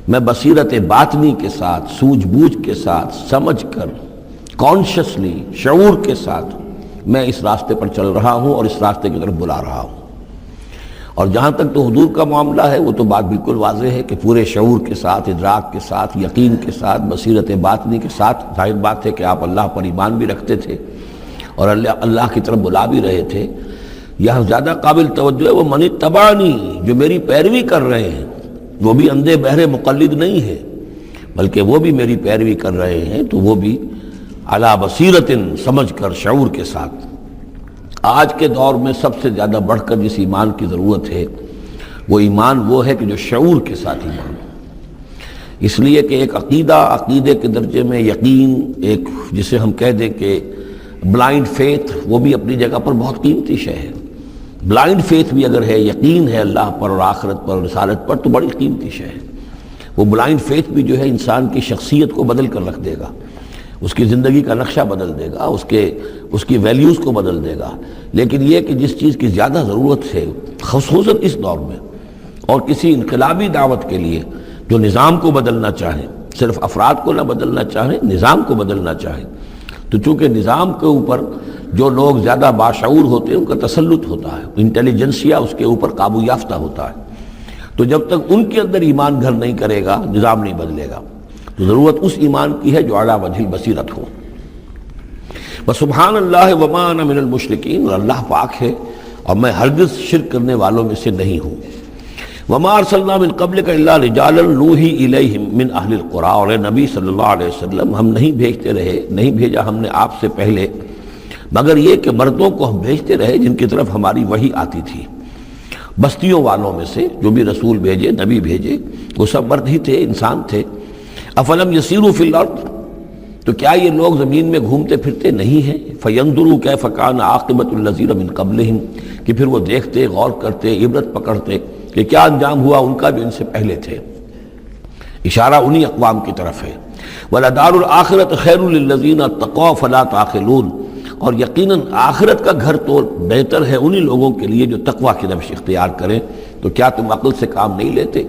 میں بصیرت باطنی کے ساتھ، سوجھ بوجھ کے ساتھ، سمجھ کر، کانشیسلی، شعور کے ساتھ میں اس راستے پر چل رہا ہوں اور اس راستے کی طرف بلا رہا ہوں۔ اور جہاں تک تو حضور کا معاملہ ہے وہ تو بات بالکل واضح ہے کہ پورے شعور کے ساتھ، ادراک کے ساتھ، یقین کے ساتھ، بصیرت باطنی کے ساتھ، ظاہر بات ہے کہ آپ اللہ پر ایمان بھی رکھتے تھے اور اللہ کی طرف بلا بھی رہے تھے۔ یہاں زیادہ قابل توجہ ہے وہ من اتبعنی، جو میری پیروی کر رہے ہیں، وہ بھی اندھے بہرے مقلد نہیں ہے بلکہ وہ بھی میری پیروی کر رہے ہیں، تو وہ بھی علی بصیرت، سمجھ کر، شعور کے ساتھ۔ آج کے دور میں سب سے زیادہ بڑھ کر جس ایمان کی ضرورت ہے وہ ایمان وہ ہے کہ جو شعور کے ساتھ ایمان ہو، اس لیے کہ ایک عقیدے کے درجے میں یقین، ایک جسے ہم کہہ دیں کہ بلائنڈ فیتھ، وہ بھی اپنی جگہ پر بہت قیمتی شے ہے۔ بلائنڈ فیتھ بھی اگر ہے، یقین ہے اللہ پر اور آخرت پر اور رسالت پر، تو بڑی قیمتی شے ہے۔ وہ بلائنڈ فیتھ بھی جو ہے انسان کی شخصیت کو بدل کر رکھ دے گا، اس کی زندگی کا نقشہ بدل دے گا، اس کی ویلیوز کو بدل دے گا۔ لیکن یہ کہ جس چیز کی زیادہ ضرورت ہے خصوصاً اس دور میں، اور کسی انقلابی دعوت کے لیے جو نظام کو بدلنا چاہیں، صرف افراد کو نہ بدلنا چاہیں، نظام کو بدلنا چاہیں، تو چونکہ نظام کے اوپر جو لوگ زیادہ باشعور ہوتے ہیں ان کا تسلط ہوتا ہے، انٹیلیجنسیا اس کے اوپر قابو یافتہ ہوتا ہے، تو جب تک ان کے اندر ایمان گھر نہیں کرے گا نظام نہیں بدلے گا۔ تو ضرورت اس ایمان کی ہے جو اعلیٰ وجہ البصیرت ہو۔ وسبحان اللہ وما انا من المشرکین، اور اللہ پاک ہے اور میں ہرگز شرک کرنے والوں میں سے نہیں ہوں۔ وما ارسلنا من قبلک الا رجالا نوحی الیہم من اہل القری، اور اے نبی صلی اللہ علیہ وسلم ہم نہیں بھیجا ہم نے آپ سے پہلے مگر یہ کہ مردوں کو ہم بھیجتے رہے جن کی طرف ہماری وحی آتی تھی۔ بستیوں والوں میں سے جو بھی رسول بھیجے، نبی بھیجے، وہ سب مرد ہی تھے، انسان تھے۔ افلم یسیروا فی الارض، تو کیا یہ لوگ زمین میں گھومتے پھرتے نہیں ہیں؟ فینظروا کیف کان عاقبۃ الذین من قبلہم، کہ پھر وہ دیکھتے، غور کرتے، عبرت پکڑتے کہ کیا انجام ہوا ان کا جو ان سے پہلے تھے۔ اشارہ انہی اقوام کی طرف ہے۔ وَلَدَارُ الْآخِرَةِ خَيْرٌ لِلَّذِينَ اتَّقَوْا فَلَا تَعْقِلُونَ، اور یقیناً آخرت کا گھر تو بہتر ہے انہی لوگوں کے لیے جو تقویٰ کی روش اختیار کریں، تو کیا تم عقل سے کام نہیں لیتے؟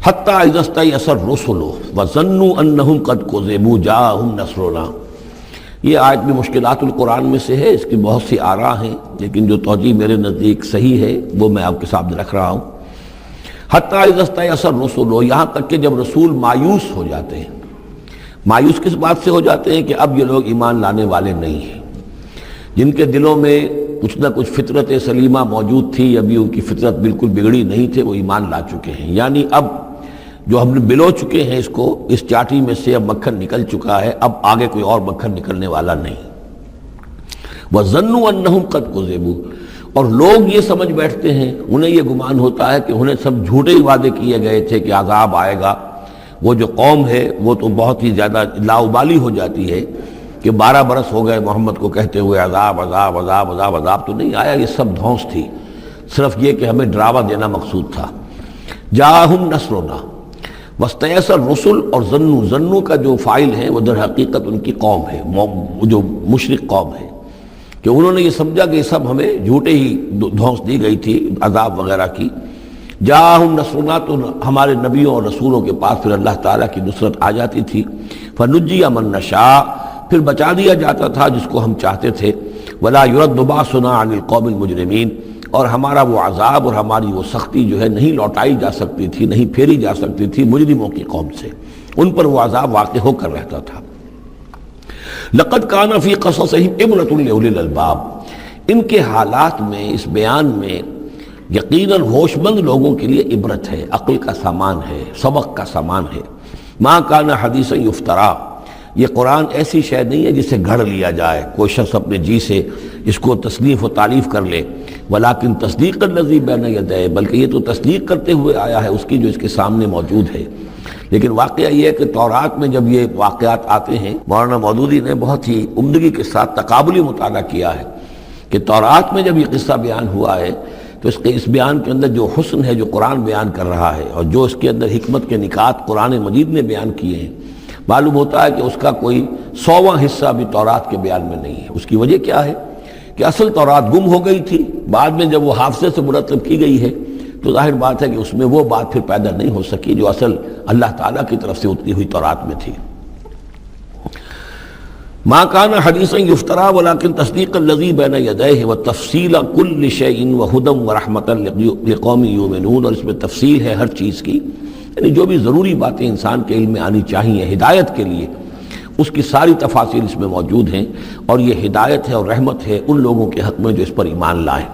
حتی اذا استیأس الرسل وظنوا انہم قد کذبوا جاءہم نصرنا، یہ آیت بھی مشکلات القرآن میں سے ہے، اس کی بہت سی آراء ہیں، لیکن جو توجیہ میرے نزدیک صحیح ہے وہ میں آپ کے سامنے رکھ رہا ہوں۔ حتیٰ اذا استیأس الرسل، یہاں تک کہ جب رسول مایوس ہو جاتے ہیں۔ مایوس کس بات سے ہو جاتے ہیں کہ اب یہ لوگ ایمان لانے والے نہیں ہیں، جن کے دلوں میں کچھ نہ کچھ فطرت سلیمہ موجود تھی، ابھی ان کی فطرت بالکل بگڑی نہیں تھے، وہ ایمان لا چکے ہیں، یعنی اب جو ہم نے بلو چکے ہیں اس چاٹی میں سے اب مکھن نکل چکا ہے، اب آگے کوئی اور مکھن نکلنے والا نہیں۔ وَظَنُّوا أَنَّهُمْ قَدْ كُذِبُوا، اور لوگ یہ سمجھ بیٹھتے ہیں، انہیں یہ گمان ہوتا ہے کہ انہیں سب جھوٹے ہی وعدے کیے گئے تھے کہ عذاب آئے گا۔ وہ جو قوم ہے وہ تو بہت ہی زیادہ لاؤبالی ہو جاتی ہے کہ 12 برس ہو گئے محمد کو کہتے ہوئے عذاب عذاب عذاب عذاب، عذاب تو نہیں آیا، یہ سب دھونس تھی، صرف یہ کہ ہمیں ڈراوا دینا مقصود تھا۔ جاءہم نصرنا واستیأس الرسل، اور ظنو کا جو فاعل ہے وہ در حقیقت ان کی قوم ہے، جو مشرک قوم ہے، کہ انہوں نے یہ سمجھا کہ یہ سب ہمیں جھوٹے ہی دھونس دی گئی تھی عذاب وغیرہ کی۔ جاءہم نصرنا، تو ہمارے نبیوں اور رسولوں کے پاس پھر اللہ تعالیٰ کی نصرت آ جاتی تھی۔ فنجی من نشاء، پھر بچا دیا جاتا تھا جس کو ہم چاہتے تھے۔ ولا يرد باسنا عن القوم المجرمین، اور ہمارا وہ عذاب اور ہماری وہ سختی جو ہے نہیں لوٹائی جا سکتی تھی، نہیں پھیری جا سکتی تھی مجرموں کی قوم سے، ان پر وہ عذاب واقع ہو کر رہتا تھا۔ لقد كان في قصصهم عبرة لأولي الألباب، ان کے حالات میں، اس بیان میں یقیناً ہوش مند لوگوں کے لیے عبرت ہے، عقل کا سامان ہے، سبق کا سامان ہے۔ ما كان حدیثا یفترا، یہ قرآن ایسی شے نہیں ہے جسے گھڑ لیا جائے، کوئی شخص اپنے جی سے اس کو تصنیف و تعریف کر لے۔ ولیکن تصدیق الذی بین یدیہ، بلکہ یہ تو تصدیق کرتے ہوئے آیا ہے اس کی جو اس کے سامنے موجود ہے۔ لیکن واقعہ یہ ہے کہ تورات میں جب یہ واقعات آتے ہیں، مولانا مودودی نے بہت ہی عمدگی کے ساتھ تقابلی مطالعہ کیا ہے کہ تورات میں جب یہ قصہ بیان ہوا ہے تو اس بیان کے اندر جو حسن ہے جو قرآن بیان کر رہا ہے، اور جو اس کے اندر حکمت کے نکات قرآن مجید نے بیان کیے ہیں، معلوم ہوتا ہے کہ اس کا کوئی 100واں حصہ بھی تورات کے بیان میں نہیں ہے۔ اس کی وجہ کیا ہے کہ اصل تورات گم ہو گئی تھی، بعد میں جب وہ حافظے سے مرتب کی گئی ہے تو ظاہر بات ہے کہ اس میں وہ بات پھر پیدا نہیں ہو سکی جو اصل اللہ تعالیٰ کی طرف سے اتری ہوئی تورات میں تھی۔ ما كان حدیثا یفترا ولكن تصدیق الذی بین یدیہ وتفصیل کل شیء وہدی ورحمۃ لقوم یؤمنون، اور اس میں تفصیل ہے ہر چیز کی، یعنی جو بھی ضروری باتیں انسان کے علم میں آنی چاہیے ہدایت کے لیے، اس کی ساری تفاصیل اس میں موجود ہیں، اور یہ ہدایت ہے اور رحمت ہے ان لوگوں کے حق میں جو اس پر ایمان لائیں۔